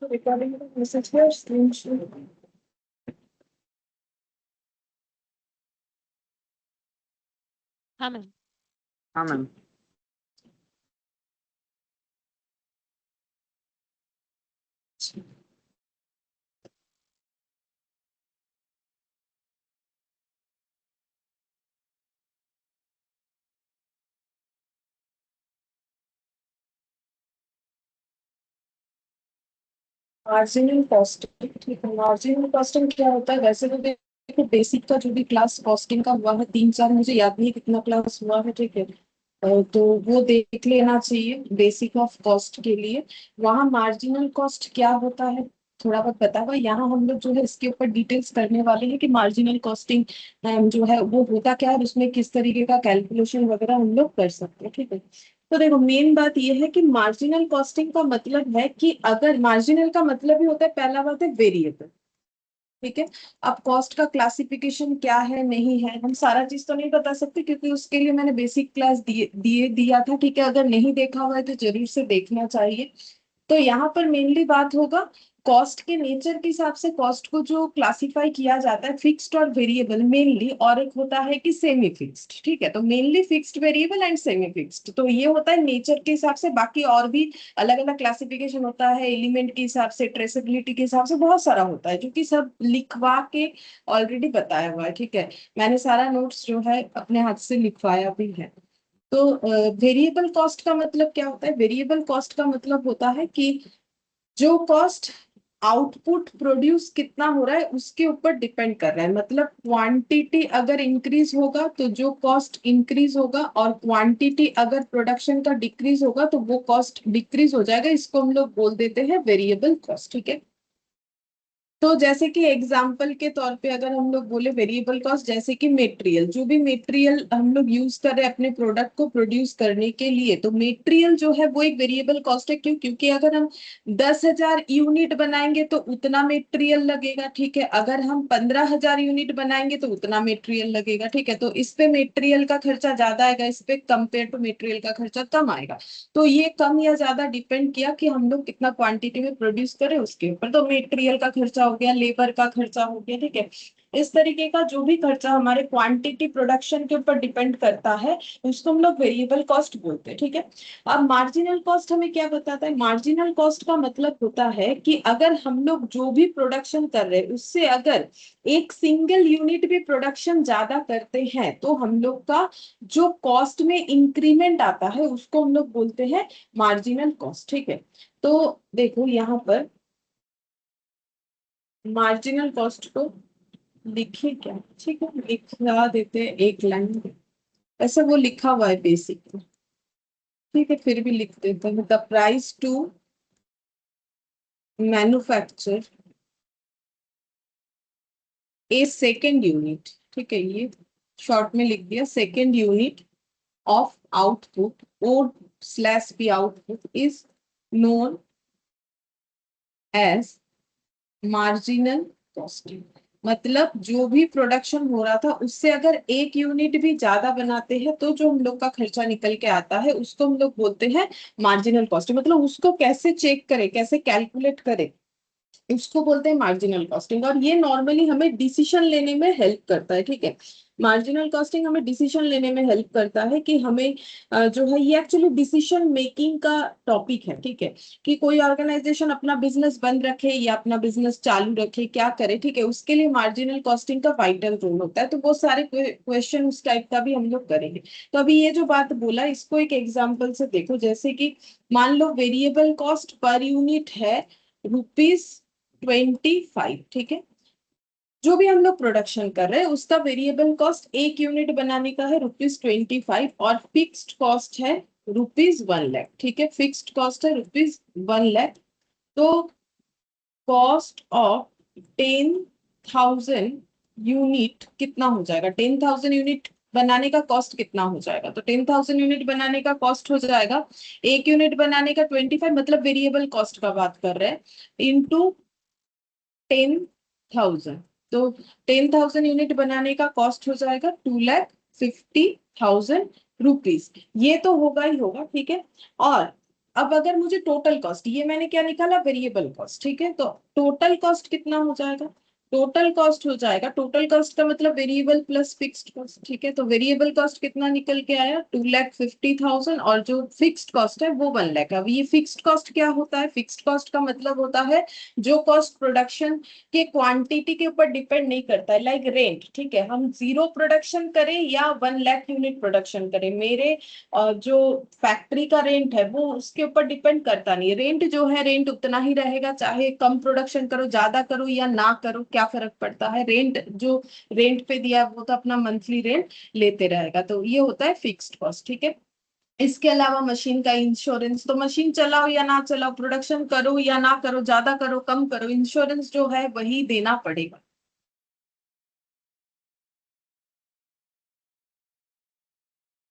Recording का message है और स्क्रीनशॉट। हाँ मैम। हाँ मैम। मार्जिनल कॉस्टिंग, ठीक है। मार्जिनल कॉस्टिंग क्या होता है? वैसे तो देखो बेसिक का जो भी क्लास कॉस्टिंग का हुआ है, 3-4 मुझे याद नहीं है कितना क्लास हुआ है, ठीक है। तो वो देख लेना चाहिए बेसिक ऑफ कॉस्ट के लिए। वहाँ मार्जिनल कॉस्ट क्या होता है थोड़ा बहुत पता हुआ। यहाँ हम लोग जो है इसके ऊपर डिटेल्स करने वाले हैं कि मार्जिनल कॉस्टिंग जो है वो होता क्या है, और उसमें किस तरीके का कैलकुलेशन वगैरह हम लोग कर सकते हैं, ठीक है। तो देखो मेन बात ये है कि मार्जिनल कॉस्टिंग का मतलब है कि अगर मार्जिनल का मतलब ही होता है, पहला बात है वेरिएबल, ठीक है। अब कॉस्ट का क्लासिफिकेशन क्या है नहीं है हम सारा चीज तो नहीं बता सकते, क्योंकि उसके लिए मैंने बेसिक क्लास दिया था, ठीक है। अगर नहीं देखा हुआ है तो जरूर से देखना चाहिए। तो यहाँ पर मेनली बात होगा कॉस्ट के नेचर के हिसाब से। कॉस्ट को जो क्लासिफाई किया जाता है फिक्स्ड और वेरिएबल मेनली, और एक होता है कि सेमी फिक्स्ड, ठीक है। तो mainly fixed, variable and semi fixed, तो ये होता है नेचर के हिसाब से। बाकी और भी अलग अलग क्लासिफिकेशन होता है, एलिमेंट के हिसाब से, ट्रेसेबिलिटी के हिसाब से, बहुत सारा होता है जो कि सब लिखवा के ऑलरेडी बताया हुआ है, ठीक है। मैंने सारा नोट्स जो है अपने हाथ से लिखवाया भी है। तो वेरिएबल कॉस्ट का मतलब क्या होता है? वेरिएबल कॉस्ट का मतलब होता है कि जो कॉस्ट आउटपुट प्रोड्यूस कितना हो रहा है उसके ऊपर डिपेंड कर रहा है। मतलब क्वांटिटी अगर इंक्रीज होगा तो जो कॉस्ट इंक्रीज होगा, और क्वांटिटी अगर प्रोडक्शन का डिक्रीज होगा तो वो कॉस्ट डिक्रीज हो जाएगा। इसको हम लोग बोल देते हैं वेरिएबल कॉस्ट, ठीक है। तो जैसे कि एग्जाम्पल के तौर पे अगर हम लोग बोले वेरिएबल कॉस्ट, जैसे कि मेटेरियल, जो भी मेटेरियल हम लोग यूज कर रहे हैं अपने प्रोडक्ट को प्रोड्यूस करने के लिए, तो मेटेरियल जो है वो एक वेरिएबल कॉस्ट है। क्यों? क्योंकि अगर हम 10,000 यूनिट बनाएंगे तो उतना मेटेरियल लगेगा, ठीक है। अगर हम 15,000 यूनिट बनाएंगे तो उतना मेटेरियल लगेगा, ठीक है। तो इस पे मेटेरियल का खर्चा ज्यादा आएगा, इस पे कंपेयर टू मेटेरियल का खर्चा कम आएगा। तो ये कम या ज्यादा डिपेंड किया कि हम लोग कितना क्वांटिटी में प्रोड्यूस करें उसके ऊपर। तो मेटेरियल का खर्चा हो गया, लेबर का खर्चा हो गया, ठीक है। इस तरीके का जो भी खर्चा हमारे क्वांटिटी प्रोडक्शन के ऊपर डिपेंड करता है उसको हम लोग वेरिएबल कॉस्ट बोलते हैं, ठीक है। अब मार्जिनल कॉस्ट हमें क्या बताता है? मार्जिनल कॉस्ट का मतलब होता है कि अगर हम लोग जो भी प्रोडक्शन कर रहे हैं उससे अगर एक सिंगल यूनिट भी प्रोडक्शन ज्यादा करते हैं तो हम लोग का जो कॉस्ट में इंक्रीमेंट आता है उसको हम लोग बोलते हैं मार्जिनल कॉस्ट, ठीक है। तो देखो यहाँ पर मार्जिनल कॉस्ट को लिखिए क्या, ठीक है, लिखवा देते हैं एक लाइन। ऐसे वो लिखा हुआ है बेसिक में, ठीक है, फिर भी लिख देते हैं। The price to manufacture a second unit, ठीक है, ये शॉर्ट में लिख दिया, सेकेंड यूनिट ऑफ आउटपुट और slash b output is known as marginal costing. मतलब जो भी प्रोडक्शन हो रहा था उससे अगर एक यूनिट भी ज्यादा बनाते हैं तो जो हम लोग का खर्चा निकल के आता है उसको हम लोग बोलते हैं मार्जिनल कॉस्टिंग। मतलब उसको कैसे चेक करें, कैसे कैलकुलेट करें, इसको बोलते हैं मार्जिनल कॉस्टिंग। और ये नॉर्मली हमें डिसीजन लेने में हेल्प करता है, ठीक है। मार्जिनल कॉस्टिंग हमें डिसीजन लेने में हेल्प करता है कि हमें जो है ये एक्चुअली डिसीजन मेकिंग का टॉपिक है, ठीक है। कि कोई ऑर्गेनाइजेशन अपना बिजनेस बंद रखे या अपना बिजनेस चालू रखे, क्या करे, ठीक है, उसके लिए मार्जिनल कॉस्टिंग का वाइटल रोल होता है। तो वो सारे क्वेश्चन उस टाइप का भी हम लोग करेंगे। तो अभी ये जो बात बोला इसको एक एग्जाम्पल से देखो। जैसे कि मान लो वेरिएबल कॉस्ट पर यूनिट है ₹25, ठीक है। जो भी हम लोग प्रोडक्शन कर रहे हैं उसका वेरिएबल कॉस्ट एक यूनिट बनाने का है ₹25, और फिक्स्ड कॉस्ट है ₹1,00,000, ठीक है। फिक्स्ड कॉस्ट है ₹1,00,000। तो कॉस्ट ऑफ 10,000 यूनिट कितना हो जाएगा? 10,000 यूनिट बनाने का कॉस्ट कितना हो जाएगा? तो 10,000 यूनिट बनाने का कॉस्ट हो जाएगा, एक यूनिट बनाने का 25, मतलब वेरिएबल कॉस्ट का बात कर रहे हैं, इंटू 10,000। तो 10,000 यूनिट बनाने का कॉस्ट हो जाएगा ₹2,50,000। ये तो होगा ही होगा, ठीक है। और अब अगर मुझे टोटल कॉस्ट, ये मैंने क्या निकाला, वेरिएबल कॉस्ट, ठीक है, तो टोटल कॉस्ट कितना हो जाएगा, टोटल कॉस्ट हो जाएगा, टोटल कॉस्ट का मतलब वेरिएबल प्लस फिक्स्ड कॉस्ट, ठीक है, तो वेरिएबल कॉस्ट कितना निकल के आया, 2,50,000, और जो फिक्स्ड कॉस्ट है वो 1,00,000। अब ये फिक्स्ड कॉस्ट क्या होता है, फिक्स्ड कॉस्ट का मतलब होता है जो कॉस्ट प्रोडक्शन के क्वांटिटी के ऊपर डिपेंड नहीं करता है, लाइक रेंट, ठीक है, हम 0 प्रोडक्शन करें या 1,00,000 यूनिट प्रोडक्शन करें, मेरे जो फैक्ट्री का रेंट है वो उसके ऊपर डिपेंड करता नहीं है, रेंट जो है रेंट उतना ही रहेगा, चाहे कम प्रोडक्शन करो, ज्यादा करो या ना करो, क्या फर्क पड़ता है, रेंट जो रेंट पे दिया है वो तो अपना मंथली रेंट लेते रहेगा, तो ये होता है फिक्स्ड कॉस्ट, ठीक है। इसके अलावा मशीन का इंश्योरेंस, तो मशीन चलाओ या ना चलाओ, प्रोडक्शन करो या ना करो, ज्यादा करो कम करो, इंश्योरेंस जो है वही देना पड़ेगा।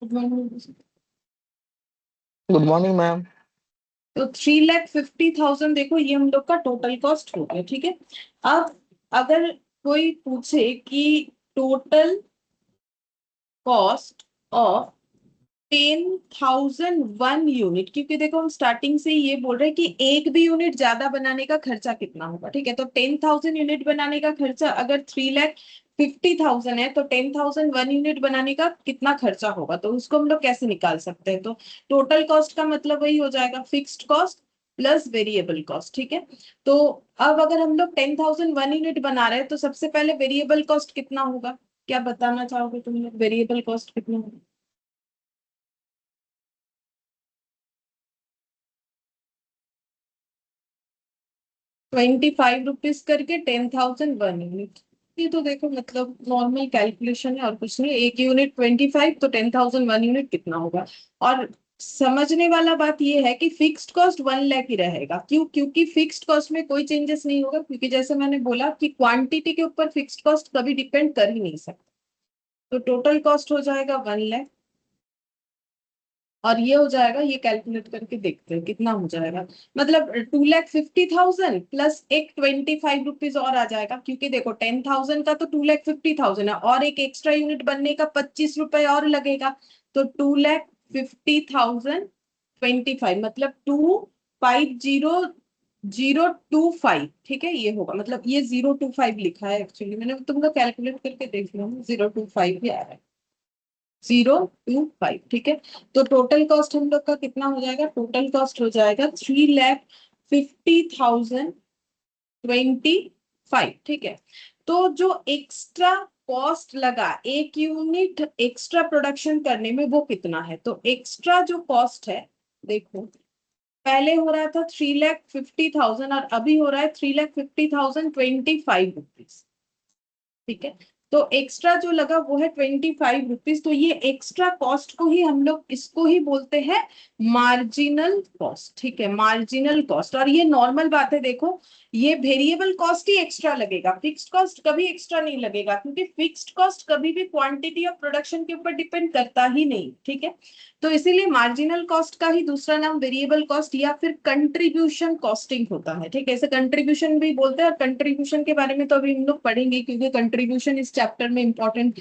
Good morning. Good morning ma'am. तो 3,50,000 देखो ये हम लोग का टोटल कॉस्ट हो गया, ठीक है। अब अगर कोई पूछे कि टोटल कॉस्ट ऑफ 10,001 यूनिट, क्योंकि देखो हम स्टार्टिंग से ही ये बोल रहे हैं कि एक भी यूनिट ज्यादा बनाने का खर्चा कितना होगा, ठीक है, तो 10,000 यूनिट बनाने का खर्चा अगर 3,50,000 है, तो 10,001 यूनिट बनाने का कितना खर्चा होगा, तो उसको हम लोग कैसे निकाल सकते हैं, तो टोटल कॉस्ट का मतलब वही हो जाएगा fixed cost plus variable cost, ठीक है। तो अब अगर हम लोग 10,001 यूनिट बना रहे हैं तो सबसे पहले वेरिएबल कॉस्ट कितना होगा, क्या बताना चाहोगे तुम लोग, वेरिएबल कॉस्ट कितना होगा। 25 रुपीज करके 10,001 यूनिट, ये तो देखो मतलब नॉर्मल कैलकुलेशन है और कुछ नहीं, एक यूनिट 25 तो 10,001 यूनिट कितना होगा। और समझने वाला बात ये है कि फिक्स्ड कॉस्ट 1,00,000 ही रहेगा, क्यों, क्योंकि फिक्स्ड कॉस्ट में कोई चेंजेस नहीं होगा, क्योंकि जैसे मैंने बोला कि क्वांटिटी के ऊपर फिक्स्ड कॉस्ट कभी डिपेंड कर ही नहीं सकता, तो टोटल कॉस्ट हो जाएगा 1,00,000। और ये हो जाएगा, ये कैलकुलेट करके देखते हैं कितना हो जाएगा, मतलब 2,50,000 प्लस एक 25 रुपीज और आ जाएगा, क्योंकि देखो 10,000 का तो 2,50,000 है, और एक एक्स्ट्रा यूनिट बनने का 25 रुपए और लगेगा, तो 2,50,000 25 मतलब 2,50,025, ठीक है, ये होगा, मतलब ये 025 लिखा है, एक्चुअली मैंने तुम लोग कैलकुलेट करके देख लो, 025 ही आ रहा है, 025, ठीक है। तो टोटल कॉस्ट हम लोग का कितना हो जाएगा, टोटल कॉस्ट हो जाएगा 3,50,025, ठीक है। तो जो एक्स्ट्रा कॉस्ट लगा एक यूनिट एक्स्ट्रा प्रोडक्शन करने में वो कितना है, तो एक्स्ट्रा जो कॉस्ट है, देखो पहले हो रहा था 3,50,000 और अभी हो रहा है 3,50,025 रुपीज, ठीक है। तो एक्स्ट्रा जो लगा वो है 25 रुपीज, तो ये एक्स्ट्रा कॉस्ट को ही हम लोग इसको ही बोलते हैं मार्जिनल कॉस्ट, ठीक है, मार्जिनल कॉस्ट। और ये नॉर्मल बात है, देखो ये वेरिएबल कॉस्ट ही एक्स्ट्रा लगेगा, फिक्स्ड कॉस्ट कभी एक्स्ट्रा नहीं लगेगा, क्योंकि फिक्स्ड कॉस्ट कभी भी क्वांटिटी ऑफ प्रोडक्शन के ऊपर डिपेंड करता ही नहीं, ठीक है। तो इसीलिए मार्जिनल कॉस्ट का ही दूसरा नाम वेरिएबल कॉस्ट या फिर कंट्रीब्यूशन कॉस्टिंग होता है, ठीक है, इसे कंट्रीब्यूशन भी बोलते हैं, और कंट्रीब्यूशन के बारे में तो अभी हम लोग पढ़ेंगे, क्योंकि कंट्रीब्यूशन इस चैप्टर में इंपॉर्टेंट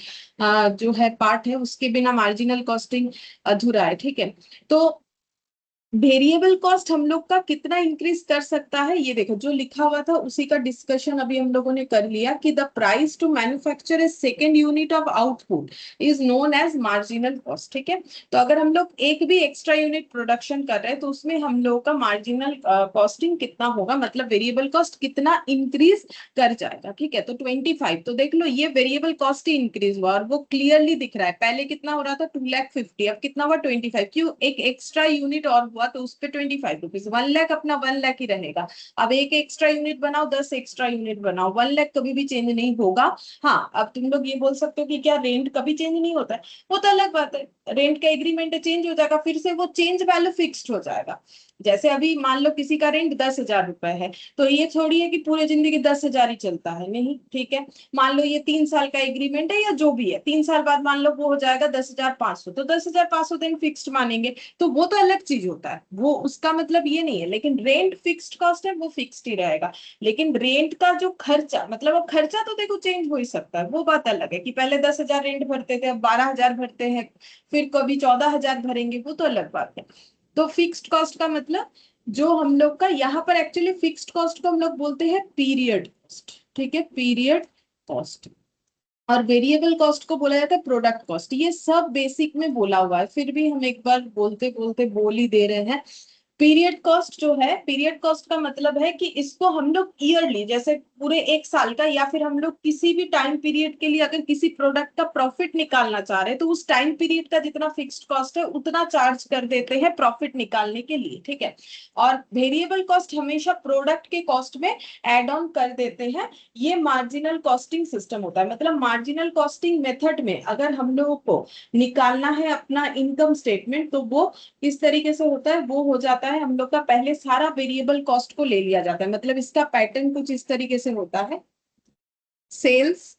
जो है पार्ट है, उसके बिना मार्जिनल कॉस्टिंग अधूरा है, ठीक है। तो वेरिएबल कॉस्ट हम लोग का कितना इंक्रीज कर सकता है, ये देखो जो लिखा हुआ था उसी का डिस्कशन अभी हम लोगों ने कर लिया कि the price to manufacture a second unit of output is known as marginal cost, ठीक है। तो अगर हम लोग एक भी एक्स्ट्रा यूनिट प्रोडक्शन कर रहे हैं तो उसमें हम लोग का मार्जिनल कॉस्टिंग कितना होगा, मतलब वेरिएबल कॉस्ट कितना इंक्रीज कर जाएगा, ठीक है। तो 25, तो देख लो ये वेरिएबल कॉस्ट ही इंक्रीज हुआ और वो क्लियरली दिख रहा है, पहले कितना हो रहा था 2,50,000, अब कितना हुआ 25, क्यों, एक एक्स्ट्रा यूनिट और हुआ तो उस पे 25 रुपीज, 1,00,000 अपना 1,00,000 ही रहेगा। अब एक एक्स्ट्रा यूनिट बनाओ, 10 एक्स्ट्रा यूनिट बनाओ, 1,00,000 कभी भी चेंज नहीं होगा। हाँ, अब तुम लोग ये बोल सकते हो कि क्या रेंट कभी चेंज नहीं होता है, वो तो अलग बात है, रेंट का एग्रीमेंट चेंज हो जाएगा, फिर से वो चेंज वैल्यू फिक्स्ड हो जाएगा। जैसे अभी मान लो किसी का रेंट 10,000 रुपए है, तो ये थोड़ी है कि पूरी जिंदगी 10,000 ही चलता है, नहीं, ठीक है। मान लो ये 3 साल का एग्रीमेंट है या जो भी है, 3 साल बाद मान लो वो हो जाएगा 10,500, तो 10,500 दिन फिक्स्ड मानेंगे, तो वो तो अलग चीज होता है, वो उसका मतलब ये नहीं है, लेकिन रेंट फिक्स्ड कॉस्ट है वो फिक्स्ड ही रहेगा। लेकिन रेंट का जो खर्चा, मतलब अब खर्चा तो देखो चेंज हो ही सकता है, वो बात अलग है कि पहले 10,000 रेंट भरते थे अब 12,000 भरते हैं, फिर कभी 14,000 भरेंगे, वो तो अलग बात है। तो फिक्स्ड कॉस्ट का मतलब जो हम लोग का यहाँ पर एक्चुअली फिक्स्ड कॉस्ट को हम लोग बोलते हैं पीरियड कॉस्ट, ठीक है, पीरियड कॉस्ट। और वेरिएबल कॉस्ट को बोला जाता है प्रोडक्ट कॉस्ट। ये सब बेसिक में बोला हुआ है, फिर भी हम एक बार बोलते बोलते बोल ही दे रहे हैं। पीरियड कॉस्ट जो है, पीरियड कॉस्ट का मतलब है कि इसको हम लोग ईयरली, जैसे पूरे एक साल का या फिर हम लोग किसी भी टाइम पीरियड के लिए अगर किसी प्रोडक्ट का प्रॉफिट निकालना चाह रहे हैं तो उस टाइम पीरियड का जितना फिक्स्ड कॉस्ट है उतना चार्ज कर देते हैं प्रॉफिट निकालने के लिए, ठीक है। और वेरिएबल कॉस्ट हमेशा प्रोडक्ट के कॉस्ट में एड ऑन कर देते हैं। ये मार्जिनल कॉस्टिंग सिस्टम होता है। मतलब मार्जिनल कॉस्टिंग मेथड में अगर हम लोगों को निकालना है अपना इनकम स्टेटमेंट तो वो इस तरीके से होता है। वो हो जाता है हम लोग का, पहले सारा वेरिएबल कॉस्ट को ले लिया जाता है। मतलब इसका पैटर्न कुछ इस तरीके से होता है। सेल्स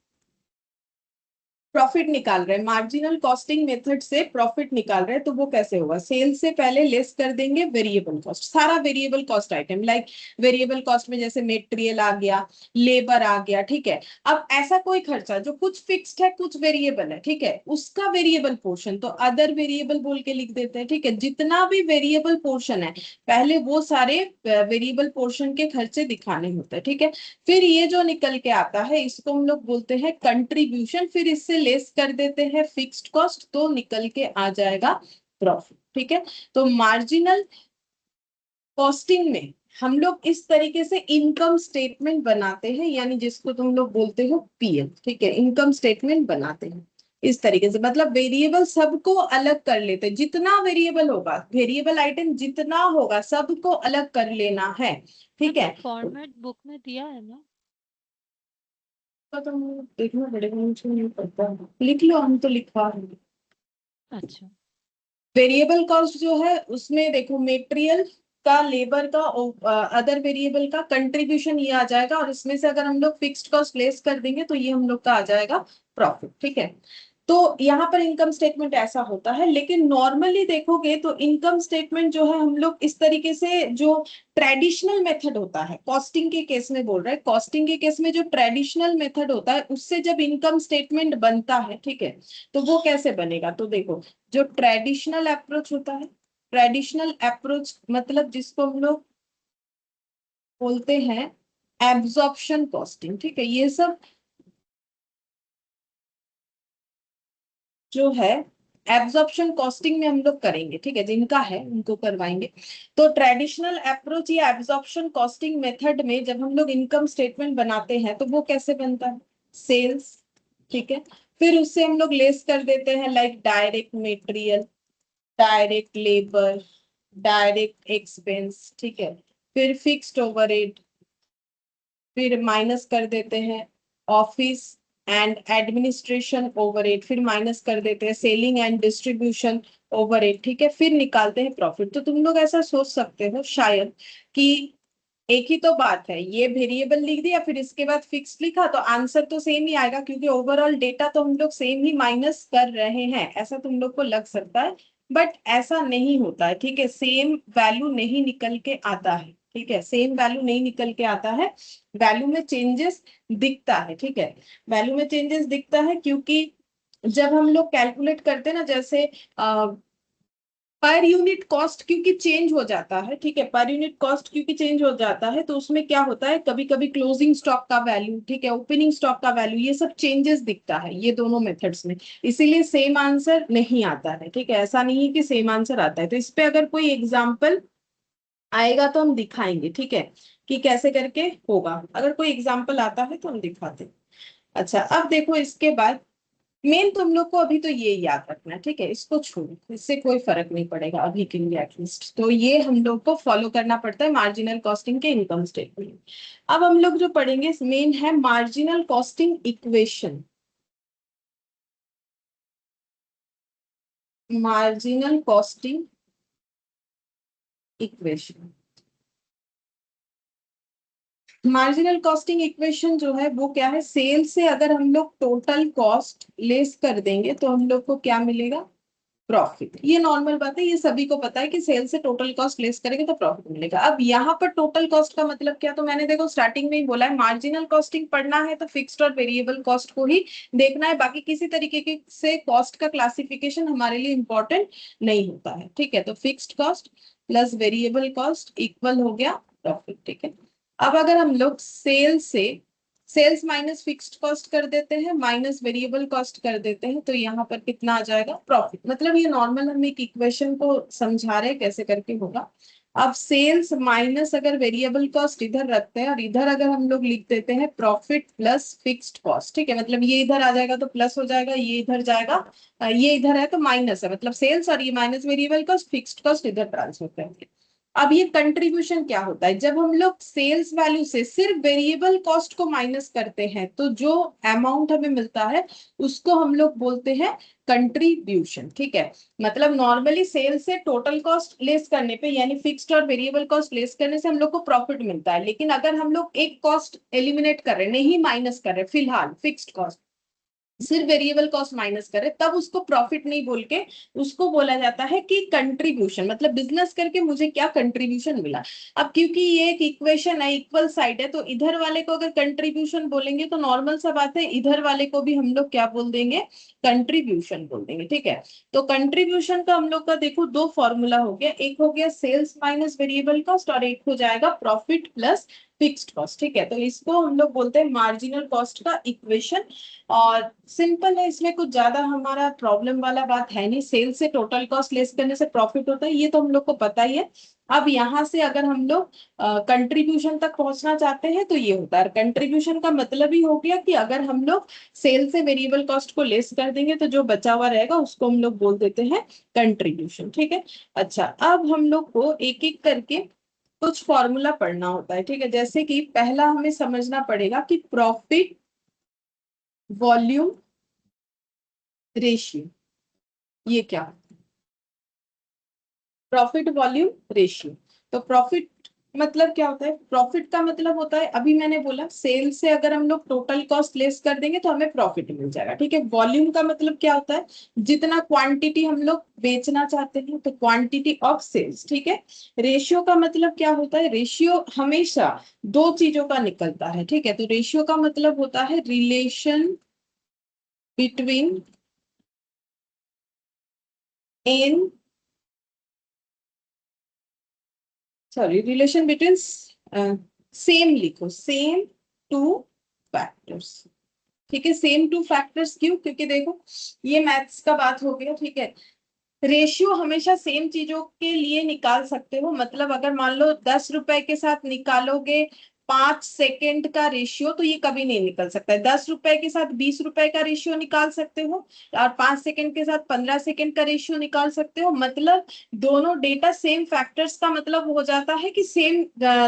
प्रॉफिट निकाल रहे हैं, मार्जिनल कॉस्टिंग मेथड से प्रॉफिट निकाल रहे हैं, तो वो कैसे होगा? सेल्स से पहले लेस कर देंगे वेरिएबल कॉस्ट, सारा variable cost item, like variable cost में जैसे मटेरियल आ गया, लेबर आ गया, ठीक है। अब ऐसा कोई खर्चा जो कुछ फिक्स्ड है कुछ वेरिएबल है, ठीक है, उसका वेरिएबल पोर्शन तो अदर वेरिएबल बोल के लिख देते हैं, ठीक है। जितना भी वेरिएबल पोर्शन है पहले वो सारे वेरिएबल पोर्शन के खर्चे दिखाने होते हैं, ठीक है। फिर ये जो निकल के आता है इसको हम लोग बोलते हैं कंट्रीब्यूशन, फिर इससे लेस कर देते हैं फिक्स्ड कॉस्ट तो निकल के आ जाएगा प्रॉफिट, ठीक है। तो मार्जिनल कॉस्टिंग में हम लोग इस तरीके से इनकम स्टेटमेंट बनाते हैं, यानी जिसको तुम लोग बोलते हो पीएल, ठीक है, इनकम स्टेटमेंट बनाते हैं इस तरीके से। मतलब वेरिएबल सबको अलग कर लेते हैं, जितना वेरिएबल होगा, वेरिएबल आइटम जितना होगा सबको अलग कर लेना है, ठीक है। फॉर्मेट बुक में दिया है ना? तो देखना पड़ेगा, मुझे नहीं पता, लिख लो, हम तो लिखवा देंगे। अच्छा। वेरिएबल कॉस्ट जो है उसमें देखो मटेरियल का, लेबर का, अदर वेरिएबल का कंट्रीब्यूशन ये आ जाएगा, और इसमें से अगर हम लोग फिक्स्ड कॉस्ट लेस कर देंगे तो ये हम लोग का आ जाएगा प्रॉफिट, ठीक है। तो यहाँ पर इनकम स्टेटमेंट ऐसा होता है। लेकिन नॉर्मली देखोगे तो इनकम स्टेटमेंट जो है हम लोग इस तरीके से, जो ट्रेडिशनल मेथड होता है कॉस्टिंग के केस में बोल रहे हैं, कॉस्टिंग के केस में जो ट्रेडिशनल मेथड होता है उससे जब इनकम स्टेटमेंट बनता है, ठीक है, तो वो कैसे बनेगा? तो देखो, जो ट्रेडिशनल अप्रोच होता है, ट्रेडिशनल अप्रोच मतलब जिसको हम लोग बोलते हैं एब्जॉर्प्शन कॉस्टिंग, ठीक है, ये सब जो है एब्जॉर्प्शन कॉस्टिंग में हम लोग करेंगे, ठीक है, जिनका है उनको करवाएंगे। तो ट्रेडिशनल अप्रोच या एब्जॉर्प्शन कॉस्टिंग मेथड में जब हम लोग इनकम स्टेटमेंट बनाते हैं तो वो कैसे बनता है? सेल्स, ठीक है, फिर उससे हम लोग लेस कर देते हैं like direct material, direct labour, direct expense, ठीक है, फिर फिक्स्ड ओवरहेड, फिर माइनस कर देते हैं ऑफिस एंड एडमिनिस्ट्रेशन ओवरहेड, फिर माइनस कर देते हैं सेलिंग एंड डिस्ट्रीब्यूशन ओवरहेड, ठीक है, फिर निकालते हैं प्रॉफिट। तो तुम लोग ऐसा सोच सकते हो शायद कि एक ही तो बात है, ये वेरिएबल लिख दिया फिर इसके बाद फिक्स लिखा तो आंसर तो सेम ही आएगा, क्योंकि ओवरऑल डेटा तो हम लोग सेम ही माइनस कर रहे हैं, ऐसा तुम लोग को लग सकता है। बट ऐसा नहीं होता है, ठीक है, सेम वैल्यू नहीं निकल के आता है, ठीक है, सेम वैल्यू नहीं निकल के आता है, वैल्यू में चेंजेस दिखता है, ठीक है, वैल्यू में चेंजेस दिखता है। क्योंकि जब हम लोग कैलकुलेट करते हैं ना, जैसे पर यूनिट कॉस्ट क्योंकि चेंज हो जाता है, ठीक है, पर यूनिट कॉस्ट क्योंकि चेंज हो जाता है तो उसमें क्या होता है, कभी कभी क्लोजिंग स्टॉक का वैल्यू, ठीक है, ओपनिंग स्टॉक का वैल्यू, ये सब चेंजेस दिखता है ये दोनों मेथड्स में, इसीलिए सेम आंसर नहीं आता है, ठीक है, ऐसा नहीं है कि सेम आंसर आता है। तो इस पे अगर कोई एग्जाम्पल आएगा तो हम दिखाएंगे, ठीक है, कि कैसे करके होगा, अगर कोई एग्जाम्पल आता है तो हम दिखाते हैं। अच्छा, अब देखो इसके बाद मेन तुम लोग को अभी तो ये याद रखना है, ठीक है, इसको छोड़ो, इससे कोई फर्क नहीं पड़ेगा अभी के लिए एटलीस्ट, तो ये हम लोग को फॉलो करना पड़ता है मार्जिनल कॉस्टिंग के इनकम स्टेटमेंट। अब हम लोग जो पढ़ेंगे मेन है marginal costing equation, marginal costing equation. Marginal costing equation जो है वो क्या है, सेल से अगर हम लोग टोटल कॉस्ट लेस कर देंगे तो हम लोग को क्या मिलेगा? प्रॉफिट। ये नॉर्मल बात है, ये सभी को पता है कि सेल से टोटल कॉस्ट लेस करेंगे तो प्रॉफिट मिलेगा। अब यहाँ पर टोटल कॉस्ट का मतलब क्या, तो मैंने देखो स्टार्टिंग में ही बोला है, मार्जिनल कॉस्टिंग पढ़ना है तो फिक्स्ड और वेरिएबल कॉस्ट को ही देखना है, बाकी किसी तरीके के से कॉस्ट का क्लासिफिकेशन हमारे लिए इंपॉर्टेंट नहीं होता है। ठीक है, तो fixed cost plus variable cost equal हो गया प्रॉफिट। ठीक है, अब अगर हम लोग सेल्स माइनस फिक्स्ड कॉस्ट कर देते हैं माइनस वेरिएबल कॉस्ट कर देते हैं, तो यहाँ पर कितना आ जाएगा प्रॉफिट। मतलब ये नॉर्मल हम एक इक्वेशन को समझा रहे हैं कैसे करके होगा। अब सेल्स माइनस अगर वेरिएबल कॉस्ट इधर रखते हैं और इधर अगर हम लोग लिख देते हैं प्रॉफिट प्लस फिक्स्ड कॉस्ट। ठीक है, मतलब ये इधर आ जाएगा तो प्लस हो जाएगा, ये इधर जाएगा, ये इधर है तो माइनस है, मतलब सेल्स और ये minus variable cost, fixed cost इधर ट्रांसफर करेंगे। अब ये कंट्रीब्यूशन क्या होता है, जब हम लोग सेल्स वैल्यू से सिर्फ वेरिएबल कॉस्ट को माइनस करते हैं तो जो अमाउंट हमें मिलता है उसको हम लोग बोलते हैं कंट्रीब्यूशन। ठीक है, मतलब नॉर्मली सेल से टोटल कॉस्ट लेस करने पे यानी फिक्स्ड और वेरिएबल कॉस्ट लेस करने से हम लोग को प्रॉफिट मिलता है, लेकिन अगर हम लोग एक कॉस्ट एलिमिनेट कर रहे हैं, नहीं माइनस कर रहे फिलहाल फिक्स्ड कॉस्ट, सिर्फ वेरिएबल कॉस्ट माइनस करे, तब उसको प्रॉफिट नहीं बोल के उसको बोला जाता है कि कंट्रीब्यूशन, मतलब बिजनेस करके मुझे क्या कंट्रीब्यूशन मिला। अब क्योंकि ये एक इक्वेशन है, इक्वल साइड है, तो इधर वाले को अगर कंट्रीब्यूशन बोलेंगे तो नॉर्मल सा बात है इधर वाले को भी हम लोग क्या बोल देंगे, कंट्रीब्यूशन बोल देंगे। ठीक है, तो कंट्रीब्यूशन का हम लोग का देखो दो फॉर्मूला हो गया, एक हो गया सेल्स माइनस वेरिएबल कॉस्ट और एक हो जाएगा प्रॉफिट प्लस फिक्स्ड कॉस्ट। ठीक है, तो इसको हम लोग बोलते हैं मार्जिनल कॉस्ट का इक्वेशन, और सिंपल है, इसमें कुछ ज्यादा हमारा प्रॉब्लम वाला बात है नहीं। सेल से टोटल कॉस्ट लेस करने से प्रॉफिट होता है, ये तो हम लोग को पता ही है। अब यहाँ से अगर हम लोग कंट्रीब्यूशन तक पहुंचना चाहते हैं तो ये होता है, कंट्रीब्यूशन का मतलब ही हो गया कि अगर हम लोग सेल से वेरिएबल कॉस्ट को लेस कर देंगे तो जो बचा हुआ रहेगा उसको हम लोग बोल देते हैं कंट्रीब्यूशन। ठीक है, अच्छा अब हम लोग को एक एक करके कुछ फॉर्मूला पढ़ना होता है। ठीक है, जैसे कि पहला हमें समझना पड़ेगा कि प्रॉफिट वॉल्यूम रेशियो, ये क्या, प्रॉफिट वॉल्यूम रेशियो। तो प्रॉफिट मतलब क्या होता है, प्रॉफिट का मतलब होता है, अभी मैंने बोला सेल से अगर हम लोग टोटल कॉस्ट लेस कर देंगे तो हमें प्रॉफिट मिल जाएगा। ठीक है, वॉल्यूम का मतलब क्या होता है, जितना क्वांटिटी हम लोग बेचना चाहते हैं तो क्वांटिटी ऑफ सेल्स। ठीक है, रेशियो का मतलब क्या होता है, रेशियो हमेशा दो चीजों का निकलता है। ठीक है, तो रेशियो का मतलब होता है relation between an relation between same, लिखो सेम टू फैक्टर्स। ठीक है, सेम टू फैक्टर्स क्यों, क्योंकि देखो ये मैथ्स का बात हो गया। ठीक है, रेशियो हमेशा सेम चीजों के लिए निकाल सकते हो, मतलब अगर मान लो 10 रुपए के साथ निकालोगे 5 सेकंड का रेशियो तो ये कभी नहीं निकल सकता है। 10 रुपए के साथ 20 रुपए का रेशियो निकाल सकते हो और 5 सेकंड के साथ 15 सेकंड का रेशियो निकाल सकते हो, मतलब दोनों डेटा सेम फैक्टर्स का मतलब हो जाता है कि सेम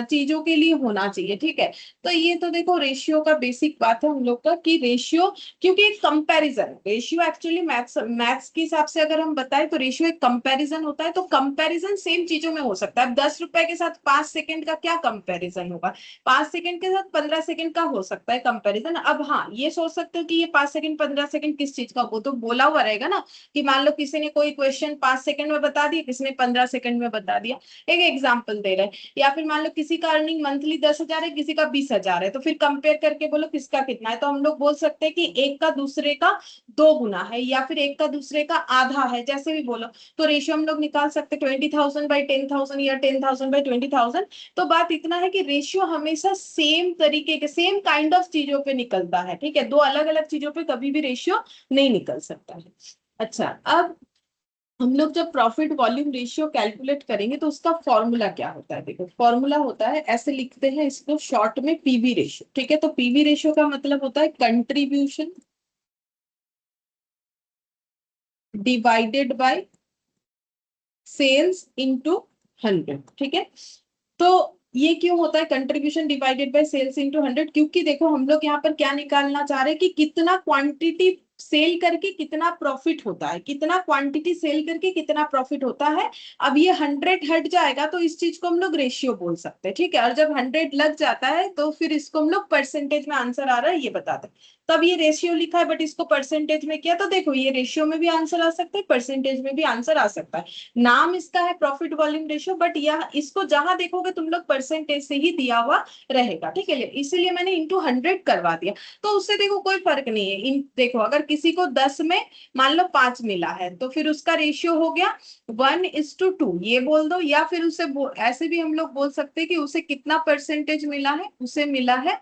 चीजों के लिए होना चाहिए। ठीक है, तो ये तो देखो रेशियो का बेसिक बात है हम लोग का कि रेशियो, क्योंकि एक कंपैरिजन, रेशियो एक्चुअली मैथ्स के हिसाब से अगर हम बताएं तो रेशियो एक कंपैरिजन होता है, तो कंपैरिजन सेम चीजों में हो सकता है। अब 10 रुपए के साथ 5 सेकंड का क्या कंपैरिजन होगा, 5 सेकंड के साथ 15 सेकंड का हो सकता है कंपैरिजन। अब हाँ ये सोच सकते हो कि ये 5 सेकंड 15 सेकंड किस चीज का, वो तो बोला हुआ रहेगा ना, कि मान लो किसी ने कोई क्वेश्चन 5 सेकंड में बता दिया, किसी ने 15 सेकंड में बता दिया, एक एग्जाम्पल दे रहे हैं। या फिर मान लो किसी का अर्निंग मंथली 10,000 है, किसी का 20,000 है, तो फिर कंपेयर करके बोलो किसका कितना है, तो हम लोग बोल सकते हैं कि एक का दूसरे का 2 गुना है या फिर एक का दूसरे का आधा है, जैसे भी बोलो। तो रेशियो हम लोग निकाल सकते 20,000/10,000 या 10,000/20,000। तो बात इतना है कि रेशियो हमेशा सेम तरीके के सेम काइंड ऑफ चीजों पे निकलता है। ठीक है, दो अलग अलग चीजों पे कभी भी रेशियो नहीं निकल सकता है। अच्छा, अब हम लोग जब प्रॉफिट वॉल्यूम रेशियो कैलकुलेट करेंगे तो उसका फॉर्मूला क्या होता है, देखो फॉर्मूला होता है, ऐसे लिखते हैं इसको शॉर्ट में, पीवी रेशियो। ठीक है, तो पीवी रेशियो का मतलब होता है contribution divided by sales into 100। ठीक है, तो ये क्यों होता है contribution divided by sales into 100, क्योंकि देखो हम लोग यहाँ पर क्या निकालना चाह रहे हैं कि कितना क्वांटिटी सेल करके कितना प्रॉफिट होता है, कितना क्वांटिटी सेल करके कितना प्रॉफिट होता है। अब ये 100 हट जाएगा तो इस चीज को हम लोग रेशियो बोल सकते हैं। ठीक है, और जब 100 लग जाता है तो फिर इसको हम लोग परसेंटेज में आंसर आ रहा है ये बताते हैं। तब ये रेशियो लिखा है, बट इसको परसेंटेज में किया, तो देखो ये रेशियो में भी आंसर आ सकता है, परसेंटेज में भी आंसर आ सकता है। नाम इसका है प्रॉफिट वॉल्यूम रेशियो, बट यह इसको जहां देखोगे तुम लोग परसेंटेज से ही दिया हुआ रहेगा, ठीक है, इसीलिए मैंने इंटू 100 करवा दिया। तो उससे देखो कोई फर्क नहीं है। देखो अगर किसी को 10 में मान लो 5 मिला है, तो फिर उसका रेशियो हो गया 1:2, ये बोल दो, या फिर उसे ऐसे भी हम लोग बोल सकते हैं कि उसे कितना परसेंटेज मिला है, उसे मिला है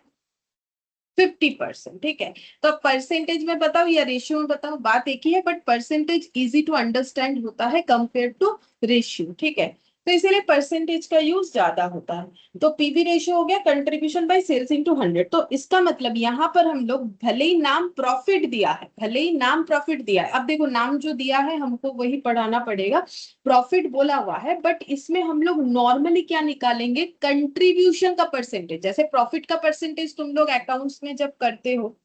50%, ठीक है। तो परसेंटेज में बताओ या रेशियो में बताओ, बात एक ही है, but percentage easy to understand होता है कंपेयर टू रेशियो, ठीक है। तो इसीलिए परसेंटेज का यूज ज्यादा होता है। तो पीवी रेशियो हो गया कंट्रीब्यूशन बाय सेल्स इनटू 100। तो इसका मतलब यहाँ पर हम लोग भले ही नाम प्रॉफिट दिया है, भले ही नाम प्रॉफिट दिया है, अब देखो नाम जो दिया है हमको वही पढ़ाना पड़ेगा, प्रॉफिट बोला हुआ है, बट इसमें हम लोग नॉर्मली क्या निकालेंगे, कंट्रीब्यूशन का परसेंटेज। जैसे प्रॉफिट का परसेंटेज तुम लोग अकाउंट्स में जब करते हो,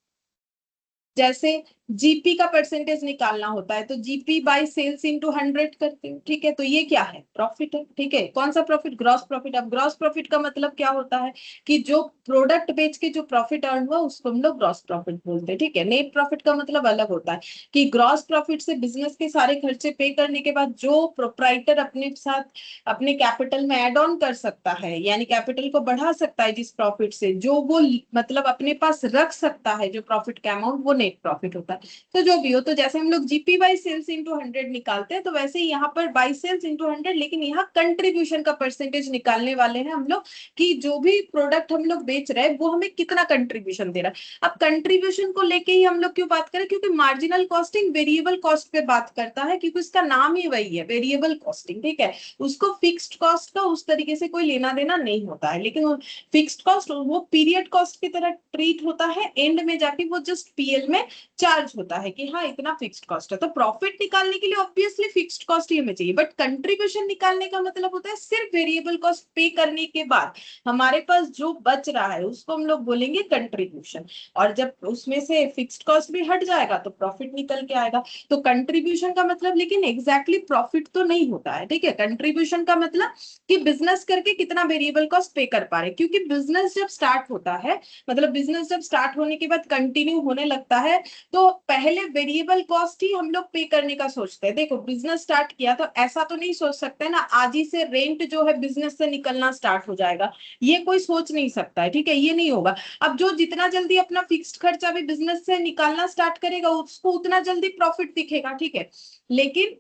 जैसे जीपी का परसेंटेज निकालना होता है, तो जीपी बाय सेल्स इनटू 100 करते हो, ठीक है। तो ये क्या है, प्रॉफिट है, ठीक है। कौन सा प्रॉफिट, ग्रॉस प्रॉफिट। अब ग्रॉस प्रॉफिट का मतलब क्या होता है कि जो प्रोडक्ट बेच के जो प्रॉफिट अर्न हुआ उसको हम लोग ग्रॉस प्रॉफिट बोलते हैं, ठीक है। नेट प्रॉफिट का मतलब अलग होता है कि ग्रॉस प्रॉफिट से बिजनेस के सारे खर्चे पे करने के बाद जो प्रोप्राइटर अपने साथ अपने कैपिटल में एड ऑन कर सकता है, यानी कैपिटल को बढ़ा सकता है जिस प्रॉफिट से, जो वो मतलब अपने पास रख सकता है जो प्रॉफिट का अमाउंट, वो नेट प्रॉफिट होता है। तो जो भी हो, तो जैसे हम लोग जीपी बाई सेल्स इंटू 100 निकालते हैं, तो वैसे ही यहाँ पर बाई सेल्स इंटू 100, लेकिन यहाँ कंट्रीब्यूशन का परसेंटेज निकालने वाले हैं हम लोग कि जो भी प्रोडक्ट हम लोग बेच रहे हैं वो हमें कितना कंट्रीब्यूशन दे रहा है। अब कंट्रीब्यूशन को लेके ही हम लोग क्यों बात करें, क्योंकि मार्जिनल कॉस्टिंग वेरिएबल कॉस्ट पे बात करता है, क्योंकि उसका नाम ही वही है वेरिएबल कॉस्टिंग, ठीक है। उसको फिक्स्ड कॉस्ट का उस तरीके से कोई लेना देना नहीं होता है, लेकिन फिक्स्ड कॉस्ट वो पीरियड कॉस्ट की तरह ट्रीट होता है, एंड में जाके वो जस्ट पीएल में चार्ज होता है कि हाँ इतना फिक्स्ड कॉस्ट है। तो प्रॉफिट निकालने के लिए ऑब्वियसली फिक्स्ड कॉस्ट ही हमें चाहिए, बट कंट्रीब्यूशन निकालने का मतलब होता है सिर्फ वेरिएबल कॉस्ट पे करने के बाद हमारे पास जो बच रहा है उसको हम लोग बोलेंगे कंट्रीब्यूशन। और जब उसमें से फिक्स्ड कॉस्ट भी हट जाएगा तो प्रॉफिट निकल के आएगा। तो कंट्रीब्यूशन का मतलब लेकिन एग्जैक्टली प्रॉफिट तो नहीं होता है, ठीक है। कंट्रीब्यूशन का मतलब कि बिजनेस करके कितना वेरिएबल कॉस्ट पे कर पा रहे, क्योंकि बिजनेस जब स्टार्ट होता है, मतलब बिजनेस जब स्टार्ट होने के बाद कंटिन्यू होने लगता है, तो पहले वेरिएबल कॉस्ट ही हम लोग पे करने का सोचते हैं। देखो बिजनेस स्टार्ट किया तो ऐसा तो नहीं सोच सकते ना आज ही से रेंट जो है बिजनेस से निकलना स्टार्ट हो जाएगा, ये कोई सोच नहीं सकता है, ठीक है, ये नहीं होगा। अब जो जितना जल्दी अपना फिक्स्ड खर्चा भी बिजनेस से निकालना स्टार्ट करेगा उसको उतना जल्दी प्रॉफिट दिखेगा, ठीक है। लेकिन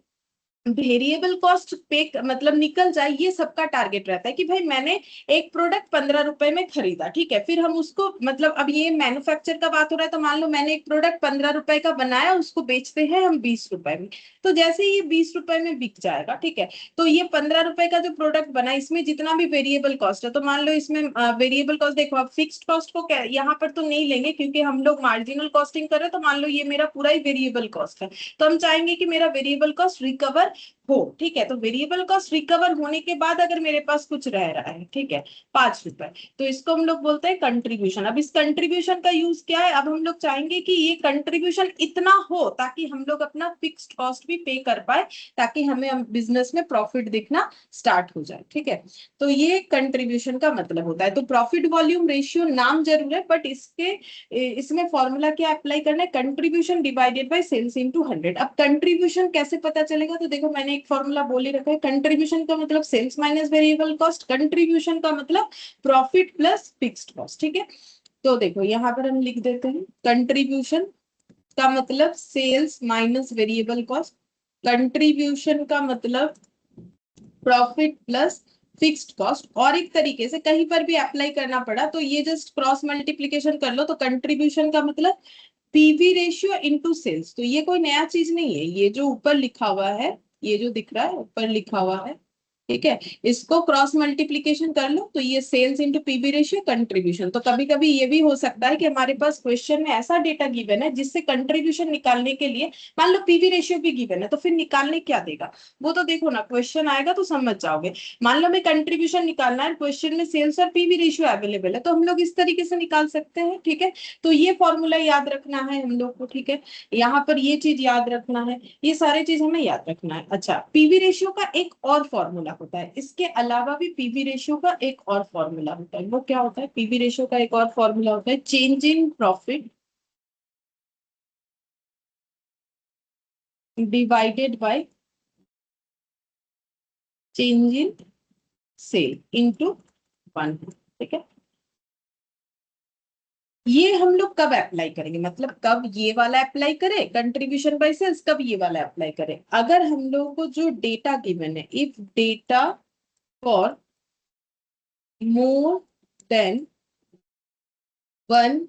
वेरिएबल कॉस्ट पे मतलब निकल जाए, ये सबका टारगेट रहता है कि भाई मैंने एक प्रोडक्ट 15 रुपए में खरीदा, ठीक है, फिर हम उसको मतलब अब ये मैन्युफैक्चर का बात हो रहा है, तो मान लो मैंने एक प्रोडक्ट 15 रुपए का बनाया, उसको बेचते हैं हम 20 रुपए में। तो जैसे ये 20 रुपए में बिक जाएगा, ठीक है, तो ये 15 रुपए का जो प्रोडक्ट बना इसमें जितना भी वेरिएबल कॉस्ट है, तो मान लो इसमें वेरिएबल कॉस्ट देखो, अब फिक्स्ड कॉस्ट को यहाँ पर तो नहीं लेंगे क्योंकि हम लोग मार्जिनल कॉस्टिंग कर रहे हैं, तो मान लो ये मेरा पूरा ही वेरिएबल कॉस्ट है, तो हम चाहेंगे कि मेरा वेरिएबल कॉस्ट रिकवर हो, ठीक है। तो वेरिएबल कॉस्ट रिकवर होने के बाद अगर मेरे पास कुछ रह रहा है, ठीक है, 5 रुपए, तो इसको हम लोग बोलते हैं कंट्रीब्यूशन। अब इस कंट्रीब्यूशन का यूज क्या है, अब हम लोग चाहेंगे कि ये कंट्रीब्यूशन इतना हो ताकि हम लोग अपना फिक्स्ड कॉस्ट भी पे कर पाए, ताकि हमें बिजनेस में प्रॉफिट दिखना स्टार्ट हो जाए, ठीक है। तो ये कंट्रीब्यूशन का मतलब होता है। तो प्रॉफिट वॉल्यूम रेशियो नाम जरूर है, बट इसमें फॉर्मूला क्या अप्लाई करना है, contribution divided by sales into 100। अब कंट्रीब्यूशन कैसे पता चलेगा, तो देखो मैंने एक फॉर्मूला बोल ही रखा है, कंट्रीब्यूशन का मतलब sales minus variable cost, contribution का मतलब प्रॉफिट प्लस फिक्स्ड कॉस्ट, ठीक है। तो देखो यहाँ पर हम लिख देते हैं कंट्रीब्यूशन का मतलब sales minus variable cost, contribution का मतलब प्रॉफिट प्लस फिक्स्ड कॉस्ट। और एक तरीके से कहीं पर भी अप्लाई करना पड़ा तो ये जस्ट क्रॉस मल्टीप्लीकेशन कर लो, तो कंट्रीब्यूशन का मतलब पीवी रेशियो इनटू सेल्स। तो ये कोई नया चीज नहीं है, ये जो ऊपर लिखा हुआ है, ये जो दिख रहा है ऊपर लिखा हुआ है, ठीक है, इसको क्रॉस मल्टीप्लीकेशन कर लो, तो ये sales into PV ratio contribution. तो कभी कभी ये भी हो सकता है कि हमारे पास क्वेश्चन में ऐसा डेटा गिवन है जिससे कंट्रीब्यूशन निकालने के लिए मान लो पीवी रेशियो भी गिवन है, तो फिर निकालने क्या देगा वो तो देखो ना, क्वेश्चन आएगा तो समझ जाओगे। मान लो मैं कंट्रीब्यूशन निकालना है, क्वेश्चन में सेल्स और पीवी रेशियो अवेलेबल है, तो हम लोग इस तरीके से निकाल सकते हैं, ठीक है। तो ये फॉर्मूला याद रखना है हम लोग को, ठीक है, यहाँ पर ये चीज याद रखना है, ये सारी चीज हमें याद रखना है। अच्छा, पीवी रेशियो का एक और फॉर्मूला होता है, इसके अलावा भी पीवी रेशियो का एक और फॉर्मूला होता है। वो क्या होता है, पीवी रेशियो का एक और फॉर्मूला होता है change in profit divided by change in sale into 1, ठीक है। ये हम लोग कब अप्लाई करेंगे, मतलब कब ये वाला अप्लाई करें कंट्रीब्यूशन बाय सेल्स, कब ये वाला अप्लाई करें, अगर हम लोग को जो डेटा गिवन है, if data for more than 1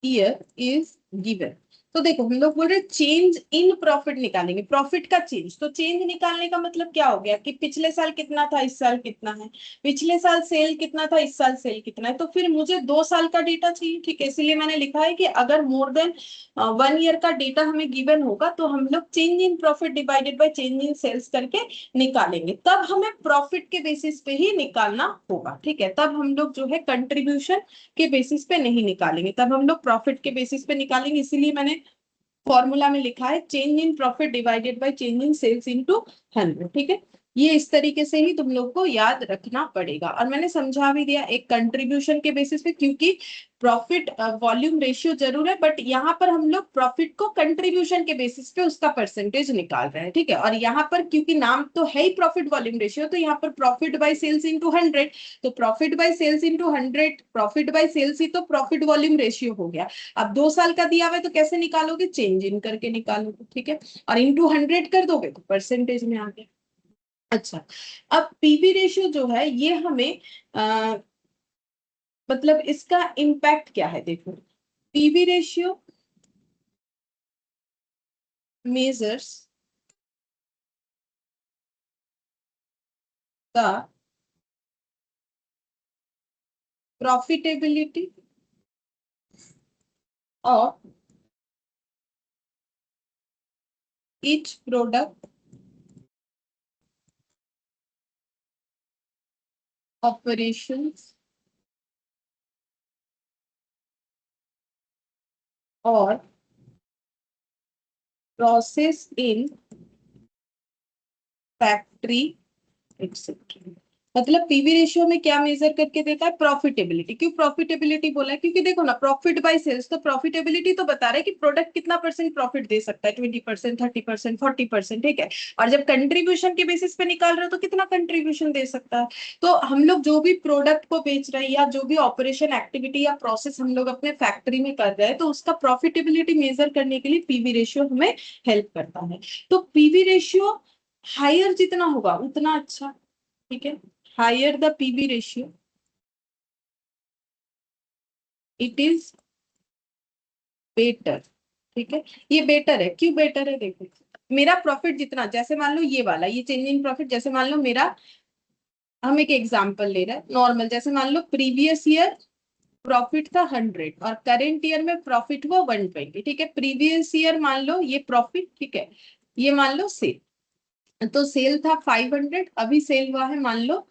year is given. तो देखो हम लोग बोल रहे चेंज इन प्रॉफिट निकालेंगे, प्रॉफिट का चेंज, तो चेंज निकालने का मतलब क्या हो गया कि पिछले साल कितना था, इस साल कितना है, पिछले साल सेल कितना था, इस साल सेल कितना है, तो फिर मुझे 2 साल का डेटा चाहिए, ठीक है। इसीलिए मैंने लिखा है कि अगर मोर देन 1 year का डेटा हमें गिवन होगा तो हम लोग change in profit divided by change in sales करके निकालेंगे, तब हमें प्रॉफिट के बेसिस पे ही निकालना होगा, ठीक है। तब हम लोग जो है कंट्रीब्यूशन के बेसिस पे नहीं निकालेंगे, तब हम लोग प्रॉफिट के बेसिस पे निकालेंगे। इसीलिए मैंने फॉर्मूला में लिखा है change in profit divided by change in sales into 100, ठीक है। ये इस तरीके से ही तुम लोग को याद रखना पड़ेगा, और मैंने समझा भी दिया एक कंट्रीब्यूशन के बेसिस पे, क्योंकि प्रॉफिट वॉल्यूम रेशियो जरूर है, बट यहाँ पर हम लोग प्रॉफिट को कंट्रीब्यूशन के बेसिस पे उसका परसेंटेज निकाल रहे हैं, ठीक है। और यहाँ पर क्योंकि नाम तो है ही प्रॉफिट वॉल्यूम रेशियो, तो यहाँ पर प्रॉफिट बाय सेल्स इनटू 100, तो profit by sales into 100, profit by sales ही तो प्रॉफिट वॉल्यूम रेशियो हो गया। अब 2 साल का दिया हुआ है तो कैसे निकालोगे, चेंज इन करके निकालोगे, ठीक है, और इनटू 100 कर दोगे तो परसेंटेज में आ गया। अच्छा, अब पीवी रेशियो जो है ये हमें मतलब इसका इम्पैक्ट क्या है, देखो PV ratio measures the profitability of each product operations or process in factory etcetera. मतलब पीवी रेशियो में क्या मेजर करके देता है, प्रॉफिटेबिलिटी। क्यों प्रॉफिटेबिलिटी बोला है, क्योंकि देखो ना प्रॉफिट बाय सेल्स, तो प्रॉफिटेबिलिटी तो बता रहा है कि प्रोडक्ट कितना परसेंट प्रॉफिट दे सकता है, 20%, 30%, 40%, ठीक है। और जब कंट्रीब्यूशन के बेसिस पे निकाल रहे हो तो कितना कंट्रीब्यूशन दे सकता है। तो हम लोग जो भी प्रोडक्ट को बेच रहे हैं या जो भी ऑपरेशन एक्टिविटी या प्रोसेस हम लोग अपने फैक्ट्री में कर रहे हैं, तो उसका प्रॉफिटेबिलिटी मेजर करने के लिए पीवी रेशियो हमें हेल्प करता है। तो पीवी रेशियो हायर जितना होगा उतना अच्छा, ठीक है। Higher the PV ratio it is better, ठीक है। ये बेटर है, क्यों बेटर है, देखो मेरा प्रॉफिट जितना, जैसे मान लो ये वाला, ये चेंज इन प्रॉफिट, जैसे मान लो मेरा, हम एक एग्जांपल ले रहे हैं नॉर्मल, जैसे मान लो प्रीवियस ईयर प्रॉफिट था 100 और करेंट ईयर में प्रॉफिट हुआ 120, ठीक है। प्रीवियस ईयर मान लो ये प्रॉफिट, ठीक है, ये मान लो सेल, तो सेल था 500, अभी सेल हुआ है मान लो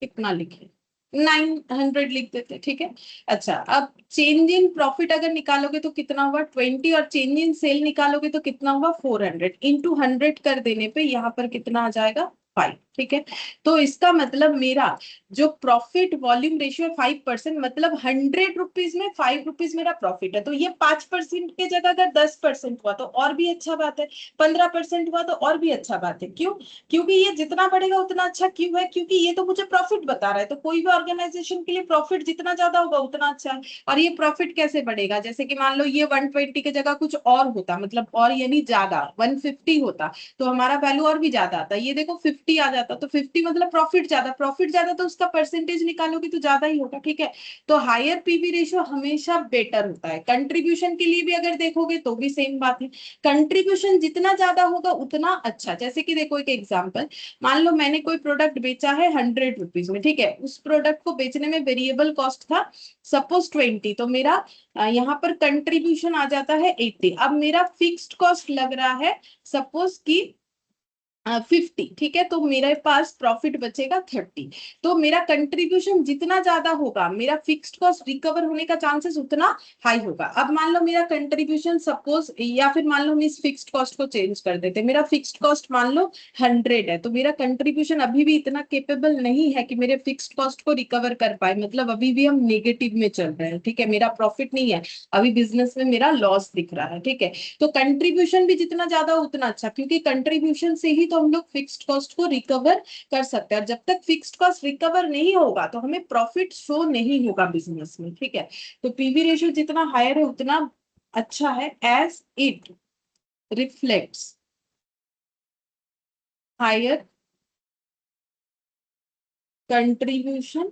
कितना लिखे, 900 लिख देते, ठीक है। अच्छा, अब चेंज इन प्रॉफिट अगर निकालोगे तो कितना हुआ 20, और चेंज इन सेल निकालोगे तो कितना हुआ 400, इंटू 100 कर देने पे यहाँ पर कितना आ जाएगा 5, ठीक है। तो इसका मतलब मेरा जो प्रॉफिट वॉल्यूम रेशियो है 5%, मतलब 100 रुपीज में 5 रुपीज मेरा प्रॉफिट है। तो ये 5% के जगह अगर 10% हुआ तो और भी अच्छा बात है, 15% हुआ तो और भी अच्छा बात है। क्यों, क्योंकि ये जितना बढ़ेगा उतना अच्छा, क्यों है, क्योंकि ये तो मुझे प्रॉफिट बता रहा है, तो कोई भी ऑर्गेनाइजेशन के लिए प्रॉफिट जितना ज्यादा होगा उतना अच्छा है। और ये प्रॉफिट कैसे बढ़ेगा, जैसे कि मान लो ये 120 की जगह कुछ और होता, मतलब और यानी ज्यादा 150 होता, तो हमारा वैल्यू और भी ज्यादा आता। ये देखो 50 आ जाता, तो 50 मतलब प्रॉफिट ज्यादा, प्रॉफिट ज्यादा तो उसका परसेंटेज निकालोगे तो ज्यादा ही होगा, ठीक है। तो हायर पीवी रेशियो हमेशा बेटर होता है। कंट्रीब्यूशन के लिए भी अगर देखोगे तो भी सेम बात है, कंट्रीब्यूशन जितना ज्यादा होगा उतना अच्छा। जैसे कि देखो एक एग्जांपल, मान लो मैंने कोई प्रोडक्ट बेचा है 100 रुपीज में, ठीक है, उस प्रोडक्ट को बेचने में वेरिएबल कॉस्ट था सपोज 20, तो मेरा यहाँ पर कंट्रीब्यूशन आ जाता है 80। अब मेरा फिक्स्ड कॉस्ट लग रहा है सपोज कि 50, ठीक है, तो मेरे पास प्रॉफिट बचेगा 30। तो मेरा कंट्रीब्यूशन जितना ज्यादा होगा मेरा फिक्स्ड कॉस्ट रिकवर होने का चांसेस उतना हाई होगा। अब मान लो मेरा कंट्रीब्यूशन सपोज, या फिर मान लो हम इस फिक्स्ड कॉस्ट को चेंज कर देते, मेरा फिक्स्ड कॉस्ट मान लो 100 है, तो मेरा कंट्रीब्यूशन अभी भी इतना केपेबल नहीं है कि मेरे फिक्स्ड कॉस्ट को रिकवर कर पाए, मतलब अभी भी हम नेगेटिव में चल रहे हैं, ठीक है, मेरा प्रॉफिट नहीं है, अभी बिजनेस में मेरा लॉस दिख रहा है, ठीक है। तो कंट्रीब्यूशन भी जितना ज्यादा उतना अच्छा, क्योंकि कंट्रीब्यूशन से ही तो हम लोग फिक्स्ड कॉस्ट को रिकवर कर सकते हैं, और जब तक फिक्स्ड कॉस्ट रिकवर नहीं होगा तो हमें प्रॉफिट शो नहीं होगा बिजनेस में, ठीक है। तो पीवी रेशियो जितना हायर है उतना अच्छा है, as it reflects higher contribution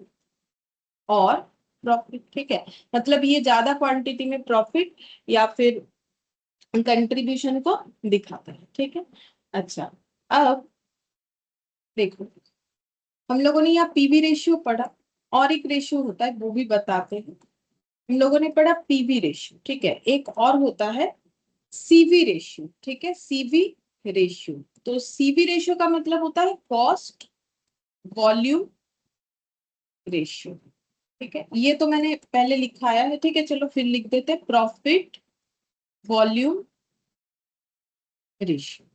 और प्रॉफिट, ठीक है, मतलब ये ज्यादा क्वांटिटी में प्रॉफिट या फिर कंट्रीब्यूशन को दिखाता है, ठीक है। अच्छा, अब देखो, हम लोगों ने यहाँ पीवी रेशियो पढ़ा, और एक रेशियो होता है वो भी बताते हैं। हम लोगों ने पढ़ा पीवी रेशियो, ठीक है, एक और होता है सीवी रेशियो, ठीक है, सीवी रेशियो। तो सीवी रेशियो का मतलब होता है कॉस्ट वॉल्यूम रेशियो, ठीक है, ये तो मैंने पहले लिखाया है, ठीक है, चलो फिर लिख देते, profit volume ratio.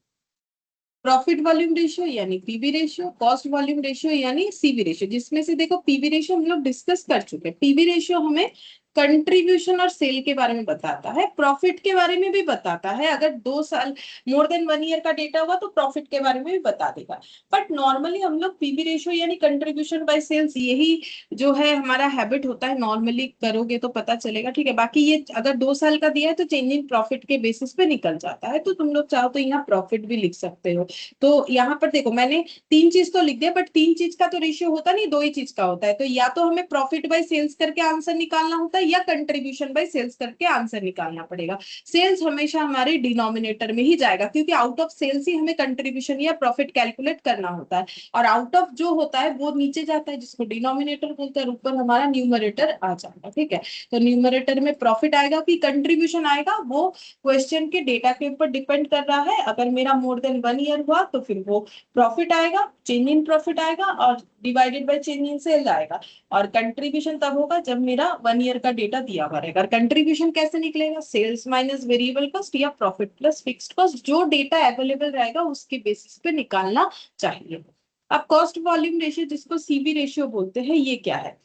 Profit volume ratio यानी PV ratio, cost volume ratio यानी सीवी रेशियो, जिसमें से देखो पीवी रेशियो हम लोग डिस्कस कर चुके हैं। पीवी रेशियो हमें कंट्रीब्यूशन और सेल के बारे में बताता है, प्रॉफिट के बारे में भी बताता है, अगर 2 साल मोर देन 1 ईयर का डेटा हुआ तो प्रॉफिट के बारे में भी बता देगा। बट नॉर्मली हम लोग पीवी रेशियो यानी कंट्रीब्यूशन बाय सेल्स, यही जो है हमारा हैबिट होता है, नॉर्मली करोगे तो पता चलेगा, ठीक है। बाकी ये अगर 2 साल का दिया है तो चेंज इन प्रॉफिट के बेसिस पे निकल जाता है, तो तुम लोग चाहो तो यहाँ प्रॉफिट भी लिख सकते हो। तो यहाँ पर देखो, मैंने 3 चीज तो लिख दिया, बट 3 चीज का तो रेशियो होता नहीं, 2 ही चीज का होता है, तो या तो हमें प्रॉफिट बाय सेल्स करके आंसर निकालना होता है या कंट्रीब्यूशन बाय सेल्स करके आंसर निकालना पड़ेगा। सेल्स हमेशा हमारे डिनोमिनेटर में ही जाएगा, क्योंकि आउट ऑफ सेल्स ही हमें कंट्रीब्यूशन या प्रॉफिट कैलकुलेट करना होता है, और आउट ऑफ जो होता है वो नीचे जाता है, जिसको डिनोमिनेटर बोलते हैं, ऊपर हमारा न्यूमरेटर आ जाएगा, ठीक है। तो न्यूमरेटर में प्रॉफिट आएगा कि कंट्रीब्यूशन आएगा, वो क्वेश्चन के डेटा के ऊपर डिपेंड कर रहा है। अगर मेरा मोर देन 1 ईयर हुआ तो फिर वो प्रॉफिट आएगा, चेंज इन प्रॉफिट आएगा, और divided by change in sale आएगा। और कंट्रीब्यूशन तब होगा जब मेरा 1 ईयर का डेटा दिया हुआ रहेगा। कंट्रीब्यूशन कैसे निकलेगा, सेल्स माइनस वेरिएबल कॉस्ट या प्रॉफिट प्लस फिक्स्ड कॉस्ट, जो डेटा अवेलेबल रहेगा उसके बेसिस पे निकालना चाहिए। अब कॉस्ट वॉल्यूम रेशियो, जिसको सीवी रेशियो बोलते हैं, ये क्या है,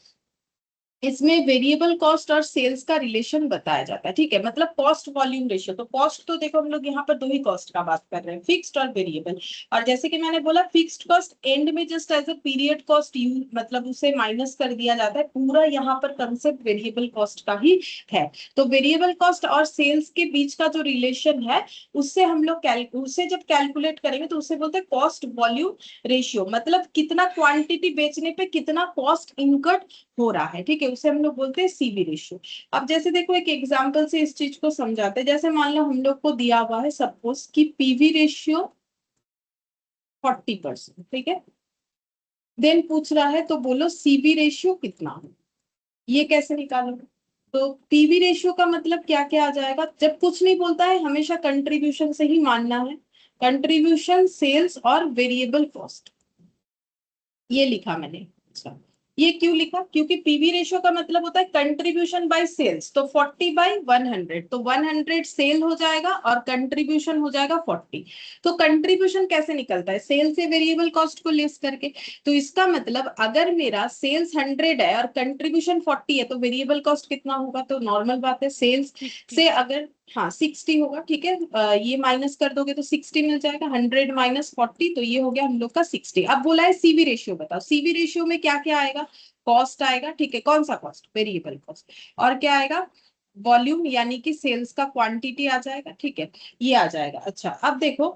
इसमें वेरिएबल कॉस्ट और सेल्स का रिलेशन बताया जाता है, ठीक है, मतलब कॉस्ट वॉल्यूम रेशियो। तो कॉस्ट तो देखो हम लोग यहाँ पर 2 ही कॉस्ट का बात कर रहे हैं, फिक्स्ड और वेरिएबल। और जैसे कि मैंने बोला, फिक्स्ड कॉस्ट एंड में just as a period cost you, मतलब उसे माइनस कर दिया जाता है, पूरा यहाँ पर कंसेप्ट वेरिएबल कॉस्ट का ही है। तो वेरिएबल कॉस्ट और सेल्स के बीच का जो रिलेशन है, उससे हम लोग उसे जब कैलकुलेट करेंगे तो उसे बोलते हैं कॉस्ट वॉल्यूम रेशियो, मतलब कितना क्वांटिटी बेचने पे कितना कॉस्ट इनकट हो रहा है, ठीक है, उसे हम लोग बोलते हैं सीवी रेशियो। अब जैसे देखो, एक एग्जांपल से इस चीज को समझाते हैं। जैसे मान लो हम लोग को दिया हुआ है सपोज कि पीवी रेशियो 40%, ठीक है, देन पूछ रहा है तो बोलो सीवी रेशियो कितना हो, ये कैसे निकालोगे। तो पीवी रेशियो का मतलब क्या क्या आ जाएगा, जब कुछ नहीं बोलता है हमेशा कंट्रीब्यूशन से ही मानना है, कंट्रीब्यूशन, सेल्स और वेरिएबल कॉस्ट, ये लिखा मैंने। अच्छा, ये क्यों लिखा, क्योंकि पीवी रेशियो का मतलब होता है कंट्रीब्यूशन बाय सेल्स, तो 40/100, तो 100 सेल हो जाएगा और कंट्रीब्यूशन हो जाएगा 40। तो कंट्रीब्यूशन कैसे निकलता है, सेल से वेरिएबल कॉस्ट को लेस करके। तो इसका मतलब अगर मेरा सेल्स 100 है और कंट्रीब्यूशन 40 है तो वेरिएबल कॉस्ट कितना होगा, तो नॉर्मल बात है, सेल्स 60। से अगर, हाँ 60 होगा, ठीक है, ये माइनस कर दोगे तो 60 मिल जाएगा, 100 माइनस 40, तो ये हो गया हम लोग का 60। अब बोला है सीवी रेशियो बताओ, सीवी रेशियो में क्या क्या आएगा, कॉस्ट आएगा, ठीक है, कौन सा कॉस्ट, वेरिएबल कॉस्ट, और क्या आएगा, वॉल्यूम यानी कि सेल्स का क्वांटिटी आ जाएगा, ठीक है, ये आ जाएगा। अच्छा, अब देखो,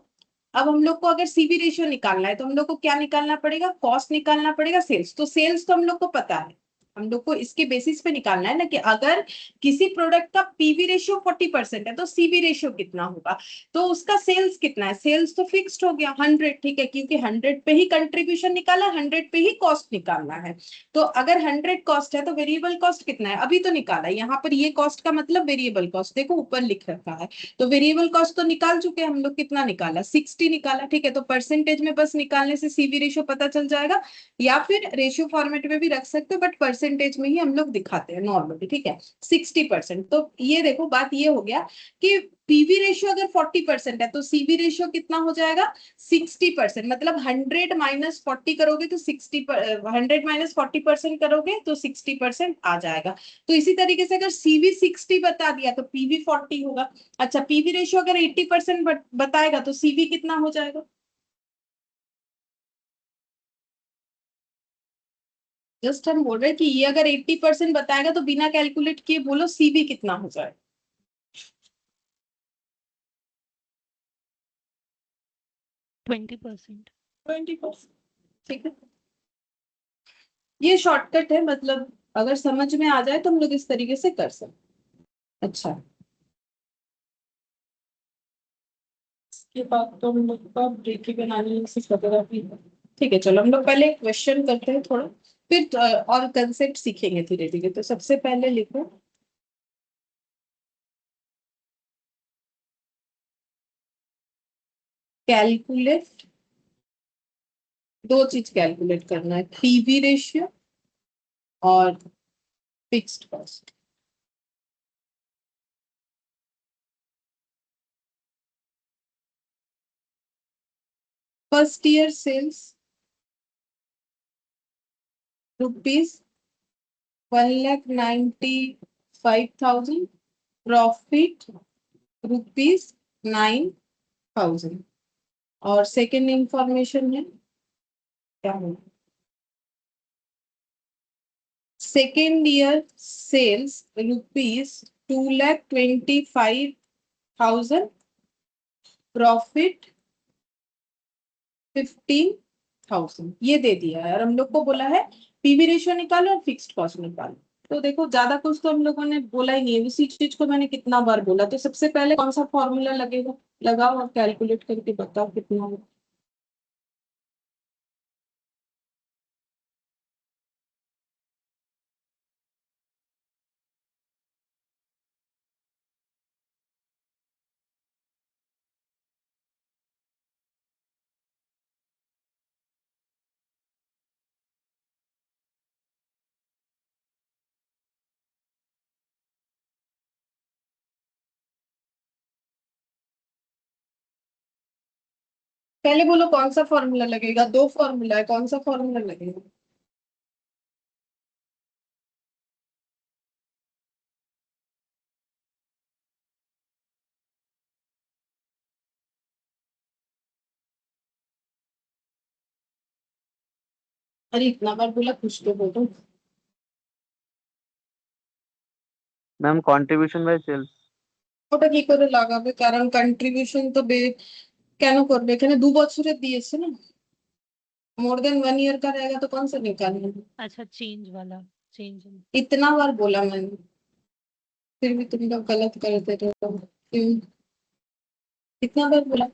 अब हम लोग को अगर सीवी रेशियो निकालना है तो हम लोग को क्या निकालना पड़ेगा, कॉस्ट निकालना पड़ेगा, सेल्स, तो सेल्स तो हम लोग को पता है, हम लोग को इसके बेसिस पे निकालना है ना कि अगर किसी प्रोडक्ट का पीवी रेशियो 40% है तो सीवी रेशियो कितना होगा, तो उसका सेल्स कितना है, सेल्स तो फिक्स्ड हो गया 100, ठीक है, क्योंकि 100 पे ही कंट्रीब्यूशन निकाला, 100 पे ही कॉस्ट निकालना है। तो अगर 100 कॉस्ट है तो वेरिएबल कॉस्ट कितना है, अभी तो निकाला, यहाँ पर ये कॉस्ट का मतलब वेरिएबल कॉस्ट देखो ऊपर लिख रखा है, तो वेरिएबल कॉस्ट तो निकाल चुके हैं हम लोग, कितना निकाला 60 निकाला, ठीक है, तो परसेंटेज में बस निकालने से सीवी रेशियो पता चल जाएगा, या फिर रेशियो फॉर्मेट में भी रख सकते हो, बट परसेंटेज में ही हम लोग दिखाते हैं नॉर्मली, ठीक है, 60%। तो ये देखो बात ये हो गया कि पीवी रेशियो अगर 40% है तो सीवी रेशियो कितना हो जाएगा 60%, मतलब 100 माइनस 40 करोगे तो 60, 100 माइनस 40% करोगे तो 60% आ जाएगा। तो इसी तरीके से अगर सीवी 60 बता दिया तो पीवी 40 होगा। अच्छा, पीवी रेशियो अगर 80% बताएगा तो सीवी कितना हो जाएगा, जस्ट हम बोल रहे हैं कि ये अगर 80% बताएगा तो बिना कैलकुलेट किए बोलो सीवी कितना हो जाएगा। 20%। 20%, ठीक है, ये शॉर्टकट है, मतलब अगर समझ में आ जाए तो हम लोग इस तरीके से कर सकते। अच्छा, इसके बाद तो हम लोग का ब्रेक इवन एनालिसिस वगैरह भी है। ठीक है, चलो हम लोग पहले क्वेश्चन करते हैं थोड़ा, फिर और कंसेप्ट सीखेंगे धीरे धीरे। तो सबसे पहले लिखो कैलकुलेट, दो चीज कैलकुलेट करना है, पीवी रेशियो और fixed cost. First year sales rupees 1,95,000, profit rupees 9,000। और सेकेंड इंफॉर्मेशन है क्या है, second year sales rupees 2,25,000, profit 15,000। ये दे दिया है और हम लोग को बोला है पीवी रेशियो निकालो और फिक्स्ड कॉस्ट निकालो। तो देखो ज्यादा कुछ तो हम लोगों ने बोला ही नहीं है, उसी चीज को मैंने कितना बार बोला। तो सबसे पहले कौन सा फॉर्मूला लगेगा, लगाओ और कैलकुलेट करके बताओ कितना होगा। पहले बोलो कौन सा फॉर्मूला लगेगा, दो फॉर्मूला है, कौन सा फॉर्मूला लगेगा। अरे इतना बार बोला कुछ तो बोलो। Ma'am contribution by sales. ওটা কি করে লাগাবে, কারণ কন্ট্রিবিউশন তো কেন করবে, এখানে 2 বছরের দিয়েছে না, मोर देन 1 ईयर का रहेगा तो कौन सा निकालना। अच्छा, चेंज वाला, चेंज। इतना बार बोला मैंने, फिर भी तुम लोग गलत करते रहो क्यों, इतना बार बोला।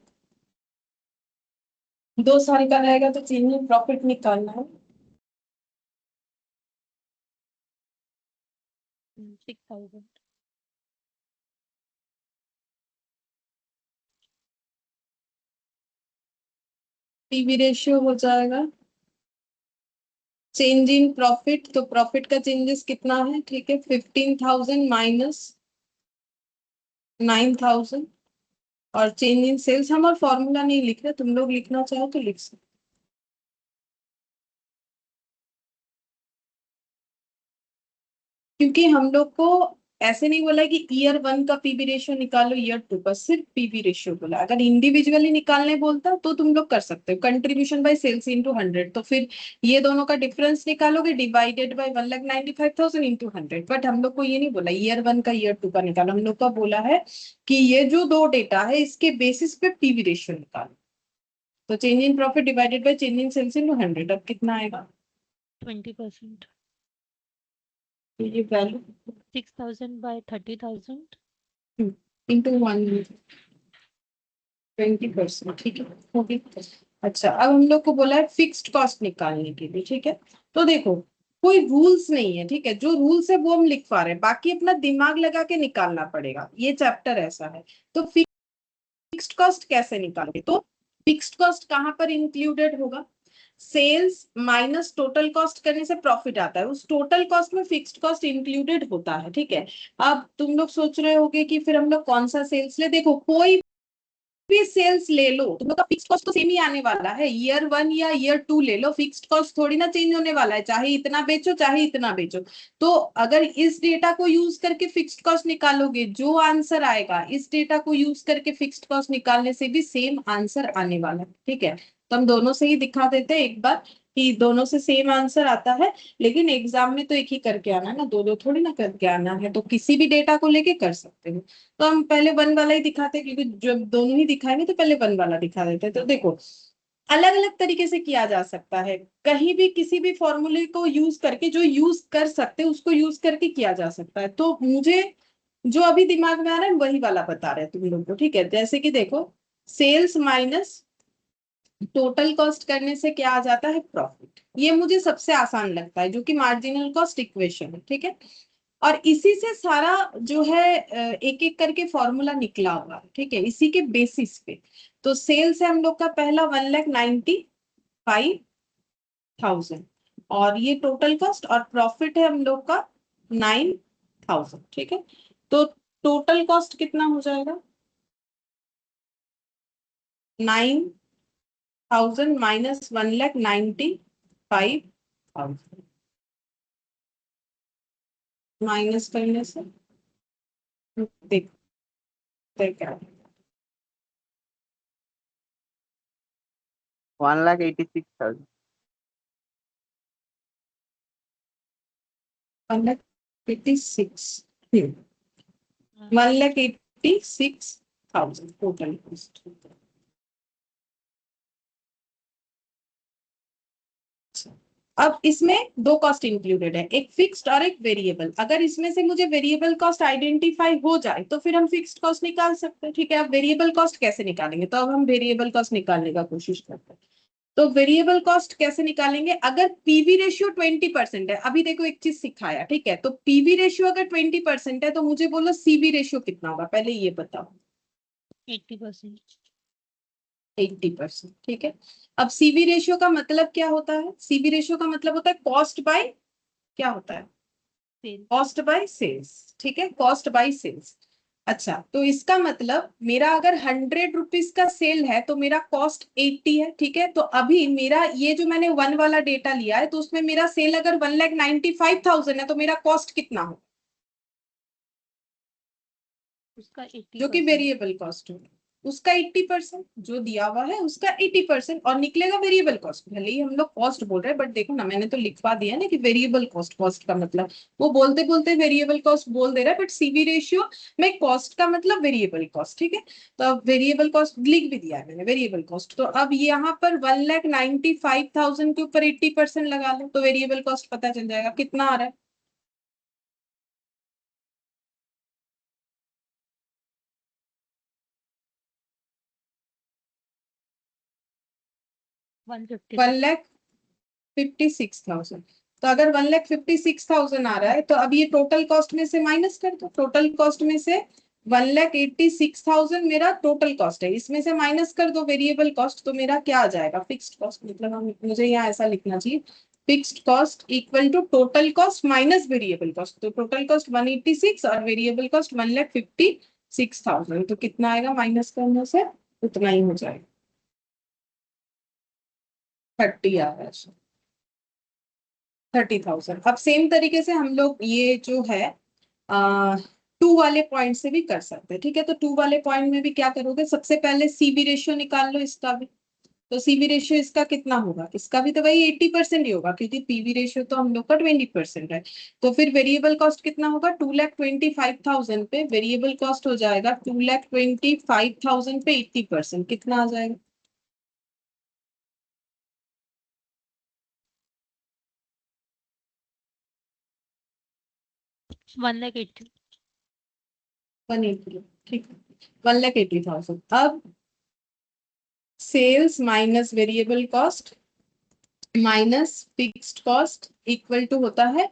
2 साल का रहेगा तो चीनी प्रॉफिट निकालना है। 6,000। पीवी रेशियो हो जाएगा चेंज इन प्रॉफिट, तो प्रॉफिट का चेंजेस कितना है, ठीक है, 15,000 माइनस 9,000। और चेंज इन सेल्स हम और फॉर्मूला नहीं लिख रहे, तुम लोग लिखना चाहो तो लिख सकते, क्योंकि हम लोग को ऐसे नहीं बोला कि ईयर 1 का पीवी रेशियो निकालो, ईयर 2 का, सिर्फ पीवी रेशियो बोला। अगर इंडिविजुअली निकालने बोलता तो तुम लोग कर सकते हो कंट्रीब्यूशन बाय सेल्स इंटू 100, तो फिर ये दोनों का डिफरेंस निकालोगे डिवाइडेड बाय 1,95,000 इंटू 100। बट हम लोग को ये नहीं बोला ईयर 1 का ईयर 2 का निकालो, हम लोग का बोला है कि ये जो दो डेटा है इसके बेसिस पे पीवी रेशियो निकालो। तो change in profit divided by change in sales into 100, अब कितना आएगा, 20%। तो ये वैल्यू 6,000 by 30,000. इंटू 20%, ठीक है, होगी। अच्छा, अब हम लोग को बोला है फिक्स्ड कॉस्ट निकालने के लिए, ठीक है। तो देखो, कोई रूल्स नहीं है, ठीक है, जो रूल्स है वो हम लिख पा रहे हैं, बाकी अपना दिमाग लगा के निकालना पड़ेगा, ये चैप्टर ऐसा है। तो फिक्स्ड कॉस्ट कैसे निकालोगे, तो फिक्स्ड कॉस्ट कहाँ पर इंक्लूडेड होगा, सेल्स माइनस टोटल कॉस्ट करने से प्रॉफिट आता है, उस टोटल कॉस्ट में फिक्स्ड कॉस्ट इंक्लूडेड होता है, ठीक है। अब तुम लोग सोच रहे होगे कि फिर हम लोग कौन सा सेल्स ले, देखो कोई भी सेल्स ले लो, तुम लोग का फिक्स्ड कॉस्ट तो सेम ही आने वाला है, ईयर 1 या ईयर 2 ले लो, फिक्स्ड कॉस्ट थोड़ी ना चेंज होने वाला है, चाहे इतना बेचो चाहे इतना बेचो। तो अगर इस डेटा को यूज करके फिक्स्ड कॉस्ट निकालोगे, जो आंसर आएगा इस डेटा को यूज करके फिक्स्ड कॉस्ट निकालने से भी सेम आंसर आने वाला है, ठीक है। तो हम दोनों से ही दिखा देते हैं एक बार कि दोनों से सेम आंसर आता है, लेकिन एग्जाम में तो एक ही करके आना है ना, दो दो थोड़ी ना करके आना है, तो किसी भी डेटा को लेके कर सकते हो। तो हम पहले वन वाला ही दिखाते हैं, क्योंकि जब दोनों ही दिखाएंगे तो पहले वन वाला दिखा देते हैं। तो देखो, अलग अलग तरीके से किया जा सकता है, कहीं भी किसी भी फॉर्मूले को यूज करके, जो यूज कर सकते हैं उसको यूज करके किया जा सकता है। तो मुझे जो अभी दिमाग में आ रहा है वही वाला बता रहे हैं तुम लोग को, ठीक है। जैसे कि देखो, सेल्स माइनस टोटल कॉस्ट करने से क्या आ जाता है, प्रॉफिट। ये मुझे सबसे आसान लगता है, जो कि मार्जिनल कॉस्ट इक्वेशन है, ठीक है। और इसी से सारा जो है एक एक करके फॉर्मूला निकला हुआ है, ठीक है, इसी के बेसिस पे। तो सेल्स है हम लोग का पहला 1,95,000, और ये टोटल कॉस्ट, और प्रॉफिट है हम लोग का 9,000, ठीक है। तो टोटल कॉस्ट कितना हो जाएगा, 9,000 माइनस 1,95,000, माइनस करने से देखते हैं क्या है। 1,86,000। 1,86,000, 1,86,000 टोटल कॉस्ट। अब इसमें दो कॉस्ट इंक्लूडेड है, एक फिक्स्ड और एक वेरिएबल। अगर इसमें से मुझे वेरिएबल कॉस्ट आइडेंटिफाई हो जाए तो फिर हम फिक्स्ड कॉस्ट निकाल सकते हैं, ठीक है। अब वेरिएबल कॉस्ट कैसे निकालेंगे, तो अब हम वेरिएबल कॉस्ट निकालने का कोशिश करते हैं। तो वेरिएबल कॉस्ट कैसे निकालेंगे, अगर पीवी रेशियो 20% है, अभी देखो एक चीज सिखाया, ठीक है। तो पीवी रेशियो अगर 20% है तो मुझे बोलो सीवी रेशियो कितना होगा, पहले ये बताओ। 80%. 80%, ठीक है। अब सीवी रेशियो का मतलब क्या होता है, सीवी रेशियो का मतलब होता है कॉस्ट बाय, क्या होता है, Sales. कॉस्ट बाय सेल्स, ठीक है, कॉस्ट बाय सेल्स। अच्छा, तो इसका मतलब मेरा अगर 100 रुपीज का सेल है तो मेरा कॉस्ट 80 है, ठीक है। तो अभी मेरा ये जो मैंने वन वाला डेटा लिया है, तो उसमें मेरा सेल अगर 1,95,000 है तो मेरा कॉस्ट कितना हो, उसका जो कि 80%. वेरिएबल कॉस्ट हो, उसका 80%, जो दिया हुआ है उसका 80%, और निकलेगा वेरिएबल कॉस्ट। भले ही हम लोग कॉस्ट बोल रहे हैं, बट देखो ना, मैंने तो लिखवा दिया ना कि वेरिएबल कॉस्ट, कॉस्ट का मतलब, वो बोलते बोलते वेरिएबल कॉस्ट बोल दे रहा है, बट सीवी रेशियो में कॉस्ट का मतलब वेरिएबल कॉस्ट, ठीक है। तो अब वेरिएबल कॉस्ट लिख भी दिया है मैंने, वेरिएबल कॉस्ट। तो अब यहाँ पर 1,95,000 के ऊपर 80% लगा लो, तो वेरिएबल कॉस्ट पता चल जाएगा कितना आ रहा है। 156. 1,56,000। तो अगर 1,56,000 आ रहा है, तो अब ये टोटल कॉस्ट में से माइनस कर दो, टोटल कॉस्ट में से 1,86,000 मेरा टोटल कॉस्ट है, इसमें से माइनस कर दो वेरिएबल कॉस्ट, तो मेरा क्या आ जाएगा, फिक्स्ड कॉस्ट। मतलब हम, मुझे यहाँ ऐसा लिखना चाहिए, fixed cost equal to total cost minus variable cost. तो टोटल कॉस्ट 186 और वेरिएबल कॉस्ट 1,56,000, तो कितना आएगा माइनस करने से, उतना ही हो जाएगा, 30 आ रहा है, 30,000। अब सेम तरीके से हम लोग ये जो है टू वाले पॉइंट से भी कर सकते हैं, ठीक है। तो टू वाले पॉइंट में भी क्या करोगे, सबसे पहले सीबी रेशियो निकाल लो इसका भी। तो सीबी रेशियो इसका कितना होगा, इसका भी तो वही 80% ही होगा, क्योंकि पीवी रेशियो तो हम लोग का 20% है। तो फिर वेरिएबल कॉस्ट कितना होगा, 2,25,000 पे वेरिएबल कॉस्ट हो जाएगा 2,25,000 पे 80%, कितना आ जाएगा, 1,80,000। 180, ठीक है, 1,80,000। अब sales minus variable cost minus fixed cost equal to होता है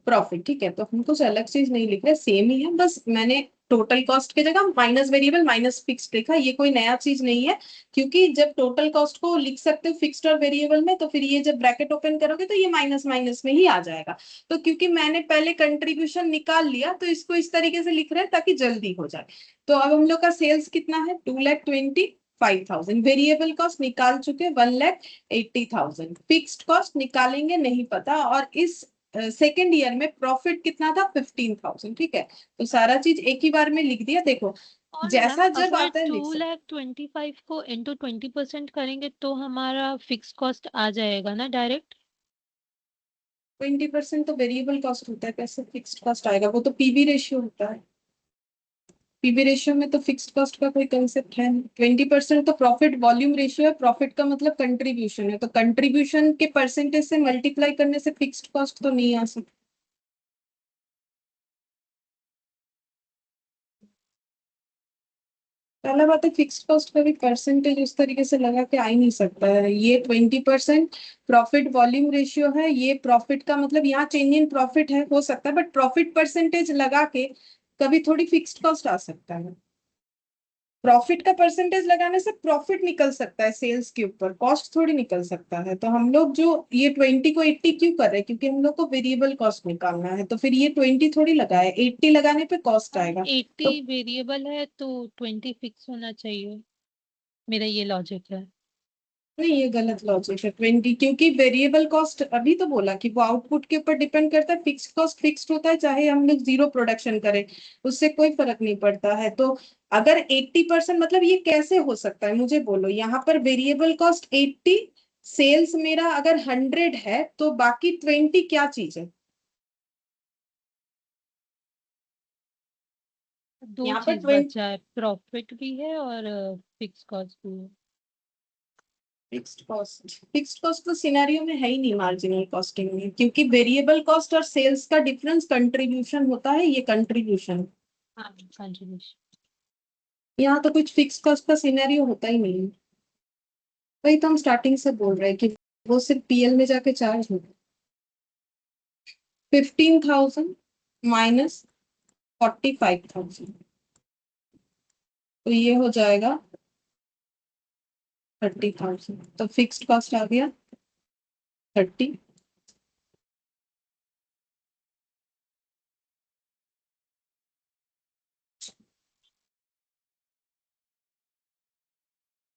प्रॉफिट। ठीक है, तो हम कुछ अलग चीज नहीं लिख रहे, सेम ही है, बस मैंने टोटल कॉस्ट की जगह माइनस वेरिएबल माइनस फिक्स्ड लिखा। ये कोई नया चीज नहीं है, क्योंकि जब टोटल कॉस्ट को लिख सकते हो फिक्स्ड और वेरिएबल में, तो फिर ये जब ब्रैकेट ओपन करोगे तो ये माइनस माइनस में ही आ जाएगा। तो क्योंकि मैंने पहले कंट्रीब्यूशन निकाल लिया, तो इसको इस तरीके से लिख रहे हैं ताकि जल्दी हो जाए। तो अब हम लोग का सेल्स कितना है, 2,25,000। वेरिएबल कॉस्ट निकाल चुके 1,80,000। फिक्स्ड कॉस्ट निकालेंगे नहीं पता। और इस सेकेंड ईयर में प्रॉफिट कितना था, 15,000। ठीक है, तो सारा चीज एक ही बार में लिख दिया। देखो और मैम जैसा जब अगर आता है लिख टू सकते। लैख ट्वेंटी फाइव को इंटू 20% करेंगे तो हमारा फिक्स कॉस्ट आ जाएगा ना डायरेक्ट। 20% तो वेरिएबल कॉस्ट होता है, कैसे फिक्स्ड कॉस्ट आएगा, वो तो पीवी रेशियो होता है। पीवी रेशियो में तो फिक्स्ड कॉस्ट का कोई कंसेप्ट है नहीं। 20% तो प्रॉफिट वॉल्यूम रेशियो है, प्रॉफिट का मतलब कंट्रीब्यूशन है, तो कंट्रीब्यूशन के परसेंटेज से मल्टीप्लाई करने से फिक्स्ड कॉस्ट तो नहीं आ सकता। पहला बात है, फिक्स्ड कॉस्ट का भी परसेंटेज उस तरीके से लगा के आ ही नहीं सकता है। ये 20% प्रॉफिट वॉल्यूम रेशियो है, ये प्रॉफिट का मतलब यहाँ चेंज इन प्रॉफिट है, हो सकता है, बट प्रॉफिट परसेंटेज लगा के कभी थोड़ी फिक्स्ड कॉस्ट आ सकता है। प्रॉफिट का परसेंटेज लगाने से प्रॉफिट निकल सकता है सेल्स के ऊपर, कॉस्ट थोड़ी निकल सकता है। तो हम लोग जो ये 20 को 80 क्यों कर रहे हैं, क्योंकि हम लोग को वेरिएबल कॉस्ट निकालना है, तो फिर ये 20 थोड़ी लगाए, 80 लगाने पे कॉस्ट आएगा। 80 तो वेरिएबल है तो 20 फिक्स होना चाहिए, मेरा ये लॉजिक है। नहीं, ये गलत लॉजिक है। 20 क्योंकि वेरिएबल कॉस्ट अभी तो बोला कि वो आउटपुट के ऊपर डिपेंड करता है, फिक्स कॉस्ट फिक्स्ड होता है, चाहे हम लोग जीरो प्रोडक्शन करें, उससे कोई फर्क नहीं पड़ता है। तो अगर 80% मतलब ये कैसे हो सकता है मुझे बोलो, यहाँ पर वेरिएबल कॉस्ट 80, सेल्स मेरा अगर 100 है, तो बाकी 20 क्या चीज है। दो यहाँ पर चीज 20 बचा है, प्रॉफिट भी है और फिक्स कॉस्ट भी है। फिक्स्ड कॉस्ट तो सिनेरियो में है ही नहीं मार्जिनल कॉस्टिंग में, क्योंकि वेरिएबल कॉस्ट और सेल्स का डिफरेंस कंट्रीब्यूशन होता है, ये कंट्रीब्यूशन। हाँ कंट्रीब्यूशन। यहाँ तो कुछ फिक्स कॉस्ट का सिनेरियो होता ही नहीं है। वही तो हम स्टार्टिंग से बोल रहे हैं कि वो सिर्फ पीएल में जाके चार्ज होगा। 15,000 माइनस 45,000, तो ये हो जाएगा 30,000। तो फिक्स्ड कॉस्ट आ गया 30।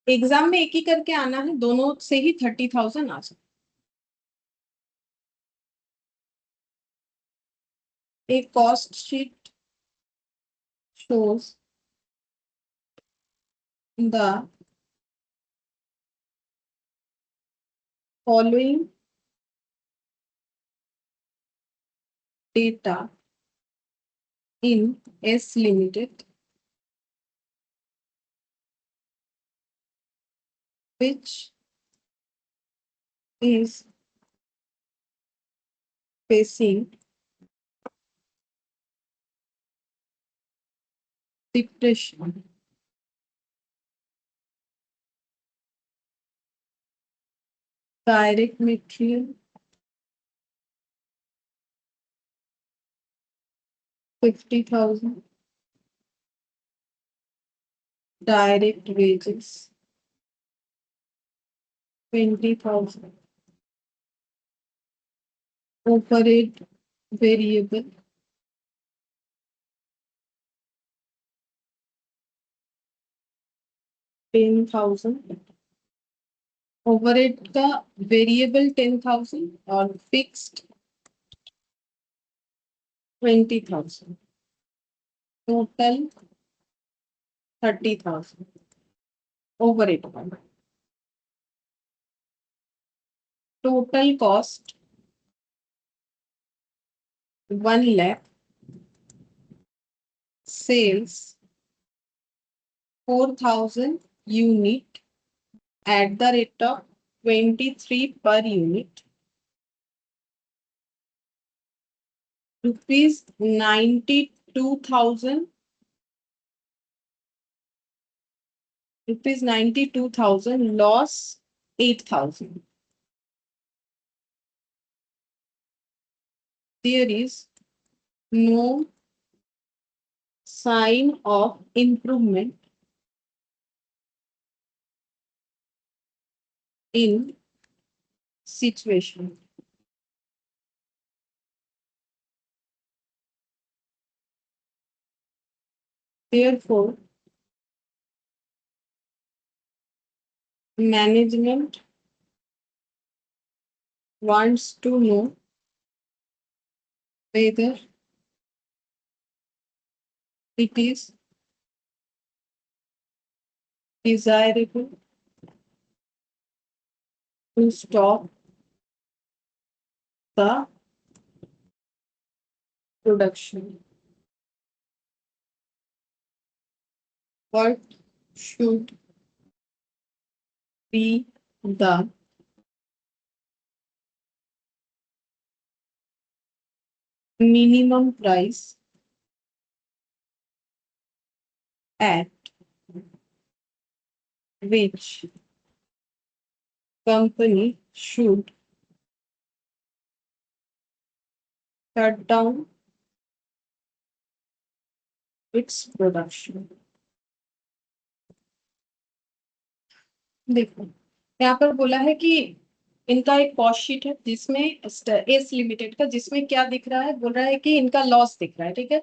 एग्जाम में एक ही करके आना है, दोनों से ही 30,000 आ सकता। एक cost sheet shows the following data in S Limited, which is facing depression. Direct material 50,000, direct wages 20,000, overhead variable 10,000, overhead का वेरिएबल 10,000 और फिक्स्ड 20,000, टोटल 30,000 ओवरहेड का। Total cost 1 lakh, sales 4,000 unit at the rate of 23 per unit, rupees 92,000, loss 8,000. There is no sign of improvement in situation. Therefore, management wants to know whether it is desirable to stop the production. What should be the minimum price at which company should shut down its production? देखो यहाँ पर बोला है कि इनका एक cost sheet है जिसमें एस लिमिटेड का, जिसमें क्या दिख रहा है, बोल रहा है कि इनका लॉस दिख रहा है, ठीक है।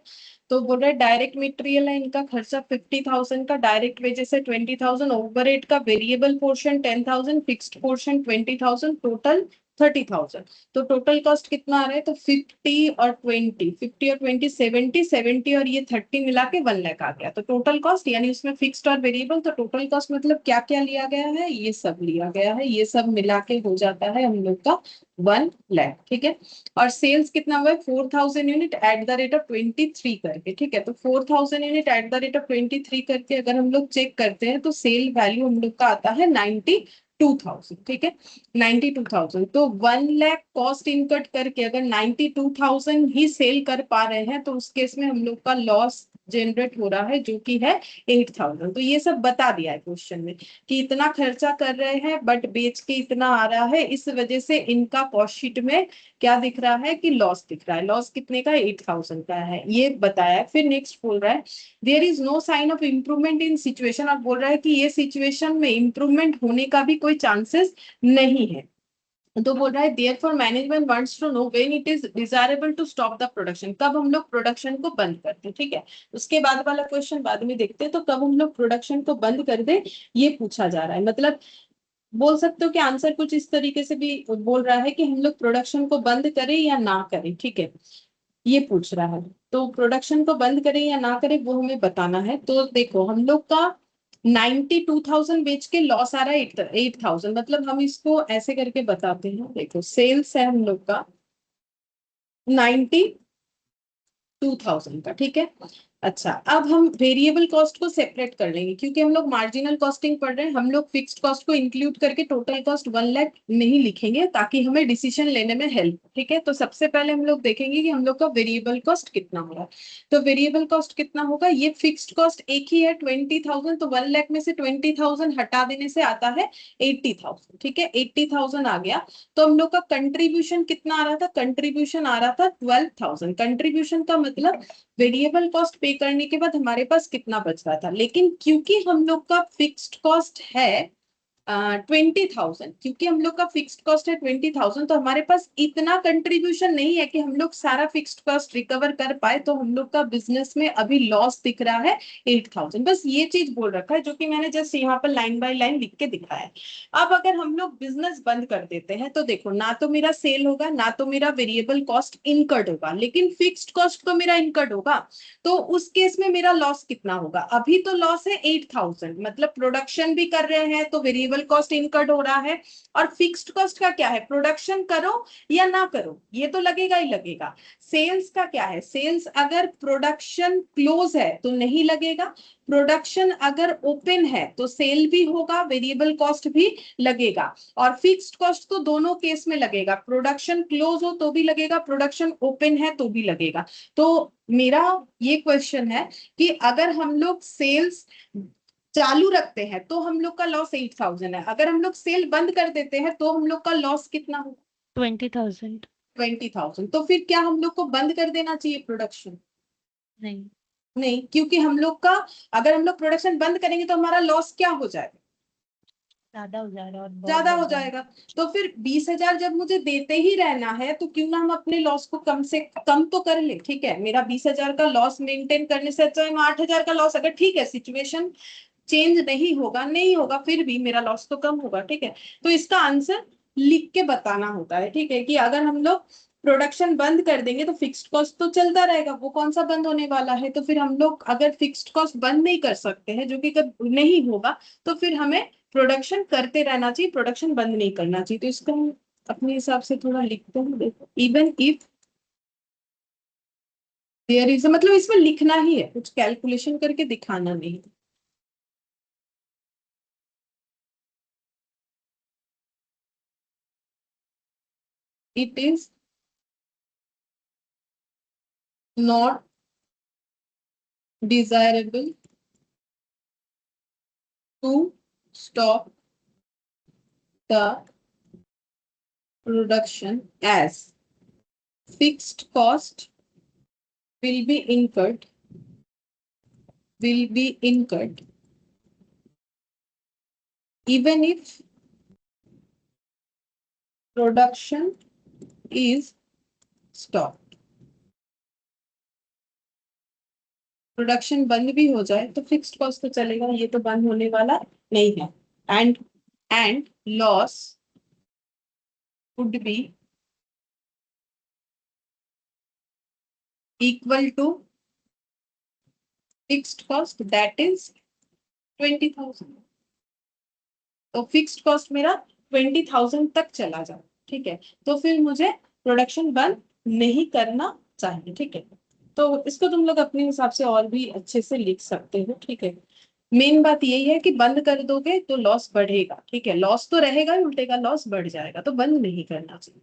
तो बोल रहा है डायरेक्ट मटेरियल है, इनका खर्चा 50,000 का, डायरेक्ट वेजेस है 20,000, ओवरहेड का variable portion 10,000, fixed portion 20,000, total 30,000। तो टोटल कॉस्ट कितना आ रहा है, तो 50 और 20 70 70 और ये 30 मिला के 1 लाख आ गया। तो टोटल कॉस्ट यानी उसमें फिक्स्ड और वेरिएबल, तो टोटल कॉस्ट मतलब क्या क्या लिया गया है, ये सब लिया गया है, ये सब मिला के हो जाता है हम लोग का 1 लाख, ठीक है। और सेल्स कितना हुआ है, 4,000 unit eight the rate of 23 करके, ठीक है। तो 4,000 unit eight the rate of 23 करके अगर हम लोग चेक करते हैं तो सेल वैल्यू हम लोग का आता है 92,000, ठीक है। 92,000, तो 1 लाख कॉस्ट इनकट करके अगर 92,000 ही सेल कर पा रहे हैं तो उस केस में हम लोग का लॉस जनरेट हो रहा है जो कि है 8,000। तो ये सब बता दिया है क्वेश्चन में कि इतना खर्चा कर रहे हैं बट बेच के इतना आ रहा है, इस वजह से इनका कॉस्ट शीट में क्या दिख रहा है कि लॉस दिख रहा है। लॉस कितने का, 8,000 का है, ये बताया। फिर नेक्स्ट बोल रहा है there is no sign of improvement in situation, और बोल रहा है कि ये सिचुएशन में इम्प्रूवमेंट होने का भी कोई चांसेस नहीं है। तो बोल रहा है therefore management wants to know when it is desirable to stop the production, कब हम लोग प्रोडक्शन को बंद करते हैं, ठीक है। उसके बाद वाला क्वेश्चन बाद में देखते हैं। तो कब हम लोग प्रोडक्शन को बंद कर दे ये पूछा जा रहा है, मतलब बोल सकते हो कि आंसर कुछ इस तरीके से भी बोल रहा है कि हम लोग प्रोडक्शन को बंद करें या ना करें, ठीक है, ये पूछ रहा है। तो प्रोडक्शन को बंद करें या ना करें वो हमें बताना है। तो देखो हम लोग का 92,000 बेच के लॉस आ रहा है 8,000, मतलब हम इसको ऐसे करके बताते हैं। देखो सेल्स है हम लोग का 92,000 का, ठीक है। अच्छा, अब हम वेरिएबल कॉस्ट को सेपरेट कर लेंगे क्योंकि हम लोग मार्जिनल कॉस्टिंग पढ़ रहे हैं। हम लोग फिक्स्ड कॉस्ट को इंक्लूड करके टोटल कॉस्ट 1 लाख नहीं लिखेंगे ताकि हमें डिसीजन लेने में हेल्प, ठीक है। तो सबसे पहले हम लोग देखेंगे कि हम लोग का वेरिएबल कॉस्ट कितना होगा। तो वेरिएबल कॉस्ट कितना होगा, ये फिक्स्ड कॉस्ट एक ही है 20,000, तो 1 लाख में से 20,000 हटा देने से आता है 80,000, ठीक है। 80,000 आ गया। तो हम लोग का कंट्रीब्यूशन कितना आ रहा था, कंट्रीब्यूशन आ रहा था 12,000। कंट्रीब्यूशन का मतलब वेरिएबल कॉस्ट पे करने के बाद हमारे पास कितना बच रहा था। लेकिन क्योंकि हम लोग का फिक्स्ड कॉस्ट है 20,000, क्योंकि हम लोग का फिक्स्ड कॉस्ट है 20,000, तो हमारे पास इतना कंट्रीब्यूशन नहीं है कि हम लोग सारा फिक्स्ड कॉस्ट रिकवर कर पाए। तो हम लोग का बिजनेस में अभी लॉस दिख रहा है 8,000। बस ये चीज बोल रखा है जो कि मैंने जस्ट यहाँ पर लाइन बाय लाइन लिख के दिखाया है। अब अगर हम लोग बिजनेस बंद कर देते हैं तो देखो ना तो मेरा सेल होगा ना तो मेरा वेरिएबल कॉस्ट इनकर्ड होगा, लेकिन फिक्स्ड कॉस्ट तो मेरा इनकर्ड होगा। तो उस केस में मेरा लॉस कितना होगा, अभी तो लॉस है 8,000, मतलब प्रोडक्शन भी कर रहे हैं तो वेरिएबल वेरिएबल कॉस्ट इनकर्ड हो रहा है, और फिक्स्ड कॉस्ट का क्या है, प्रोडक्शन करो या ना करो ये तो लगेगा ही लगेगा। सेल्स का क्या है, सेल्स अगर प्रोडक्शन क्लोज है तो नहीं लगेगा, प्रोडक्शन अगर ओपन है तो सेल भी होगा, वेरिएबल कॉस्ट भी लगेगा। और फिक्स्ड कॉस्ट तो दोनों केस में लगेगा, प्रोडक्शन क्लोज हो तो भी लगेगा, प्रोडक्शन ओपन है तो भी लगेगा। तो मेरा ये क्वेश्चन है कि अगर हम लोग सेल्स चालू रखते हैं तो हम लोग का लॉस 8,000 है, अगर हम लोग सेल बंद कर देते हैं तो हम लोग का लॉस कितना होगा, 20,000। 20,000। तो फिर क्या हम लोग को बंद कर देना चाहिए प्रोडक्शन? नहीं, नहीं, क्योंकि हम लोग का, अगर हम लोग प्रोडक्शन बंद करेंगे तो हमारा लॉस क्या हो जाएगा, ज्यादा हो जा रहा है और बहुत ज्यादा हो बढ़ रहा है। जाएगा। तो फिर 20,000 जब मुझे देते ही रहना है तो क्यों ना हम अपने लॉस को कम से कम तो कर ले। ठीक है, मेरा 20,000 का लॉस मेंटेन करने से अच्छा है 8,000 का लॉस, अगर ठीक है सिचुएशन चेंज नहीं होगा, नहीं होगा, फिर भी मेरा लॉस तो कम होगा। ठीक है, तो इसका आंसर लिख के बताना होता है। ठीक है, कि अगर हम लोग प्रोडक्शन बंद कर देंगे तो फिक्स्ड कॉस्ट तो चलता रहेगा, वो कौन सा बंद होने वाला है। तो फिर हम लोग अगर फिक्स्ड कॉस्ट बंद नहीं कर सकते हैं, जो कि कभी नहीं होगा, तो फिर हमें प्रोडक्शन करते रहना चाहिए, प्रोडक्शन बंद नहीं करना चाहिए। तो इसको हम अपने हिसाब से थोड़ा लिखते हैं। देखो, इवन इफ देयर इज, मतलब इसमें लिखना ही है, कुछ कैलकुलेशन करके दिखाना नहीं। It is not desirable to stop the production as fixed cost will be incurred even if production is stopped। Production बंद भी हो जाए तो फिक्स्ड कॉस्ट तो चलेगा, ये तो बंद होने वाला नहीं है। And loss would be equal to fixed cost that is 20,000। तो फिक्स्ड कॉस्ट मेरा 20,000 तक चला जाए। ठीक है, तो फिर मुझे प्रोडक्शन बंद नहीं करना चाहिए। ठीक है, तो इसको तुम लोग अपने हिसाब से और भी अच्छे से लिख सकते हो। ठीक है, मेन बात यही है कि बंद कर दोगे तो लॉस बढ़ेगा। ठीक है, लॉस तो रहेगा ही, उल्टे का लॉस बढ़ जाएगा, तो बंद नहीं करना चाहिए।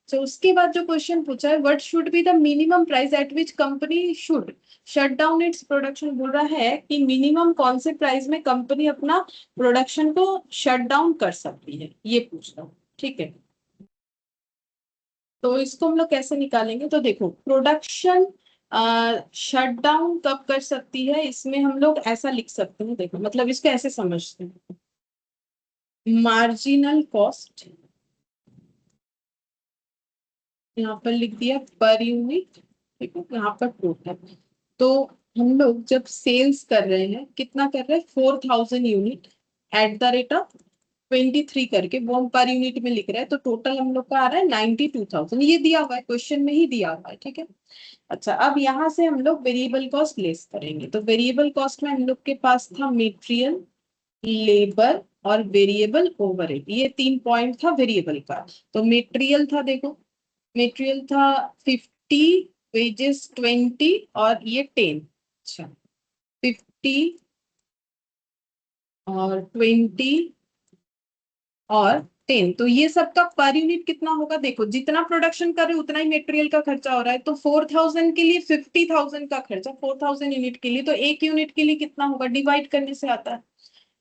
तो उसके बाद जो क्वेश्चन पूछा है, what should be the minimum price at which company should shut down its production, बोल रहा है कि मिनिमम कौन से प्राइस में कंपनी अपना प्रोडक्शन को शट डाउन कर सकती है, ये पूछ रहा हूँ। ठीक है, तो इसको हम लोग कैसे निकालेंगे, तो देखो प्रोडक्शन शट डाउन कब कर सकती है, इसमें हम लोग ऐसा लिख सकते हैं। देखो मतलब इसको ऐसे समझते हैं, मार्जिनल कॉस्ट यहाँ पर लिख दिया पर यूनिट। ठीक है, यहाँ पर टोटल। तो हम लोग जब सेल्स कर रहे हैं, कितना कर रहे हैं, 4,000 unit eight the rate of 23 करके, वो हम पर यूनिट में लिख रहे हैं। तो टोटल हम लोग का आ रहा है 92,000, ये दिया हुआ है, क्वेश्चन में ही दिया हुआ है। ठीक है, अच्छा अब यहाँ से हम लोग वेरिएबल कॉस्ट लेस करेंगे। तो वेरिएबल कॉस्ट में हम लोग के पास था मेटेरियल, लेबर और वेरिएबल ओवरहेड, ये 3 पॉइंट था वेरिएबल का। तो मेटेरियल था, देखो मेटेरियल था 50, वेजेस 20 और ये 10। अच्छा, 50 और 20 और 10, तो ये सबका पर यूनिट कितना होगा, देखो जितना प्रोडक्शन कर रहे हो उतना ही मटेरियल का खर्चा हो रहा है। तो 4,000 के लिए 50,000 का खर्चा, 4,000 यूनिट के लिए, तो एक यूनिट के लिए कितना होगा, डिवाइड करने से आता है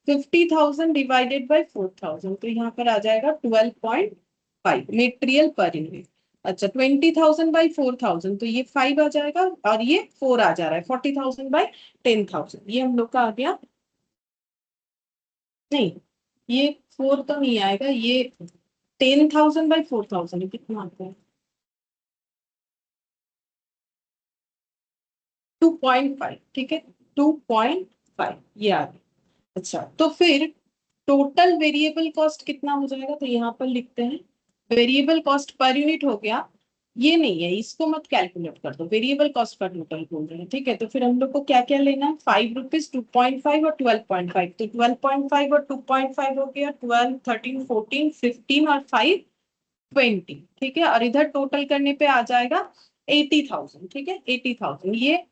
50,000 डिवाइडेड बाय 4,000, तो यहाँ पर आ जाएगा 12.5 मटेरियल पर यूनिट। अच्छा, 20,000 बाई 4,000, तो ये 5 आ जाएगा और ये 4 आ जा रहा है, 40,000 बाई 10,000, ये हम लोग का आ गया। नहीं, ये 4 तो नहीं आएगा, ये 10,000 बाई 4,000 कितना आता है, 2.5। ठीक है, 2.5 ये आ गया। अच्छा, तो फिर टोटल वेरिएबल कॉस्ट कितना हो जाएगा, तो यहाँ पर लिखते हैं वेरिएबल कॉस्ट पर यूनिट हो गया ये नहीं है, इसको मत कैलकुलेट कर दो, वेरिएबल कॉस्ट का टोटल बोल रहे हैं, ठीक है। तो फिर हम लोग को क्या क्या लेना है, 5 रुपीज, 2.5 और 12.5। तो 12.5 और 2.5 हो गया 12, 13, 14, 15 और 5, 20, ठीक है। और इधर टोटल करने पे आ जाएगा 80,000, ठीक है, 80,000। ये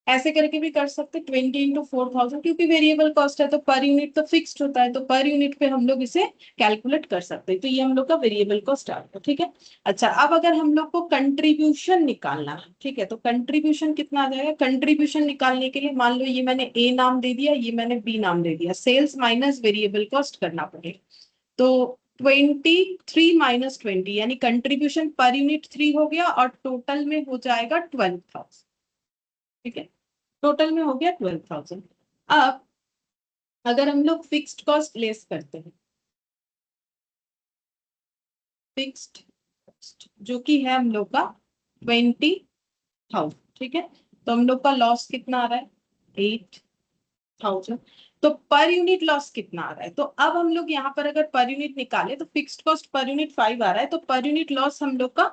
ऐसे करके भी कर सकते 20 × 4,000, क्योंकि वेरिएबल कॉस्ट है तो पर यूनिट तो फिक्स्ड होता है, तो पर यूनिट पे हम लोग इसे कैलकुलेट कर सकते हैं। तो ये हम लोग का वेरिएबल कॉस्ट आ गया, ठीक है। अच्छा, अब अगर हम लोग को कंट्रीब्यूशन निकालना है, ठीक है, तो कंट्रीब्यूशन कितना आ जाएगा। कंट्रीब्यूशन निकालने के लिए मान लो ये मैंने ए नाम दे दिया, ये मैंने बी नाम दे दिया, सेल्स माइनस वेरिएबल कॉस्ट करना पड़ेगा। तो 23 - 20 यानी कंट्रीब्यूशन पर यूनिट 3 हो गया और टोटल में हो जाएगा 12,000, ठीक है। टोटल में हो गया 12,000। अब अगर हम लोग फिक्स्ड कॉस्ट लेस करते हैं, फिक्स्ड कॉस्ट जो कि है हम लोग का 20,000, ठीक है। तो हम लोग का लॉस कितना आ रहा है, 8,000। तो पर यूनिट लॉस कितना आ रहा है, तो अब हम लोग यहाँ पर अगर पर यूनिट निकाले तो फिक्स्ड कॉस्ट पर यूनिट 5 आ रहा है, तो पर यूनिट लॉस हम लोग का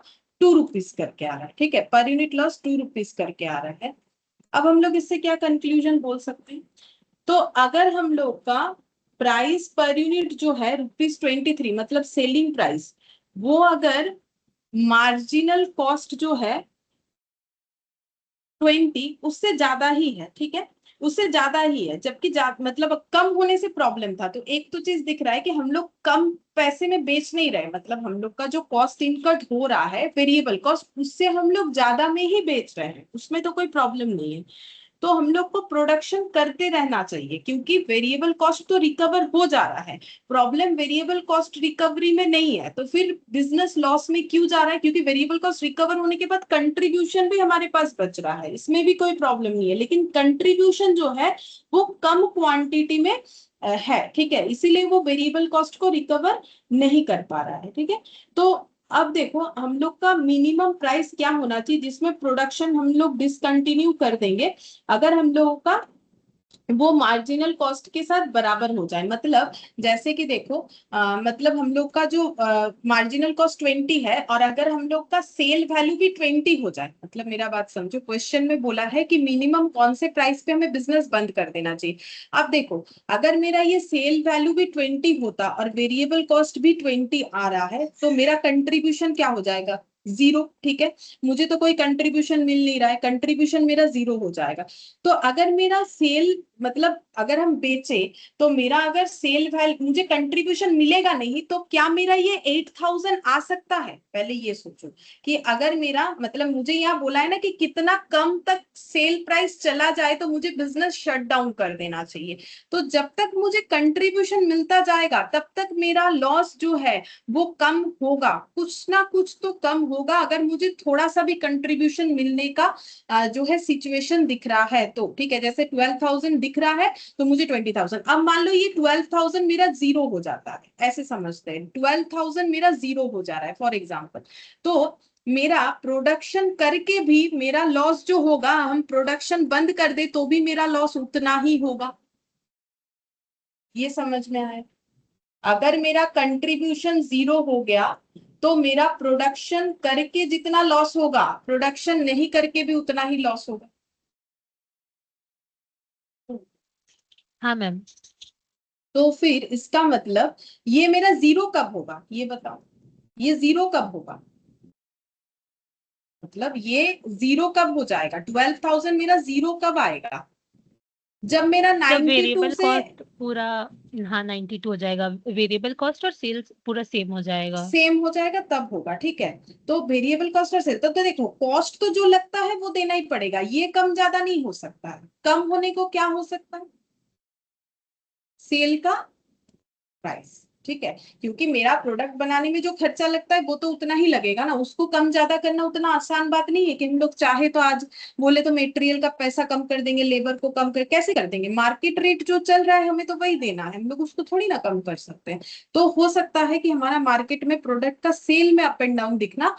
2 रुपीज करके आ रहा है, ठीक है। पर यूनिट लॉस 2 रुपीज करके आ रहा है। अब हम लोग इससे क्या कंक्लूजन बोल सकते हैं, तो अगर हम लोग का प्राइस पर यूनिट जो है ₹23, मतलब सेलिंग प्राइस, वो अगर मार्जिनल कॉस्ट जो है 20 उससे ज्यादा ही है, ठीक है, उससे ज्यादा ही है, जबकि मतलब कम होने से प्रॉब्लम था। तो एक तो चीज दिख रहा है कि हम लोग कम पैसे में बेच नहीं रहे, मतलब हम लोग का जो कॉस्ट इनकट हो रहा है वेरिएबल कॉस्ट, उससे हम लोग ज्यादा में ही बेच रहे हैं, उसमें तो कोई प्रॉब्लम नहीं है। तो हम लोग को प्रोडक्शन करते रहना चाहिए, क्योंकि वेरिएबल कॉस्ट तो रिकवर हो जा रहा है। प्रॉब्लम वेरिएबल कॉस्ट रिकवरी में नहीं है, तो फिर बिजनेस लॉस में क्यों जा रहा है, क्योंकि वेरिएबल कॉस्ट रिकवर होने के बाद कंट्रीब्यूशन भी हमारे पास बच रहा है, इसमें भी कोई प्रॉब्लम नहीं है। लेकिन कंट्रीब्यूशन जो है वो कम क्वांटिटी में है, ठीक है, इसीलिए वो वेरिएबल कॉस्ट को रिकवर नहीं कर पा रहा है, ठीक है। तो अब देखो हम लोग का मिनिमम प्राइस क्या होना चाहिए जिसमें प्रोडक्शन हम लोग डिसकंटिन्यू कर देंगे, अगर हम लोगों का वो मार्जिनल कॉस्ट के साथ बराबर हो जाए। मतलब जैसे कि देखो मतलब हम लोग का जो मार्जिनल कॉस्ट 20 है और अगर हम लोग का सेल वैल्यू भी 20 हो जाए, मतलब मेरा बात समझो, क्वेश्चन में बोला है कि मिनिमम कौन से प्राइस पे हमें बिजनेस बंद कर देना चाहिए। अब देखो अगर मेरा ये सेल वैल्यू भी 20 होता और वेरिएबल कॉस्ट भी 20 आ रहा है, तो मेरा कंट्रीब्यूशन क्या हो जाएगा, 0, ठीक है। मुझे तो कोई कंट्रीब्यूशन मिल नहीं रहा है, कंट्रीब्यूशन मेरा 0 हो जाएगा। तो अगर मेरा सेल, मतलब अगर हम बेचे तो मेरा अगर सेल वैल्यू, मुझे कंट्रीब्यूशन मिलेगा नहीं, तो क्या मेरा ये 8,000 आ सकता है, पहले ये सोचो कि अगर मेरा, मतलब मुझे यहाँ बोला है ना कि कितना कम तक सेल प्राइस चला जाए तो मुझे बिजनेस शट डाउन कर देना चाहिए। तो जब तक मुझे कंट्रीब्यूशन मिलता जाएगा तब तक मेरा लॉस जो है वो कम होगा, कुछ ना कुछ तो कम होगा, अगर मुझे थोड़ा सा भी कंट्रीब्यूशन मिलने का जो है सिचुएशन दिख रहा है तो, ठीक है। जैसे 12,000 दिख रहा है तो मुझे 20,000, अब मान लो ये 12,000 मेरा 0 हो जाता है, ऐसे समझते हैं 12,000 मेरा 0 हो जा रहा है फॉर एग्जाम्पल, तो मेरा प्रोडक्शन करके भी मेरा लॉस जो होगा, हम प्रोडक्शन बंद कर दे तो भी मेरा लॉस उतना ही होगा। ये समझ में आया, अगर मेरा कंट्रीब्यूशन 0 हो गया तो मेरा प्रोडक्शन करके जितना लॉस होगा, प्रोडक्शन नहीं करके भी उतना ही लॉस होगा। हाँ मैम। तो फिर इसका मतलब ये मेरा 0 कब होगा, ये बताओ, ये 0 कब होगा, मतलब ये 0 कब हो जाएगा, 12,000 मेरा 0 कब आएगा, जब मेरा जब 92 वेरिएबल से कॉस्ट पूरा, हाँ 92 हो जाएगा, वेरिएबल कॉस्ट और सेल्स पूरा सेम हो जाएगा। सेम हो जाएगा तब होगा, ठीक है। तो वेरिएबल कॉस्ट और सेल, तो देखो कॉस्ट तो जो लगता है वो देना ही पड़ेगा, ये कम ज्यादा नहीं हो सकता है। कम होने को क्या हो सकता है, सेल का प्राइस, ठीक है, क्योंकि मेरा प्रोडक्ट बनाने में जो खर्चा लगता है वो तो उतना ही लगेगा ना, उसको कम ज्यादा करना उतना आसान बात नहीं है कि हम लोग चाहे तो आज बोले तो मटेरियल का पैसा कम कर देंगे, लेबर को कम कर, कैसे कर देंगे, मार्केट रेट जो चल रहा है हमें तो वही देना है, हम लोग उसको थोड़ी ना कम कर सकते हैं। तो हो सकता है कि हमारा मार्केट में प्रोडक्ट का सेल में अप एंड डाउन दिखना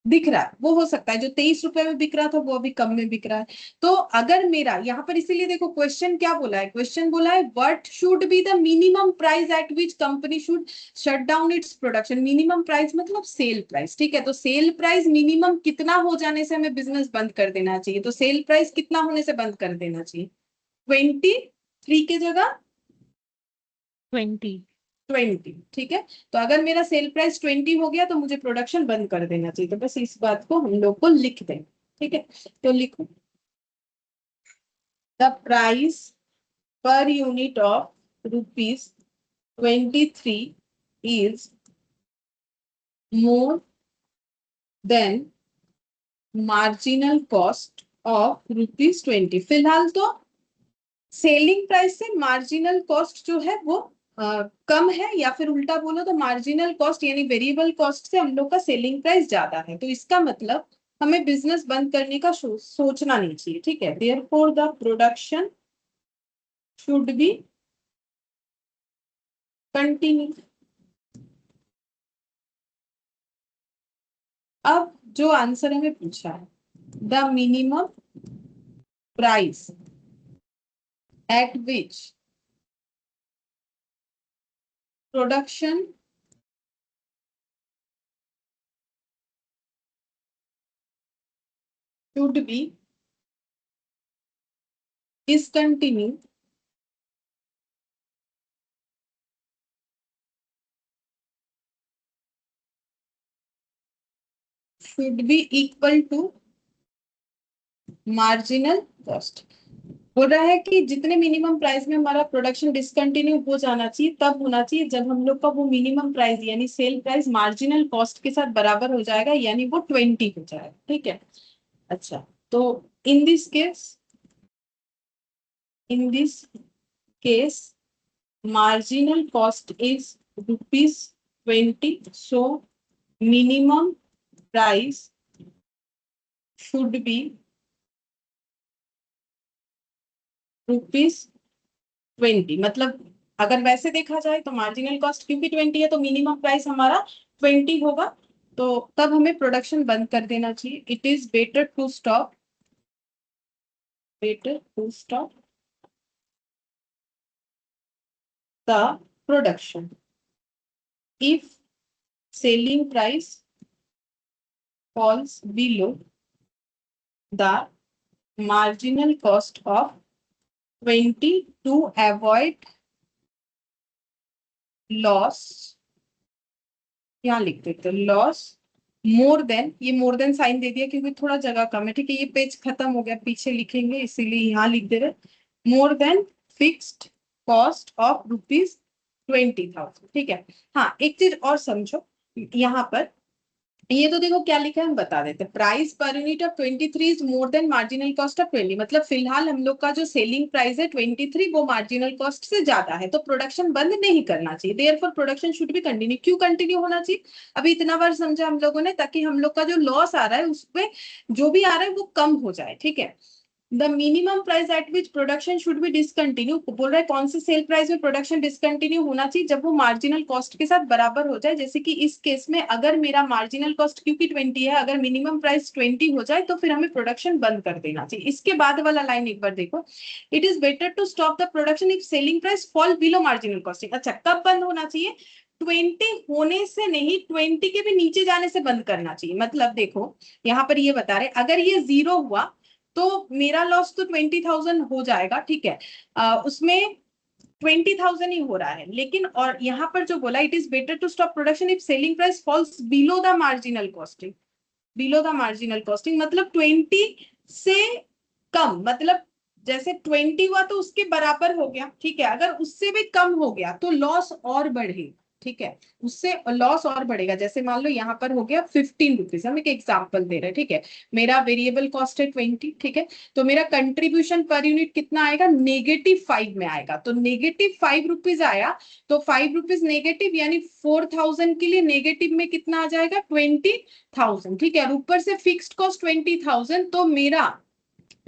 दिख रहा है, वो हो सकता है जो 23 रुपए में बिक रहा था वो अभी कम में बिक रहा है। तो अगर मेरा यहाँ पर, इसीलिए देखो क्वेश्चन क्या बोला है, क्वेश्चन बोला है what should be the minimum price at which company should shut down its production. Minimum price मतलब सेल प्राइस, ठीक है। तो सेल प्राइस मिनिमम कितना हो जाने से हमें बिजनेस बंद कर देना चाहिए, तो सेल प्राइस कितना होने से बंद कर देना चाहिए, 23 के जगह 20। 20, ठीक है। तो अगर मेरा सेल प्राइस 20 हो गया तो मुझे प्रोडक्शन बंद कर देना चाहिए। तो बस इस बात को हम लोग को लिख दें, ठीक है। तो लिखो the price per unit of ₹23 is more than marginal cost of ₹20। फिलहाल तो सेलिंग प्राइस से मार्जिनल कॉस्ट जो है वो कम है, या फिर उल्टा बोलो तो मार्जिनल कॉस्ट यानी वेरिएबल कॉस्ट से हम लोग का सेलिंग प्राइस ज्यादा है। तो इसका मतलब हमें बिजनेस बंद करने का सोचना नहीं चाहिए, ठीक है। Therefore the production should be continue. अब जो आंसर हमें पूछा है, the minimum price at which production should be discontinued should be equal to marginal cost. बोल रहा है कि जितने मिनिमम प्राइस में हमारा प्रोडक्शन डिसकंटिन्यू हो जाना चाहिए तब होना चाहिए जब हम लोग का वो मिनिमम प्राइस यानी सेल प्राइस मार्जिनल कॉस्ट के साथ बराबर हो जाएगा, यानी वो 20 हो जाएगा, ठीक है। अच्छा, तो in this case marginal cost is ₹20, so minimum price should be ₹20। मतलब अगर वैसे देखा जाए तो मार्जिनल कॉस्ट क्योंकि 20 है तो मिनिमम प्राइस हमारा 20 होगा, तो तब हमें प्रोडक्शन बंद कर देना चाहिए। It is better to stop the production if selling price falls below the marginal cost of 20 to avoid loss। यहाँ लिख देते लॉस मोर देन, ये मोर देन साइन दे दिया क्योंकि थोड़ा जगह कम है, ठीक है। ये पेज खत्म हो गया, पीछे लिखेंगे इसीलिए यहाँ लिख दे रहे more than fixed cost of ₹20,000, ठीक है। हाँ, एक चीज और समझो यहाँ पर, ये तो देखो क्या लिखा है हम बता देते। Price per unit of 23 is more than marginal cost of 20। मतलब फिलहाल हम लोग का जो सेलिंग प्राइस है 23 वो मार्जिनल कॉस्ट से ज्यादा है, तो प्रोडक्शन बंद नहीं करना चाहिए। Therefore production should be continue. क्यों कंटिन्यू होना चाहिए, अभी इतना बार समझा हम लोगों ने, ताकि हम लोग का जो लॉस आ रहा है उसमें जो भी आ रहा है वो कम हो जाए, ठीक है। The minimum price at which production should be discontinue, बोल रहा है कौन से सेल प्राइस में प्रोडक्शन डिसकंटिन्यू होना चाहिए, जब वो मार्जिनल कॉस्ट के साथ बराबर हो जाए। जैसे कि इस केस में अगर मेरा मार्जिनल कॉस्ट क्योंकि 20 है, अगर मिनिमम प्राइस 20 हो जाए तो फिर हमें प्रोडक्शन बंद कर देना चाहिए। इसके बाद वाला लाइन एक बार देखो, it is better to stop the production if selling price fall below marginal costing. अच्छा, कब बंद होना चाहिए, 20 होने से नहीं, 20 के भी नीचे जाने से बंद करना चाहिए। मतलब देखो यहाँ पर ये बता रहे अगर ये 0 हुआ तो मेरा लॉस तो 20,000 हो जाएगा, ठीक है। उसमें 20,000 ही हो रहा है, लेकिन और यहाँ पर जो बोला it is better to stop production if selling price falls below the marginal costing. Below the marginal costing मतलब 20 से कम, मतलब जैसे 20 हुआ तो उसके बराबर हो गया, ठीक है। अगर उससे भी कम हो गया तो लॉस और बढ़ेगा, ठीक है। उससे लॉस और बढ़ेगा। जैसे मान लो यहाँ पर हो गया ₹15, हम एक एग्जांपल दे रहे हैं, ठीक है। मेरा वेरिएबल कॉस्ट है 20, ठीक है। तो मेरा कंट्रीब्यूशन पर यूनिट कितना आएगा, -5 में आएगा। तो -5 रुपीज आया, तो ₹5 नेगेटिव यानी 4,000 के लिए नेगेटिव में कितना आ जाएगा, 20,000, ठीक है। और ऊपर से फिक्स्ड कॉस्ट 20,000, तो मेरा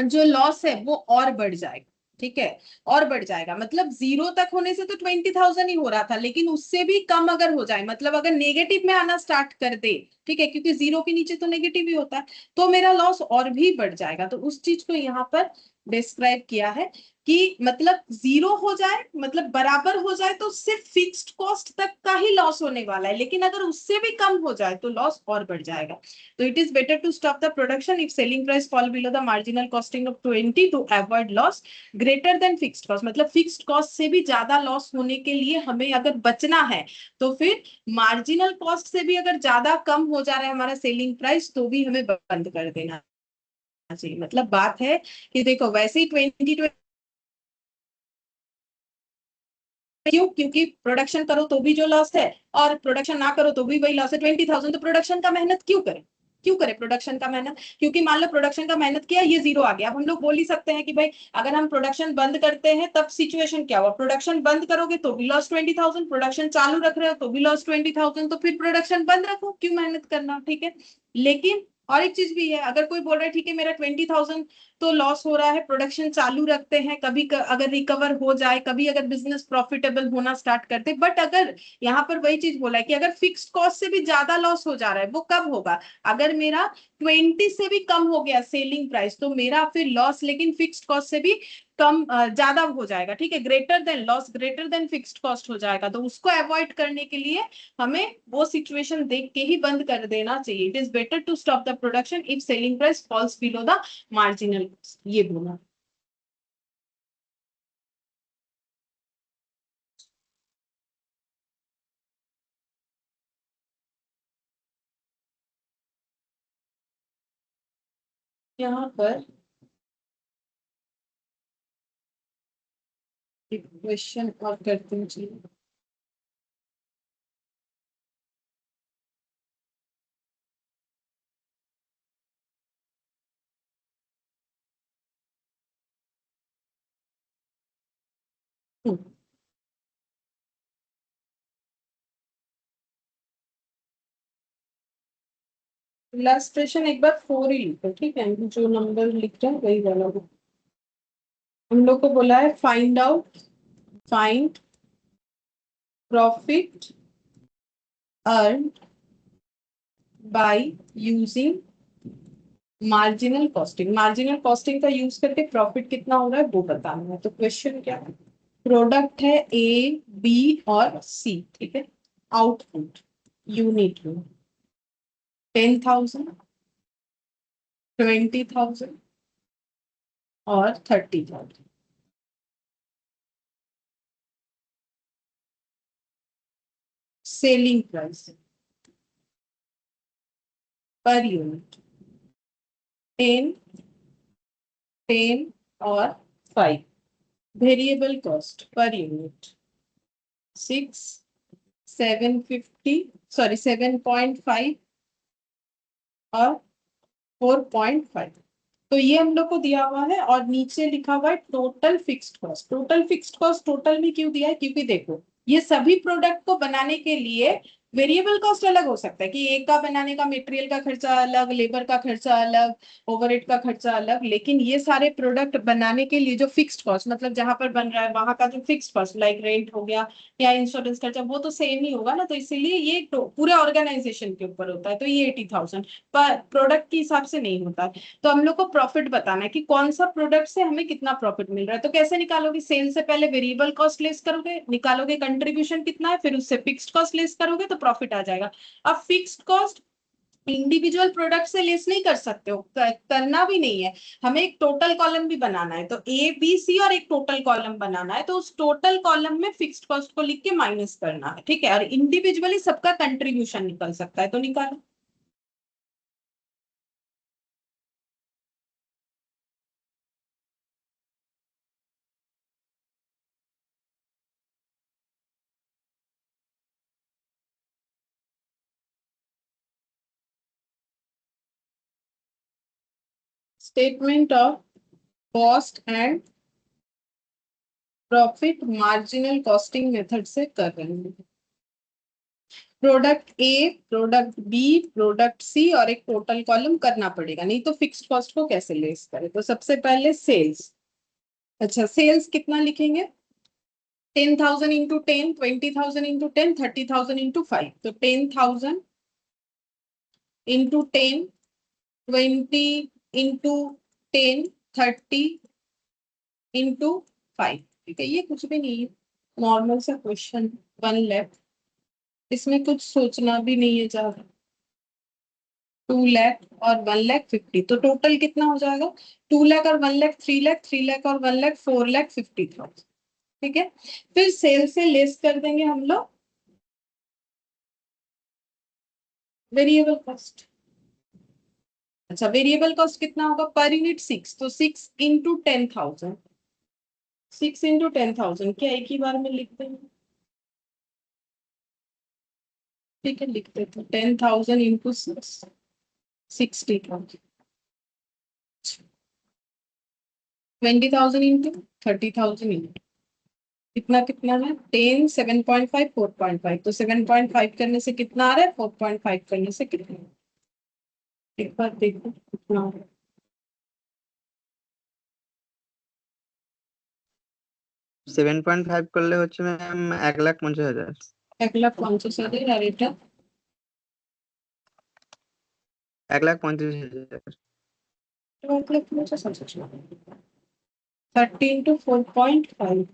जो लॉस है वो और बढ़ जाएगा, ठीक है, और बढ़ जाएगा। मतलब 0 तक होने से तो 20,000 ही हो रहा था, लेकिन उससे भी कम अगर हो जाए, मतलब अगर नेगेटिव में आना स्टार्ट कर दे, ठीक है, क्योंकि 0 के नीचे तो नेगेटिव ही होता है, तो मेरा लॉस और भी बढ़ जाएगा। तो उस चीज को यहाँ पर डिस्क्राइब किया है कि मतलब 0 हो जाए, मतलब बराबर हो जाए, तो सिर्फ फिक्स्ड कॉस्ट तक का ही लॉस होने वाला है, लेकिन अगर उससे भी कम हो जाए तो लॉस और बढ़ जाएगा। तो it is better to stop the production if selling price fall below the marginal costing of 20 to avoid loss greater than fixed cost. मतलब फिक्स्ड कॉस्ट से भी ज्यादा लॉस होने के लिए हमें अगर बचना है, तो फिर मार्जिनल कॉस्ट से भी अगर ज्यादा कम हो जा रहा है हमारा सेलिंग प्राइस, तो भी हमें बंद कर देना चाहिए। मतलब बात है कि देखो, वैसे ही 2020, क्यों? क्योंकि प्रोडक्शन करो तो भी जो लॉस है, और प्रोडक्शन ना करो तो भी वही लॉस है, 20,000। तो प्रोडक्शन का मेहनत क्यों करें? क्यों करें प्रोडक्शन का मेहनत? क्योंकि मान लो प्रोडक्शन का मेहनत किया, ये 0 आ गया। अब हम लोग बोल ही सकते हैं कि भाई अगर हम प्रोडक्शन बंद करते हैं तब सिचुएशन क्या हुआ? प्रोडक्शन बंद करोगे तो भी लॉस 20,000, प्रोडक्शन चालू रख रहे हो तो भी लॉस 20,000। तो फिर प्रोडक्शन बंद रखो, क्यों मेहनत करना? ठीक है, लेकिन और एक चीज भी है, अगर कोई बोल रहा है ठीक है मेरा 20,000 तो लॉस हो रहा है, प्रोडक्शन चालू रखते हैं, कभी अगर रिकवर हो जाए, कभी अगर बिजनेस प्रॉफिटेबल होना स्टार्ट करते, बट अगर यहाँ पर वही चीज बोला है कि अगर फिक्स्ड कॉस्ट से भी ज्यादा लॉस हो जा रहा है, वो कब होगा? अगर मेरा 20 से भी कम हो गया सेलिंग प्राइस, तो मेरा फिर लॉस लेकिन फिक्स्ड कॉस्ट से भी कम ज्यादा हो जाएगा। ठीक है, greater than loss, greater than fixed cost हो जाएगा। तो उसको अवॉइड करने के लिए हमें वो सिचुएशन देख के ही बंद कर देना चाहिए। It is better to stop the production if selling price falls below the marginal cost, ये बोला। यहाँ पर एक क्वेश्चन और करते हैं जी। लास्ट क्वेश्चन एक बार 4 ही लिखो, ठीक है, जो नंबर लिख रहे हैं वही वाला हो। हम लोग को बोला है find profit earn by using marginal costing. Marginal costing का यूज करके प्रॉफिट कितना हो रहा है वो बताना है। तो क्वेश्चन क्या है? प्रोडक्ट है ए, बी और सी, ठीक है। आउटपुट यूनिट में 10,000, 20,000 और 30,000। सेलिंग प्राइस पर यूनिट 10, 10 और 5। Variable cost per unit 6, 750, sorry 7.5 और 4.5। तो ये हम लोग को दिया हुआ है, और नीचे लिखा हुआ है total fixed cost. Total fixed cost total में क्यों दिया है? क्योंकि देखो, ये सभी प्रोडक्ट को बनाने के लिए वेरिएबल कॉस्ट अलग हो सकता है कि एक का बनाने का मटेरियल का खर्चा अलग, लेबर का खर्चा अलग, ओवरहेड का खर्चा अलग, लेकिन ये सारे प्रोडक्ट बनाने के लिए जो फिक्स्ड कॉस्ट, मतलब जहां पर बन रहा है वहां का जो फिक्स्ड कॉस्ट, लाइक रेंट हो गया या इंश्योरेंस खर्चा, वो तो सेम ही होगा ना। तो इसीलिए ये पूरे ऑर्गेनाइजेशन के ऊपर होता है। तो ये 80,000 पर प्रोडक्ट के हिसाब से नहीं होता है। तो हम लोग को प्रॉफिट बताना है कि कौन सा प्रोडक्ट से हमें कितना प्रॉफिट मिल रहा है। तो कैसे निकालोगे? सेल से पहले वेरिएबल कॉस्ट लेस करोगे, निकालोगे कंट्रीब्यूशन कितना है, फिर उससे फिक्स्ड कॉस्ट लेस करोगे तो प्रॉफिट आ जाएगा। अब फिक्स्ड कॉस्ट इंडिविजुअल प्रोडक्ट से लेस नहीं कर सकते हो, करना भी नहीं है। हमें एक टोटल कॉलम भी बनाना है, तो ए बी सी और एक टोटल कॉलम बनाना है। तो उस टोटल कॉलम में फिक्स्ड कॉस्ट को लिख के माइनस करना है, ठीक है। और इंडिविजुअली सबका कंट्रीब्यूशन निकल सकता है, तो निकालो। Statement of cost and profit marginal costing method से कर रहे हैं। Product A, product B, product C और एक टोटल कॉलम करना पड़ेगा, नहीं तो फिक्स्ड कॉस्ट को कैसे लेस करें। तो सबसे पहले सेल्स, अच्छा सेल्स कितना लिखेंगे? 10,000 इंटू 10, 20,000 इंटू 10, 30,000 इंटू 5। तो 10,000 इंटू 10, 20 इंटू 10, 30 इंटू 5। ठीक है, ये कुछ भी नहीं है, नॉर्मल सा क्वेश्चन। 1 लाख, इसमें कुछ सोचना भी नहीं है ज्यादा। 2 लाख और 1,50,000, तो टोटल कितना हो जाएगा? 2 लाख और 1 लाख 3 लाख, 3 लाख और 1 लाख 4,50,000। ठीक है, फिर सेल से लेस कर देंगे हम लोग वेरिएबल कॉस्ट। अच्छा वेरिएबल कॉस्ट कितना होगा पर यूनिट? 6, तो 6 इंटू 10,000। 6 इंटू 10,000 क्या एक ही बार में लिख देंगे? ठीक है, लिख देते 10,000 इंटू 6, 60,000। 20,000 इंटू 30,000 इंटू कितना कितना है? 10, 7.5, 4.5। तो 7.5 करने से कितना आ रहा है? 4.5 करने से कितना? एक बार देखो कितना हो रहा है। 7.5 করলে হচ্ছে ম্যাম 1,50,000। 1,50,000 আর এটা 1,35,000। 1,50,000। 30 इंटू 4.5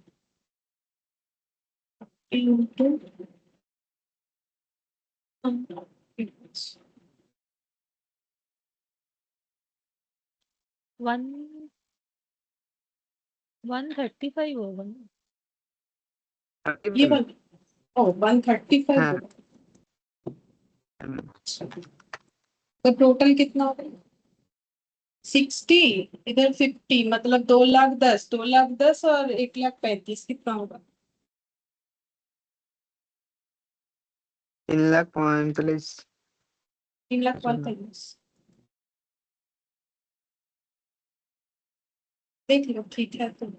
इंटू 135 होगा ना? ये वाला, ओ 135 हाँ होगा। तो टोटल कितना होगा? 60, इधर 50, मतलब 2,10,000, 2,10,000 और 1,35,000 कितना होगा? 3,45,000। 3,45,000। देख लो ठीक है तो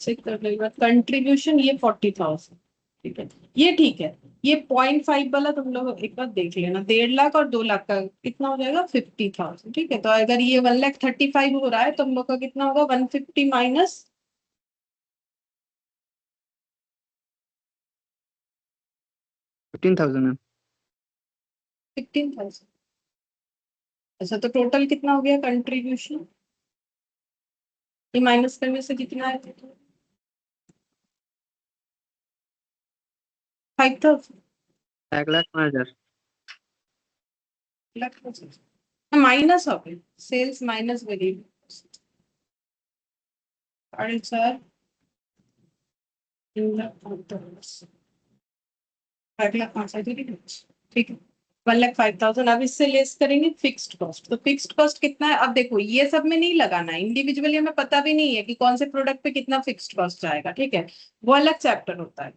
चेक कर लो। कंट्रीब्यूशन ये 40,000। ठीक है, ये ठीक है। ये 0.5 वाला तुम लोग एक बार देख लेना, 1,50,000 और 2 लाख का कितना हो जाएगा? 50,000। ठीक है, तो अगर ये 1,35,000 हो रहा है तो हम लोग का कितना होगा? 150 माइनस 15,000 मैम। 15,000। अच्छा तो टोटल कितना हो गया कंट्रीब्यूशन? ये माइनस करने से कितना है? 5,000। 1,05,000। माइनस हो गई सेल्स माइनस वेरिएबल 4,500। 5,05,000। ठीक है, 1,05,000। अब इससे लेस करेंगे फिक्स्ड कॉस्ट। तो फिक्स्ड कॉस्ट कितना है? अब देखो ये सब में नहीं लगाना है, इंडिविजुअली हमें पता भी नहीं है कि कौन से प्रोडक्ट पे कितना फिक्स्ड कॉस्ट जाएगा। ठीक है, वो अलग चैप्टर होता है,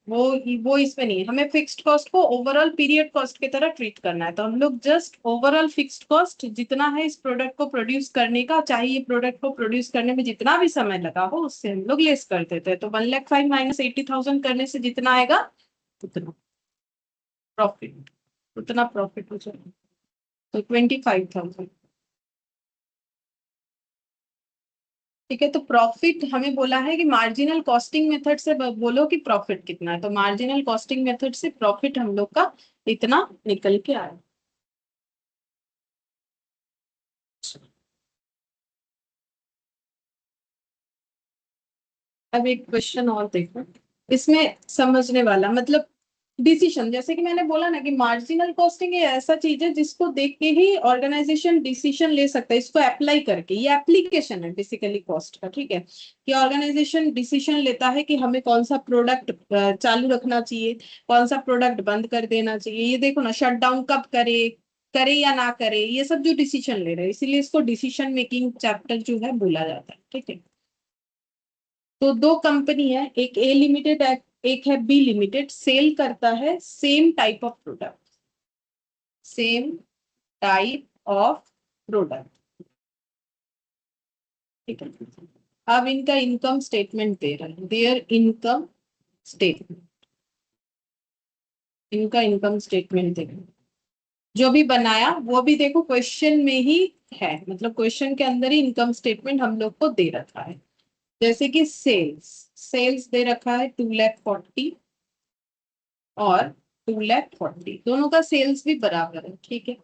वो इसमें नहीं है। हमें फिक्स्ड कॉस्ट को ओवरऑल पीरियड कॉस्ट की तरह ट्रीट करना है। तो हम लोग जस्ट ओवरऑल फिक्स्ड कॉस्ट जितना है इस प्रोडक्ट को प्रोड्यूस करने का, चाहे ये प्रोडक्ट को प्रोड्यूस करने में जितना भी समय लगा हो, उससे हम लोग लेस कर देते हैं। तो 1,05,000 माइनस 80,000 करने से जितना आएगा उतना प्रॉफिट, उतना प्रॉफिट हो जाएगा। तो 25,000। ठीक है, तो प्रॉफिट हमें बोला है कि मार्जिनल कॉस्टिंग मेथड से बोलो कि प्रॉफिट कितना है। तो मार्जिनल कॉस्टिंग मेथड से प्रॉफिट हम लोग का इतना निकल के आया। अब एक क्वेश्चन और देखो, इसमें समझने वाला मतलब डिसीजन, जैसे कि मैंने बोला ना कि मार्जिनल कॉस्टिंग ये ऐसा चीज है जिसको देख के ही ऑर्गेनाइजेशन डिसीजन ले सकता है, इसको अप्लाई करके। ये एप्लीकेशन है बेसिकली कॉस्ट का। ठीक है, कि ऑर्गेनाइजेशन डिसीजन लेता है कि हमें कौन सा प्रोडक्ट चालू रखना चाहिए, कौन सा प्रोडक्ट बंद कर देना चाहिए। ये देखो ना, शट डाउन कब करे, करे या ना करे, ये सब जो डिसीजन ले रहे हैं, इसीलिए इसको डिसीजन मेकिंग चैप्टर जो है बोला जाता है। ठीक है, तो दो कंपनी है, एक ए लिमिटेड एक है बी लिमिटेड, सेल करता है same type of product, same type of product. ठीक है, अब इनका इनकम स्टेटमेंट दे रहा है, देयर इनकम स्टेटमेंट, इनका इनकम स्टेटमेंट दे रहा है। जो भी बनाया वो भी देखो क्वेश्चन में ही है, मतलब क्वेश्चन के अंदर ही इनकम स्टेटमेंट हम लोग को दे रखा है। जैसे कि सेल्स दे रखा है 2,40,000 और 2,40,000, दोनों का सेल्स भी बराबर है, ठीक है।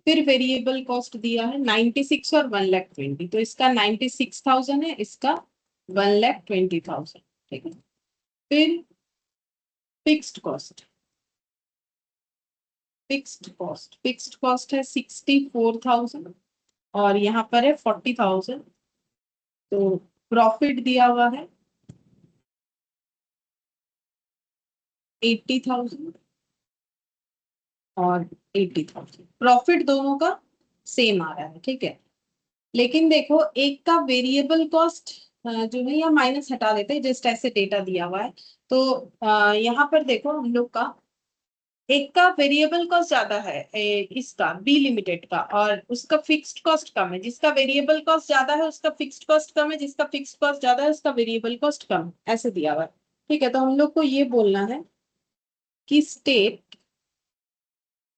फिर वेरिएबल कॉस्ट दिया है 96 और 1,20,000, तो इसका 96,000 है, इसका 1,20,000, ठीक है। फिर फिक्स्ड कॉस्ट है 64,000 और यहाँ पर है 40,000। तो प्रॉफिट दिया हुआ है 80,000 और 80,000, प्रॉफिट दोनों का सेम आ रहा है, ठीक है। लेकिन देखो एक का वेरिएबल कॉस्ट जो है, या माइनस हटा देते हैं, जस्ट ऐसे डेटा दिया हुआ है। तो यहाँ पर देखो हम लोग का एक का वेरिएबल कॉस्ट ज्यादा है, इसका बी लिमिटेड का, और उसका फिक्स्ड कॉस्ट कम है। जिसका वेरिएबल कॉस्ट ज्यादा है उसका फिक्स्ड कॉस्ट कम है, जिसका फिक्स्ड कॉस्ट ज्यादा है उसका वेरिएबल कॉस्ट कम है, ऐसे दिया हुआ है, ठीक है। तो हम लोग को ये बोलना है कि स्टेट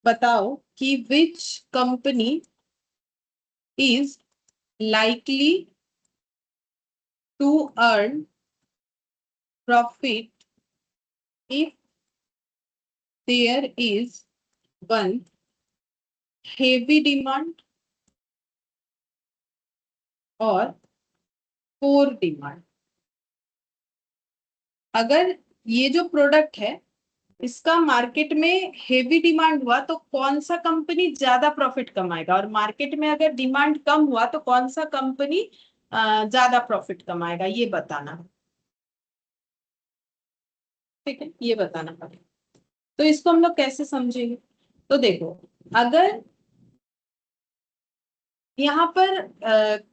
बताओ कि which company is likely to earn profit if there is one heavy demand और poor demand। अगर ये जो प्रोडक्ट है इसका मार्केट में हेवी डिमांड हुआ तो कौन सा कंपनी ज्यादा प्रॉफिट कमाएगा, और मार्केट में अगर डिमांड कम हुआ तो कौन सा कंपनी ज्यादा प्रॉफिट कमाएगा, ये बताना है, ठीक है, ये बताना पड़ेगा। तो इसको हम लोग कैसे समझेंगे? तो देखो, अगर यहाँ पर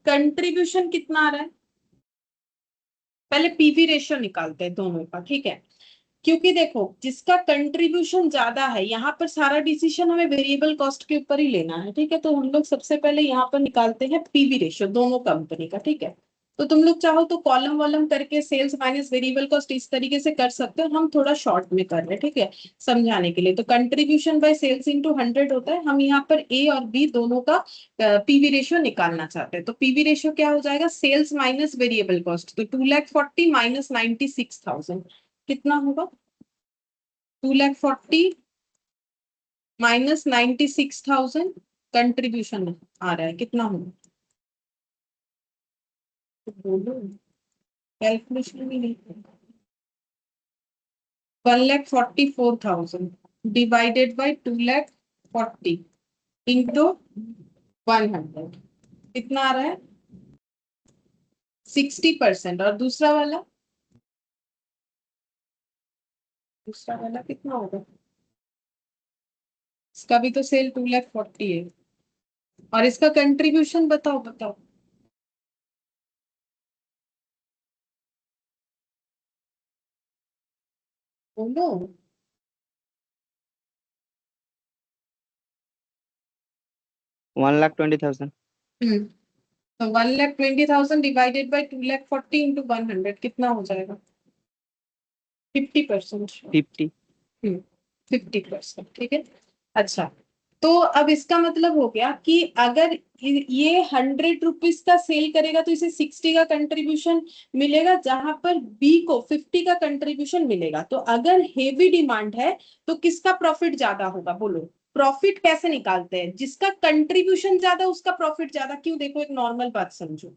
कंट्रीब्यूशन कितना आ रहा है, पहले पीवी रेशियो निकालते हैं दोनों का, ठीक है। क्योंकि देखो जिसका कंट्रीब्यूशन ज्यादा है, यहाँ पर सारा डिसीजन हमें वेरिएबल कॉस्ट के ऊपर ही लेना है, ठीक है। तो हम लोग सबसे पहले यहाँ पर निकालते हैं पीवी रेशियो दोनों कंपनी का, ठीक है। तो तुम लोग चाहो तो कॉलम वॉलम करके सेल्स माइनस वेरिएबल कॉस्ट इस तरीके से कर सकते हो, हम थोड़ा शॉर्ट में कर रहे हैं, ठीक है, समझाने के लिए। तो कंट्रीब्यूशन बाय सेल्स इंटू 100 होता है, हम यहाँ पर ए और बी दोनों का पीवी रेशियो निकालना चाहते हैं। तो पीवी रेशियो क्या हो जाएगा, सेल्स माइनस वेरिएबल कॉस्ट, तो 2,40,000 माइनस 96,000 कितना होगा, 2,40,000 माइनस 96,000 कंट्रीब्यूशन आ रहा है, कितना होगा, तो बोलो, कैलकुलेशन भी नहीं। 1,44,000 डिवाइडेड बाई 2,40,000 इंटू 100 कितना आ रहा है, 60%। और दूसरा वाला कितना होगा, इसका भी तो सेल 2,40,000 है, और इसका कंट्रीब्यूशन बताओ बताओ, बोलो। 1,20,000। तो 1,20,000 डिवाइडेड बाई 2,40,000 इंटू 100 कितना हो जाएगा, 50%। 50। 50%, ठीक है। अच्छा, तो अब इसका मतलब हो गया कि अगर ये 100 रुपीज का सेल करेगा तो इसे 60 का कंट्रीब्यूशन मिलेगा, जहां पर बी को 50 का कंट्रीब्यूशन मिलेगा। तो अगर हेवी डिमांड है तो किसका प्रॉफिट ज्यादा होगा, बोलो। प्रॉफिट कैसे निकालते हैं, जिसका कंट्रीब्यूशन ज्यादा उसका प्रॉफिट ज्यादा। क्यों, देखो एक नॉर्मल बात समझो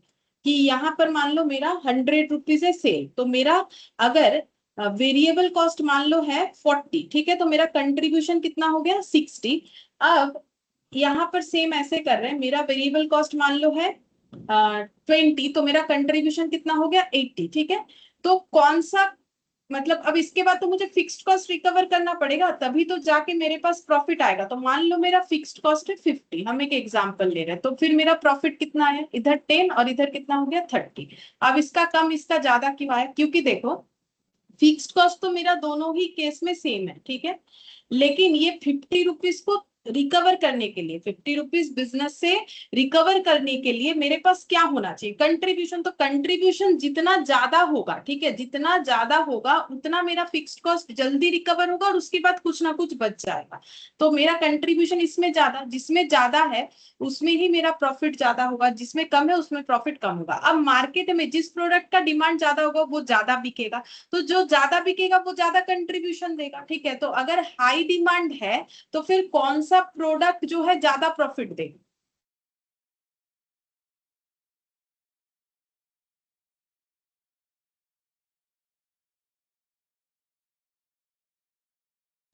कि यहाँ पर मान लो मेरा 100 रुपीज है सेल, तो मेरा अगर वेरिएबल कॉस्ट मान लो है 40, ठीक है, तो मेरा कंट्रीब्यूशन कितना हो गया 60। अब यहाँ पर सेम ऐसे कर रहे हैं, मेरा वेरिएबल कॉस्ट मान लो है 20, तो मेरा कंट्रीब्यूशन कितना हो गया 80, ठीक है। तो कौन सा, मतलब अब इसके बाद तो मुझे फिक्स्ड कॉस्ट रिकवर करना पड़ेगा, तभी तो जाके मेरे पास प्रॉफिट आएगा। तो मान लो मेरा फिक्स्ड कॉस्ट है 50, हम एक एग्जांपल ले रहे हैं, तो फिर मेरा प्रॉफिट कितना है, इधर 10 और इधर कितना हो गया 30। अब इसका कम इसका ज्यादा क्यों आया, क्योंकि देखो फिक्स्ड कॉस्ट तो मेरा दोनों ही केस में सेम है, ठीक है, लेकिन ये 50 रुपीज को रिकवर करने के लिए 50 रुपीज बिजनेस से रिकवर करने के लिए मेरे पास क्या होना चाहिए, कंट्रीब्यूशन। तो कंट्रीब्यूशन जितना ज्यादा होगा, ठीक है, जितना ज्यादा होगा उतना मेरा फिक्स्ड कॉस्ट जल्दी रिकवर होगा और उसके बाद कुछ ना कुछ बच जाएगा। तो मेरा कंट्रीब्यूशन इसमें ज्यादा, जिसमें ज्यादा है उसमें ही मेरा प्रॉफिट ज्यादा होगा, जिसमें कम है उसमें प्रॉफिट कम होगा। अब मार्केट में जिस प्रोडक्ट का डिमांड ज्यादा होगा वो ज्यादा बिकेगा, तो जो ज्यादा बिकेगा वो ज्यादा कंट्रीब्यूशन देगा, ठीक है। तो अगर हाई डिमांड है तो फिर कौन सा प्रोडक्ट जो है ज्यादा प्रॉफिट देगा?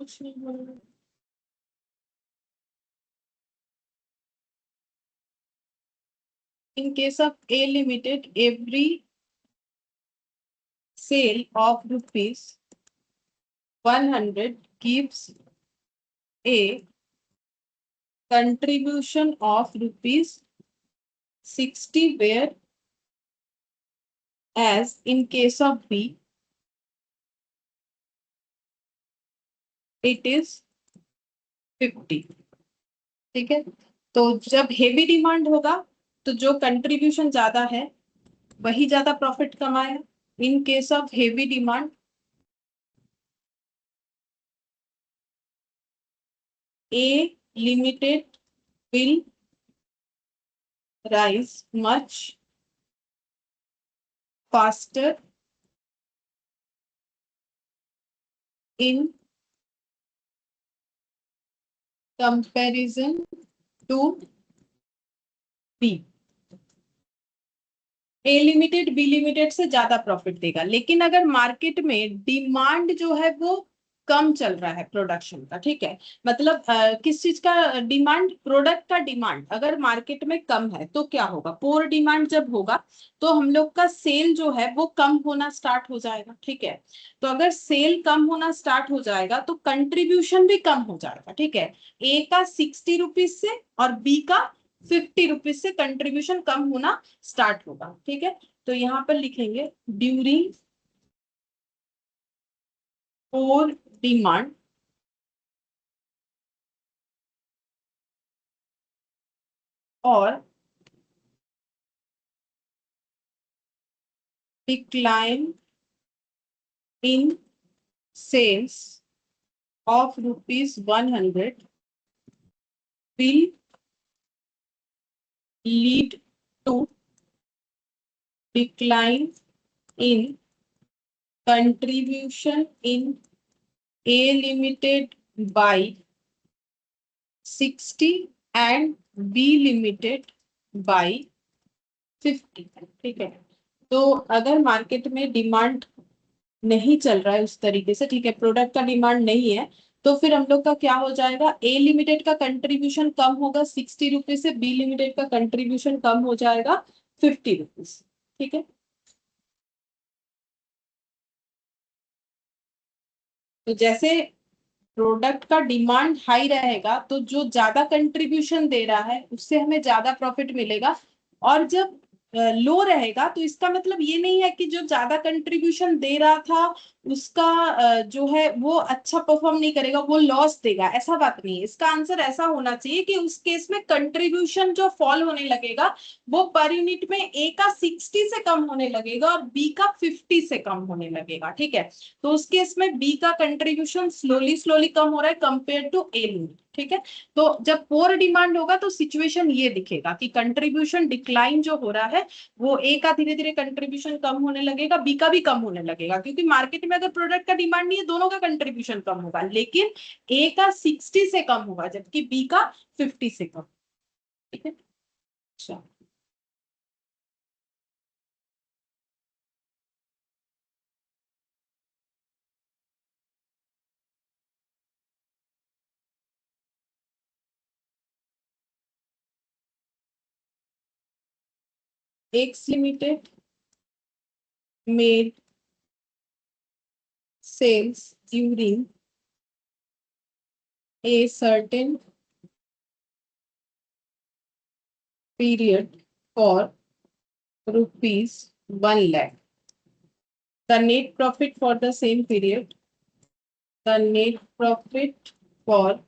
कुछ नहीं बोल रहे। In case of A Limited, every sale of rupees 100 gives a contribution of rupees 60, where as in case of B it is 50, ठीक है। तो जब हेवी डिमांड होगा तो जो कंट्रीब्यूशन ज्यादा है वही ज्यादा प्रॉफिट कमाएगा। In case of heavy demand A Limited will rise much faster in comparison to B। A limited B limited से ज्यादा प्रॉफिट देगा, लेकिन अगर मार्केट में डिमांड जो है वो कम चल रहा है प्रोडक्शन का, ठीक है, मतलब किस चीज का डिमांड, प्रोडक्ट का डिमांड अगर मार्केट में कम है तो क्या होगा, पोर डिमांड जब होगा तो हम लोग का सेल जो है वो कम होना स्टार्ट हो जाएगा, ठीक है। तो अगर सेल कम होना स्टार्ट हो जाएगा तो कंट्रीब्यूशन भी कम हो जाएगा, ठीक है। ए का 60 रुपीज से और बी का 50 रुपीज से कंट्रीब्यूशन कम होना स्टार्ट होगा, ठीक है। तो यहां पर लिखेंगे ड्यूरिंग पोर डिमांड और decline in sales of rupees 100 will lead to decline in contribution in A Limited by 60 and B Limited by 50, ठीक है। तो अगर मार्केट में डिमांड नहीं चल रहा है उस तरीके से, ठीक है, प्रोडक्ट का डिमांड नहीं है, तो फिर हम लोग का क्या हो जाएगा, ए लिमिटेड का कंट्रीब्यूशन कम होगा 60 रुपीज से, बी लिमिटेड का कंट्रीब्यूशन कम हो जाएगा 50 रुपीज, ठीक है। तो जैसे प्रोडक्ट का डिमांड हाई रहेगा तो जो ज्यादा कंट्रीब्यूशन दे रहा है उससे हमें ज्यादा प्रॉफिट मिलेगा, और जब लो रहेगा तो इसका मतलब ये नहीं है कि जो ज्यादा कंट्रीब्यूशन दे रहा था उसका जो है वो अच्छा परफॉर्म नहीं करेगा, वो लॉस देगा, ऐसा बात नहीं है। इसका आंसर ऐसा होना चाहिए कि उस केस में कंट्रीब्यूशन जो फॉल होने लगेगा वो पर यूनिट में ए का 60 से कम होने लगेगा और बी का 50 से कम होने लगेगा, ठीक है। तो उस केस में बी का कंट्रीब्यूशन स्लोली स्लोली कम हो रहा है कंपेयर टू ए लिमिट, ठीक है। तो जब पोर डिमांड होगा तो सिचुएशन ये दिखेगा कि कंट्रीब्यूशन डिक्लाइन जो हो रहा है वो ए का धीरे धीरे कंट्रीब्यूशन कम होने लगेगा, बी का भी कम होने लगेगा, क्योंकि मार्केट में अगर प्रोडक्ट का डिमांड नहीं है दोनों का कंट्रीब्यूशन कम होगा, लेकिन ए का 60 से कम होगा जबकि बी का 50 से कम, ठीक है। अच्छा, x limited made sales during a certain period for rupees 1 lakh. The net profit for the same period, the net profit for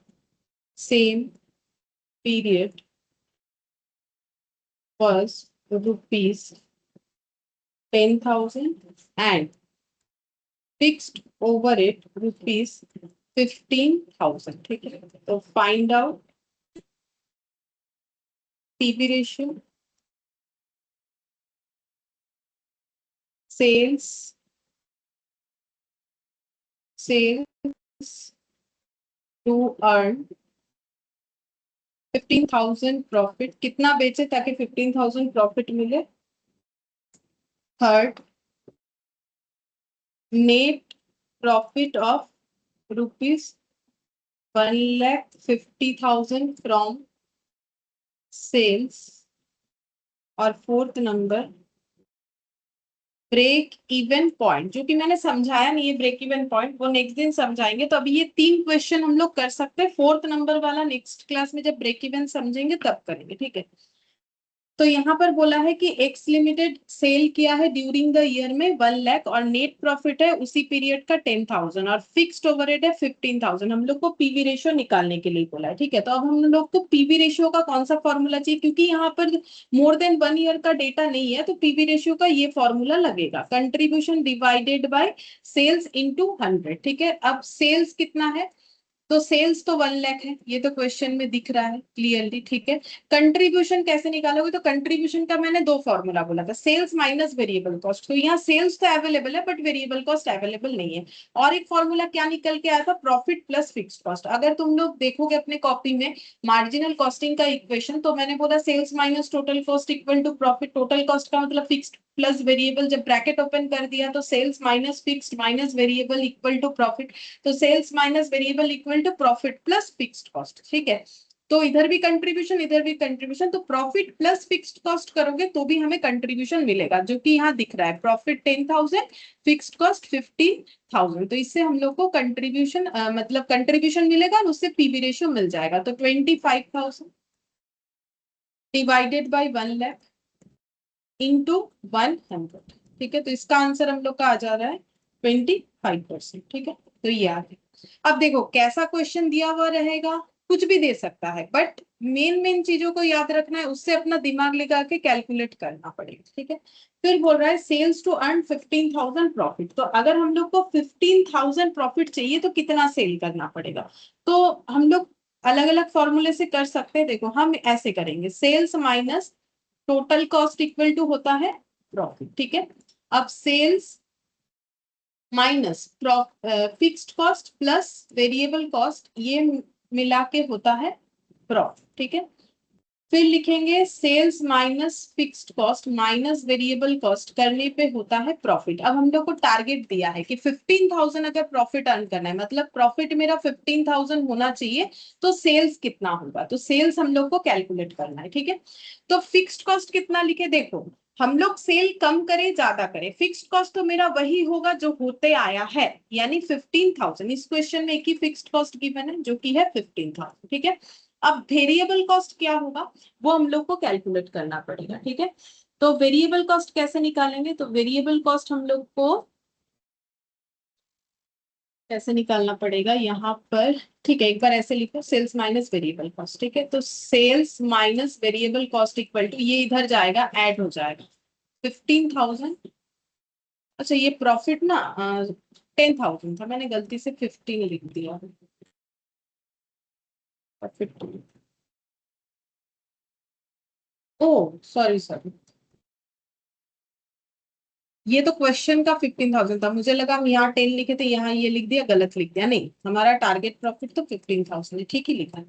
same period was rupees 10,000 and fixed over it rupees 15,000. ठीक है, तो find out PV ratio, sales to earn 15,000 profit, कितना बेचे ताकि 15,000 profit मिले। Third, net profit of rupees 1,50,000 from sales. और fourth number, break even point, जो कि मैंने समझाया नहीं है ब्रेक इवन पॉइंट, वो नेक्स्ट दिन समझाएंगे। तो अभी ये 3 क्वेश्चन हम लोग कर सकते हैं, फोर्थ नंबर वाला नेक्स्ट क्लास में जब ब्रेक इवन समझेंगे तब करेंगे, ठीक है। तो यहाँ पर बोला है कि एक्स लिमिटेड सेल किया है ड्यूरिंग द ईयर में 1 लाख और नेट प्रॉफिट है उसी पीरियड का 10,000 और फिक्स्ड ओवरहेड है 15,000। हम लोग को पीवी रेशियो निकालने के लिए बोला है, ठीक है। तो अब हम लोग को पीवी रेशियो का कौन सा फॉर्मूला चाहिए, क्योंकि यहाँ पर मोर देन 1 ईयर का डेटा नहीं है, तो पीवी रेशियो का ये फॉर्मूला लगेगा, contribution divided by sales into 100, ठीक है। अब सेल्स कितना है, तो सेल्स तो 1 लाख है, ये तो क्वेश्चन में दिख रहा है क्लियरली, ठीक है। कंट्रीब्यूशन कैसे निकालोगे, तो कंट्रीब्यूशन का मैंने 2 फॉर्मूला बोला था, सेल्स माइनस वेरिएबल कॉस्ट। तो यहाँ सेल्स तो अवेलेबल है बट वेरिएबल कॉस्ट अवेलेबल नहीं है। और एक फॉर्मूला क्या निकल के आया था, प्रॉफिट प्लस फिक्स्ड कॉस्ट। अगर तुम लोग देखोगे अपने कॉपी में मार्जिनल कॉस्टिंग का इक्वेशन, तो मैंने बोला sales minus total cost equal to profit. Total cost का मतलब फिक्स्ड प्लस वेरिएबल, जब ब्रैकेट ओपन कर दिया तो sales minus fixed minus variable equal to profit. तो sales minus variable equal to profit plus fixed cost, ठीक है। तो इधर भी कंट्रीब्यूशन इधर भी कंट्रीब्यूशन, तो प्रॉफिट प्लस फिक्स्ड कॉस्ट करोगे तो भी हमें कंट्रीब्यूशन मिलेगा, जो कि यहाँ दिख रहा है, प्रॉफिट 10,000 फिक्स्ड कॉस्ट 15,000। तो इससे हम लोग को कंट्रीब्यूशन मतलब कंट्रीब्यूशन मिलेगा और उससे पीवी रेशियो मिल जाएगा। तो 25,000 डिवाइडेड बाई 1 लाख इंटू 100, ठीक है। तो इसका आंसर हम लोग का आ जा रहा है 25%, ठीक है। तो ये आ गया। अब देखो कैसा क्वेश्चन दिया हुआ रहेगा, कुछ भी दे सकता है, बट मेन चीजों को याद रखना है, उससे अपना दिमाग लगा के कैलकुलेट करना पड़ेगा, ठीक है। फिर बोल रहा है सेल्स टू अर्न 15,000 प्रॉफिट। तो अगर हम लोग को 15,000 प्रॉफिट चाहिए तो कितना सेल करना पड़ेगा, तो हम लोग अलग अलग फॉर्मूले से कर सकते हैं। देखो हम ऐसे करेंगे, sales minus total cost equal to होता है प्रॉफिट, ठीक है। अब sales minus fixed cost plus variable cost, ये मिला के होता है प्रॉफिट, ठीक है। फिर लिखेंगे sales minus fixed cost minus variable cost, करने पे होता है प्रॉफिट। अब हम लोग को टारगेट दिया है कि 15,000 अगर प्रॉफिट अर्न करना है, मतलब प्रॉफिट मेरा 15,000 होना चाहिए, तो सेल्स कितना होगा, तो सेल्स हम लोग को कैलकुलेट करना है, ठीक है। तो फिक्स्ड कॉस्ट कितना लिखे, देखो हम लोग सेल कम करें ज्यादा करें, फिक्स्ड कॉस्ट तो मेरा वही होगा जो होते आया है, यानी 15,000। इस क्वेश्चन में एक ही फिक्स्ड कॉस्ट गिवन है जो कि है 15,000, ठीक है। अब वेरिएबल कॉस्ट क्या होगा वो हम लोग को कैलकुलेट करना पड़ेगा, ठीक है। तो वेरिएबल कॉस्ट कैसे निकालेंगे, तो वेरिएबल कॉस्ट हम लोग को कैसे निकालना पड़ेगा यहाँ पर, ठीक है। एक बार ऐसे लिखो, सेल्स माइनस वेरिएबल कॉस्ट, ठीक है। तो sales minus variable cost equal to, ये इधर जाएगा ऐड हो जाएगा 15,000। अच्छा ये प्रॉफिट ना 10,000 था, मैंने गलती से 15 लिख दिया, प्रॉफिट। ओ सॉरी सॉरी, ये तो क्वेश्चन का 15,000 था, मुझे लगा हम यहाँ 10 लिखे थे, यहाँ ये लिख दिया, गलत लिख दिया। नहीं, हमारा टारगेट प्रॉफिट तो 15,000 है, ठीक ही लिखा है।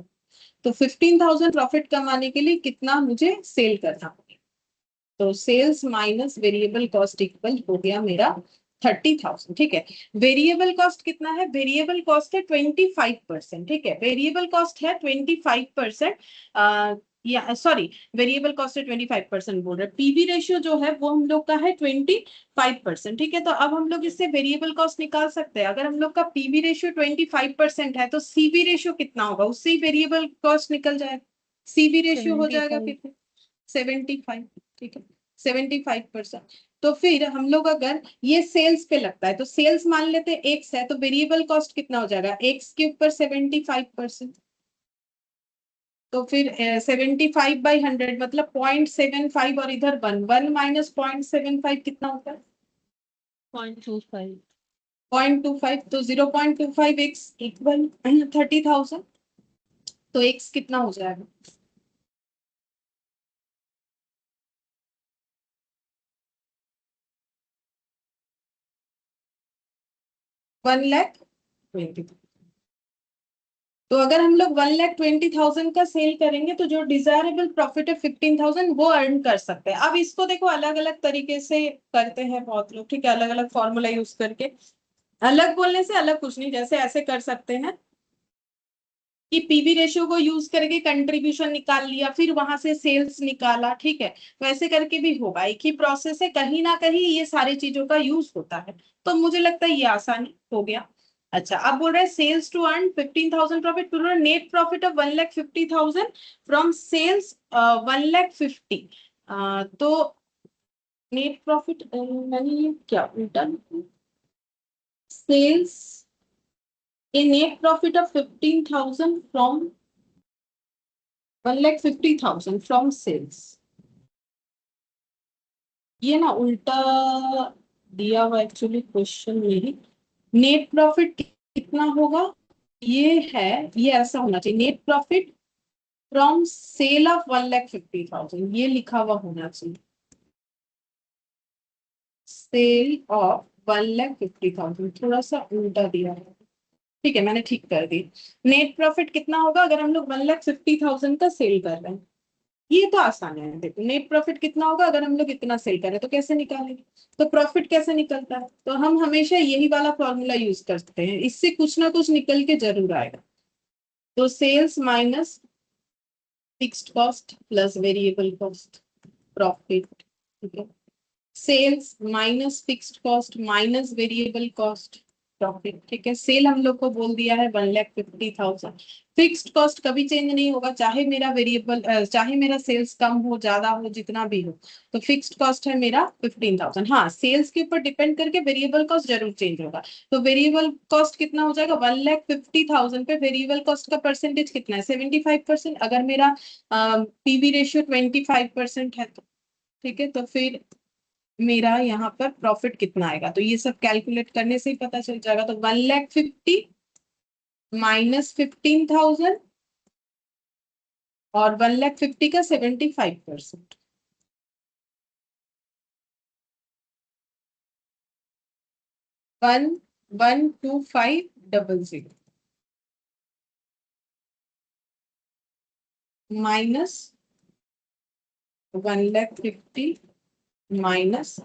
तो 15,000 प्रॉफिट कमाने के लिए कितना मुझे सेल करना पड़ेगा, तो sales minus variable cost equal हो गया मेरा 30,000, ठीक है। वेरिएबल कॉस्ट कितना है, वेरिएबल कॉस्ट है 25%, ठीक है। वेरिएबल कॉस्ट है 25%, या सॉरी, वेरिएबल कॉस्ट है 25% बोल रहे, पीवी रेशियो जो है वो हम लोग का है 25%, ठीक है। तो अब हम लोग इससे वेरिएबल कॉस्ट निकाल सकते हैं। अगर हम लोग का पीवी रेशियो 25% है तो सीवी रेशियो कितना होगा, उससे ही वेरिएबल कॉस्ट निकल जाएगा। सीवी रेशियो हो जाएगा 75। कितना, 75, ठीक है, 75%। तो फिर हम लोग अगर ये सेल्स पे लगता है तो सेल्स मान लेते हैं एक्स है, तो वेरिएबल कॉस्ट कितना हो जाएगा, एक्स के ऊपर 75%, तो फिर 75/100 मतलब 0.75 और इधर 1 1 माइनस 0.75 कितना होता है 0.25। 0.25 तो 0.25x इक्वल 30,000 तो x कितना हो जाएगा 1,20,000। तो अगर हम लोग 1,20,000 का सेल करेंगे तो जो डिजायरेबल प्रॉफिट है 15,000 वो अर्न कर सकते हैं। अब इसको देखो अलग अलग तरीके से करते हैं बहुत लोग, ठीक है, अलग अलग फॉर्मूला यूज करके। अलग बोलने से अलग कुछ नहीं, जैसे ऐसे कर सकते हैं कि पीवी रेशियो को यूज करके कंट्रीब्यूशन निकाल लिया, फिर वहां से सेल्स निकाला, ठीक है, वैसे करके भी होगा, एक ही प्रोसेस है, कहीं ना कहीं ये सारी चीजों का यूज होता है। तो मुझे लगता है ये आसानी हो गया। अच्छा, अब बोल रहे हैं सेल्स टू अर्न 15,000 प्रॉफिट, बोल रहे net profit of 1,50,000 from sales 1,50,000। तो नेट प्रॉफिट मैंने ये क्या उल्टा, सेल्स a net profit of 15,000 from 1,50,000 from sales। ये ना उल्टा दिया हुआ एक्चुअली क्वेश्चन में ही। नेट प्रॉफिट कितना होगा, ये है, ये ऐसा होना चाहिए, net profit from sale of 1,50,000 ये लिखा हुआ होना चाहिए, सेल ऑफ 1,50,000 थोड़ा सा उल्टा दिया है, ठीक है, मैंने ठीक कर दी। नेट प्रॉफिट कितना होगा अगर हम लोग 1,50,000 का सेल कर रहे हैं, ये तो आसान है। देखो नेट प्रॉफिट कितना होगा अगर हम लोग इतना सेल करें तो कैसे निकालेंगे, तो प्रॉफिट कैसे निकलता है, तो हम हमेशा यही वाला फॉर्मूला यूज करते हैं, इससे कुछ ना कुछ निकल के जरूर आएगा। तो sales minus fixed cost plus variable cost profit, ठीक है, sales minus fixed cost minus variable cost profit, ठीक है। सेल हम लोग को बोल दिया है 1,50,000। फिक्स्ड कॉस्ट कभी चेंज नहीं होगा, चाहे मेरा वेरिएबल चाहे मेरा सेल्स कम हो ज्यादा हो जितना भी हो, तो फिक्स्ड कॉस्ट है मेरा 15,000। हाँ, सेल्स के ऊपर डिपेंड करके वेरिएबल कॉस्ट जरूर चेंज होगा। तो वेरिएबल कॉस्ट कितना हो जाएगा 1,50,000 पे वेरिएबल कॉस्ट का परसेंटेज कितना है 75%। अगर मेरा पीवी रेशियो 25% है तो, ठीक है, तो फिर मेरा यहाँ पर प्रॉफिट कितना आएगा, तो ये सब कैलकुलेट करने से ही पता चल जाएगा। तो 1,50,000 माइनस 15,000 और 1,50,000 का 75%, 1,125,000 माइनस 1,50,000 माइनस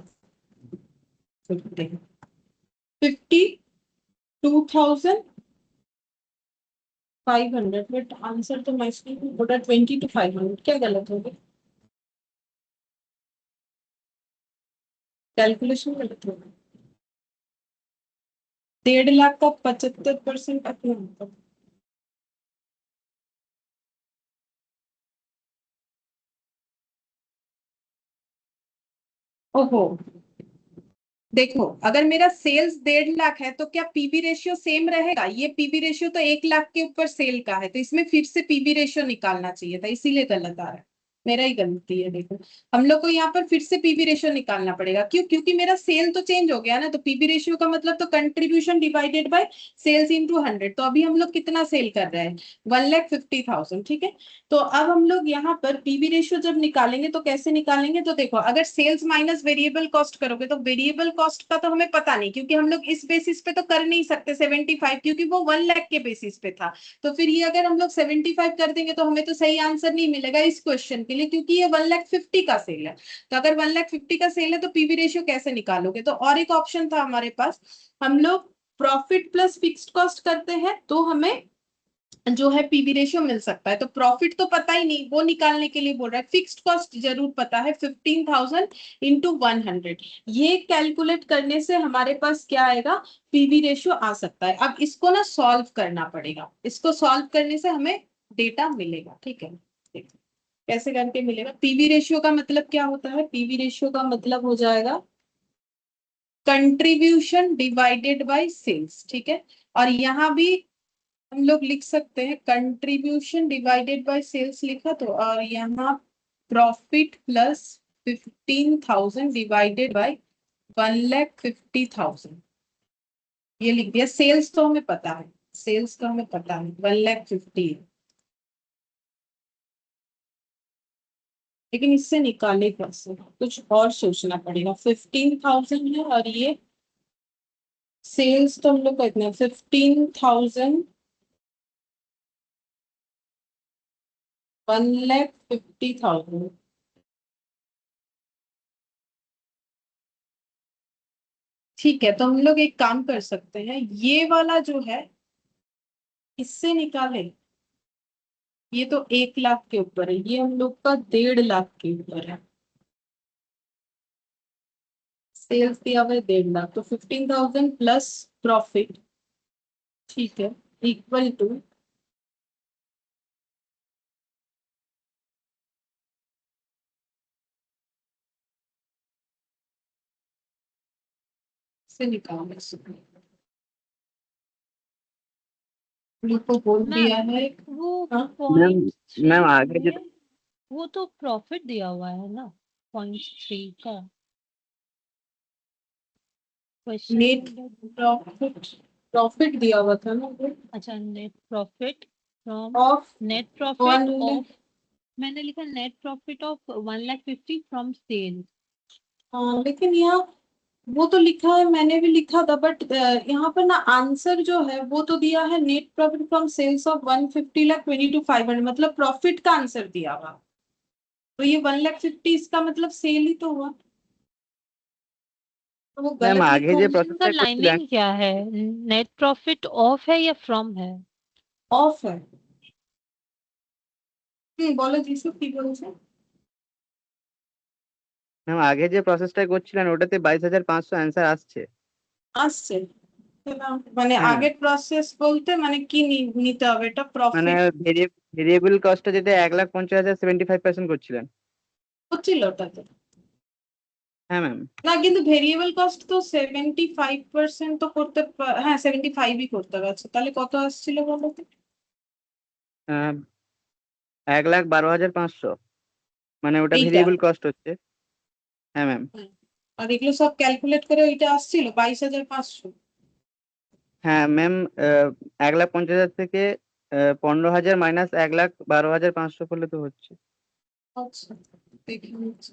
50, 52,500। बट आंसर तो मैं इसमें बोला 20 to 500, क्या गलत हो गया, कैलकुलेशन गलत हो गया। 1.5 लाख का 75% अपना होता। ओहो, देखो अगर मेरा सेल्स 1.5 लाख है तो क्या पीवी रेशियो सेम रहेगा, ये पीवी रेशियो तो 1 लाख के ऊपर सेल का है, तो इसमें फिर से पीवी रेशियो निकालना चाहिए था, इसीलिए गलत आ रहा है, मेरा ही गलती है। देखो हम लोग को यहाँ पर फिर से पीवी रेशियो निकालना पड़ेगा, क्यों, क्योंकि मेरा सेल तो चेंज हो गया ना, तो पीवी रेशियो का मतलब तो contribution divided by sales into 100। तो अभी हम लोग कितना सेल कर रहे हैं 1,50,000, ठीक है। तो अब हम लोग यहाँ पर पीवी रेशियो जब निकालेंगे तो कैसे निकालेंगे, तो देखो अगर सेल्स माइनस वेरिएबल कॉस्ट करोगे तो वेरिएबल कॉस्ट का तो हमें पता नहीं, क्योंकि हम लोग इस बेसिस पे तो कर नहीं सकते 75, क्योंकि वो 1 लाख के बेसिस पे था। तो फिर ये अगर हम लोग 75 कर देंगे तो हमें तो सही आंसर नहीं मिलेगा इस क्वेश्चन के लिए, क्योंकि ये 1,50,000 का सेल है। तो अगर 1,50,000 का सेल है तो पीवी रेशियो कैसे निकालोगे, तो और एक ऑप्शन था हमारे पास, हम लोग प्रॉफिट प्लस फिक्स्ड कॉस्ट करते हैं तो हमें जो है पीवी रेशियो मिल सकता है। तो प्रॉफिट तो पता ही नहीं, वो निकालने के लिए बोल रहा है, फिक्स्ड कॉस्ट जरूर पता है 15,000 इंटू 100, ये कैलकुलेट करने से हमारे पास क्या आएगा, पीवी रेशियो आ सकता है। अब इसको ना सॉल्व करना पड़ेगा, इसको सॉल्व करने से हमें डेटा मिलेगा, ठीक है। देखो कैसे करके मिलेगा, पीवी रेशियो का मतलब क्या होता है, पीवी रेशियो का मतलब हो जाएगा कंट्रीब्यूशन डिवाइडेड बाय सेल्स, ठीक है। और यहाँ भी हम लोग लिख सकते हैं कंट्रीब्यूशन डिवाइडेड बाय सेल्स लिखा तो, और यहाँ प्रॉफिट प्लस 15,000 डिवाइडेड बाय 1,50,000 ये लिख दिया। सेल्स तो हमें पता है, सेल्स का हमें पता है 1,50,000, लेकिन इससे निकाले कैसे, कुछ और सोचना पड़ेगा। 15,000 है और ये सेल्स तो हम लोग का इतना 15,000, 1,50,000। ठीक है, तो हम लोग एक काम कर सकते हैं, ये वाला जो है इससे निकाले। ये तो 1 लाख के ऊपर है, ये हम लोग का 1.5 लाख के ऊपर है। सेल्स दिया हुआ है 1.5 लाख, तो 15,000 प्लस प्रॉफिट, ठीक है, इक्वल टू से निकालने से हम लोग को बोल दिया मैम है। वो हाँ मैम 0.3 मैम आगे जो में वो तो प्रॉफिट दिया हुआ है ना, 0.3 का question net number. Profit, profit दिया हुआ था ना वो, अच्छा, net profit from, of net profit 1 lakh. Of, मैंने लिखा net profit of 1,50,000 from sale. हाँ लेकिन यहाँ वो तो लिखा है, मैंने भी लिखा था, बट यहाँ पर ना आंसर जो है वो तो दिया है net profit from sales of 150,22,500, मतलब प्रॉफिट का आंसर दिया हुआ। तो ये 1,50,000 इसका मतलब सेल ही तो हुआ, तो वो मैम गलत आगे लिखा যে है। का প্রসেসটা করছিলেন लाइनिंग क्या है, नेट प्रॉफिट ऑफ है या फ्रॉम है? ऑफ है। बोलो जीसु की बोल से। ম্যাম আগে যে প্রসেসটা করছিলেন ওটাতে 22,500 অ্যান্সার আসছে। আসছে মানে হ্যাঁ ম্যাম, আগের প্রসেস বলতে মানে কি নিতে হবে, এটা মানে প্রফিট ভেরিয়েবল কস্টটা যেটা 1,50,000 75% করছিলেন। হচ্ছিল ওটাতে হ্যাঁ ম্যাম, না, কিন্তু ভেরিয়েবল কস্ট তো 75% তো করতে হ্যাঁ 75ই করতে হবে। আচ্ছা তাহলে কত আসছিল বলো তো? 1,12,500 মানে ওটা এইটা ভেরিয়েবল কস্ট হচ্ছে। হ্যাঁ ম্যাম, হুম। আর এগুলো সব ক্যালকুলেট করে ওইটা আসছিল 22,500। হ্যাঁ ম্যাম, 1,50,000 থেকে 15,000 মাইনাস 1,12,500 করলে তো হচ্ছে। আচ্ছা দেখি নিচ্ছি।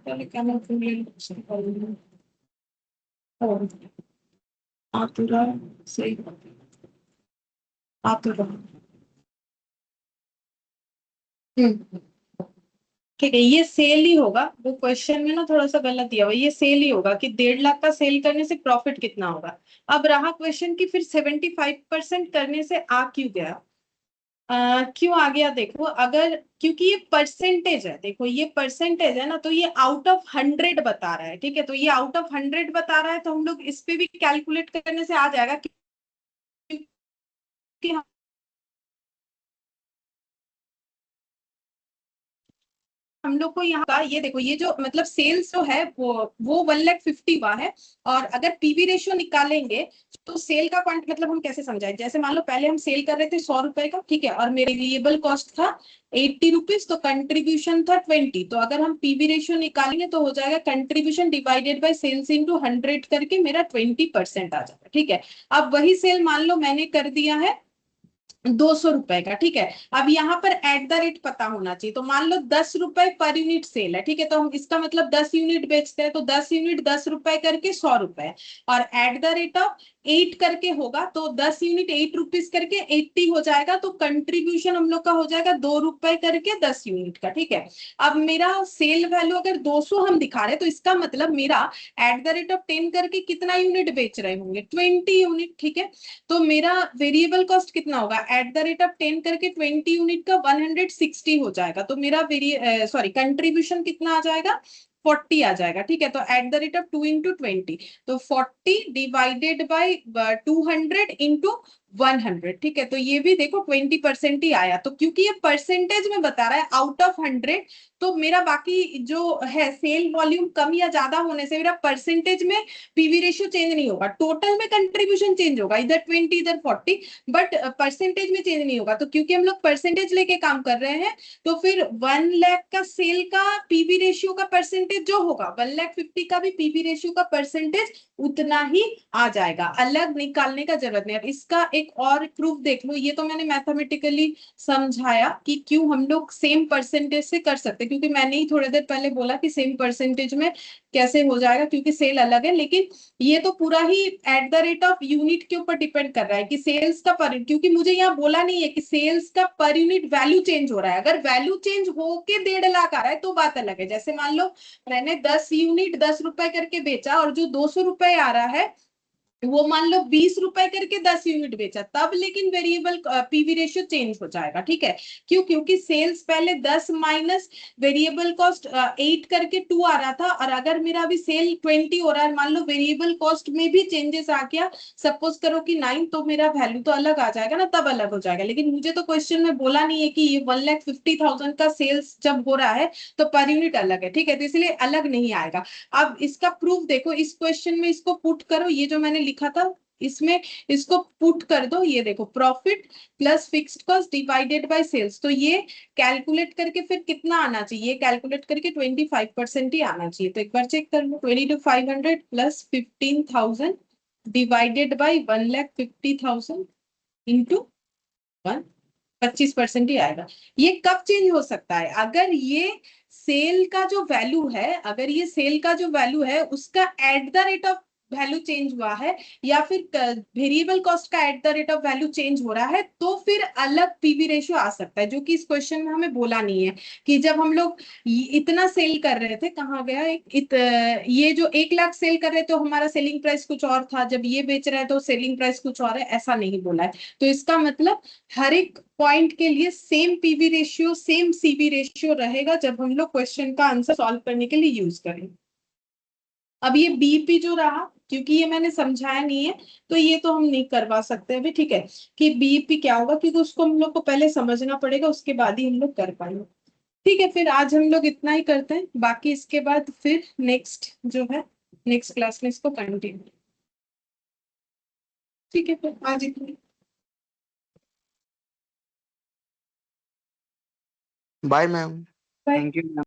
তাহলে কেন ভুলে লিখছি বলো না। ও, আতুরা সেই আতুরা हम्म ठीक है, ये सेल ही होगा। वो क्वेश्चन में ना थोड़ा सा गलत दिया हुआ, ये सेल ही होगा कि 1.5 लाख का सेल करने से प्रॉफिट कितना होगा। अब रहा क्वेश्चन की फिर 75% करने से आ क्यों गया, क्यों आ गया देखो, अगर क्योंकि ये परसेंटेज है, देखो ये परसेंटेज है ना, तो ये आउट ऑफ 100 बता रहा है, ठीक है, तो ये आउट ऑफ 100 बता रहा है, तो हम लोग इस पे भी कैलकुलेट करने से आ जाएगा कि हम लोग को यहाँ का ये देखो, ये जो मतलब सेल्स जो है वो 1,50,000 हुआ है। और अगर पीवी रेशियो निकालेंगे तो सेल का क्वांट मतलब हम कैसे समझाए, जैसे मान लो पहले हम सेल कर रहे थे 100 रुपए का, ठीक है, और मेरे वेरिएबल कॉस्ट था 80 रुपीज, तो कंट्रीब्यूशन था 20, तो अगर हम पीवी रेशियो निकालेंगे तो हो जाएगा contribution divided by sales into 100 करके मेरा 20% आ जाएगा, ठीक है। अब वही सेल मान लो मैंने कर दिया है 200 रुपए का, ठीक है। अब यहाँ पर एट द रेट पता होना चाहिए, तो मान लो 10 रुपए पर यूनिट सेल है, ठीक है, तो हम इसका मतलब 10 यूनिट बेचते हैं, तो 10 यूनिट 10 रुपए करके 100 रुपए, और एट द रेट ऑफ 8 करके होगा, तो 10 यूनिट 8 रुपीज करके 80 हो जाएगा, तो कंट्रीब्यूशन हम लोग का हो जाएगा 2 रुपए करके 10 यूनिट का, ठीक है। अब मेरा सेल वैल्यू अगर 200 हम दिखा रहे, तो इसका मतलब मेरा एट द रेट ऑफ 10 करके कितना यूनिट बेच रहे होंगे, 20 यूनिट, ठीक है। तो मेरा वेरिएबल कॉस्ट कितना होगा, एट द रेट ऑफ 10 करके 20 यूनिट का 160 हो जाएगा, तो मेरा सॉरी कंट्रीब्यूशन कितना आ जाएगा, 40 आ जाएगा, ठीक है। तो eight the rate of 2 into 20, तो 40 डिवाइडेड बाई 200 इंटू 100, ठीक है। तो ये भी देखो 20% ही आया, तो क्योंकि ये परसेंटेज में बता रहा है आउट ऑफ 100, तो मेरा बाकी जो है सेल वॉल्यूम कम या ज्यादा होने से मेरा परसेंटेज में पीवी रेशियो चेंज नहीं होगा, टोटल में कंट्रीब्यूशन चेंज होगा, इधर 20 इधर 40, बट परसेंटेज में चेंज नहीं होगा। तो क्योंकि हम लोग परसेंटेज लेके काम कर रहे हैं, तो फिर 1 लाख का सेल का पीवी रेशियो का परसेंटेज जो होगा 1,50,000 का भी पीवी रेशियो का परसेंटेज उतना ही आ जाएगा, अलग निकालने का जरूरत नहीं। अब इसका एक और प्रूफ देख लो, ये तो मैंने मैथमेटिकली समझाया कि क्यों हम लोग सेम परसेंटेज से कर सकते, क्योंकि मैंने ही थोड़ी देर पहले बोला कि सेम परसेंटेज में कैसे हो जाएगा, क्योंकि सेल अलग है। लेकिन ये तो पूरा ही at the rate of unit के ऊपर डिपेंड कर रहा है कि सेल्स का पर, क्योंकि मुझे यहाँ बोला नहीं है कि सेल्स का पर यूनिट वैल्यू चेंज हो रहा है। अगर वैल्यू चेंज होके 1.5 लाख आ रहा है तो बात अलग है। जैसे मान लो मैंने 10 यूनिट 10 रुपए करके बेचा और जो 200 रुपए आ रहा है वो मान लो 20 रुपए करके 10 यूनिट बेचा, तब लेकिन वेरिएबल पीवी रेशियो चेंज हो जाएगा, ठीक है। क्यों? क्योंकि सेल्स पहले 10 माइनस वेरिएबल कॉस्ट 8 करके 2 आ रहा था, और अगर मेरा अभी सेल 20 हो रहा है, मान लो वेरिएबल कॉस्ट में भी चेंजेस आ गया, सपोज करो कि 9, तो मेरा वैल्यू तो अलग आ जाएगा ना, तब अलग हो जाएगा। लेकिन मुझे तो क्वेश्चन में बोला नहीं है कि ये 1,50,000 का सेल्स जब हो रहा है तो पर यूनिट अलग है, ठीक है, तो इसलिए अलग नहीं आएगा। अब इसका प्रूफ देखो, इस क्वेश्चन में इसको पुट करो, ये जो मैंने लिखा था इसमें इसको पुट कर दो। ये देखो profit plus fixed cost divided by sales, तो ये कैलकुलेट करके फिर कितना आना चाहिए, कैलकुलेट करके 25% ही आना चाहिए। तो एक बार चेक कर लो, 22,500 प्लस 15,000 डिवाइडेड बाय 1,50,000 इंटू 1, 25% ही आएगा। ये कब चेंज हो सकता है? अगर ये सेल का जो वैल्यू है, अगर ये सेल का जो वैल्यू है उसका eight the rate of value change हुआ है, या फिर वेरिएबल कॉस्ट का eight the rate of value change हो रहा है, तो फिर अलग पीवी रेशियो आ सकता है, जो कि इस क्वेश्चन में हमें बोला नहीं है। कि जब हम लोग इतना सेल कर रहे थे, कहाँ गया ये जो 1 लाख सेल कर रहे थे तो हमारा सेलिंग प्राइस कुछ और था, जब ये बेच रहे हैं तो सेलिंग प्राइस कुछ और है, ऐसा नहीं बोला है। तो इसका मतलब हर एक पॉइंट के लिए same PV ratio same CV ratio रहेगा जब हम लोग क्वेश्चन का आंसर सॉल्व करने के लिए यूज करें। अब ये बीपी जो रहा, क्योंकि ये मैंने समझाया नहीं है तो ये तो हम नहीं करवा सकते अभी, ठीक है, कि बीपी क्या होगा, क्योंकि उसको हम लोग को पहले समझना पड़ेगा, उसके बाद ही हम लोग कर पाएंगे। ठीक है, फिर आज हम लोग इतना ही करते हैं, बाकी इसके बाद फिर नेक्स्ट जो है नेक्स्ट क्लास में इसको कंटिन्यू। ठीक है, फिर आज इतना। Bye ma'am. Bye. Thank you.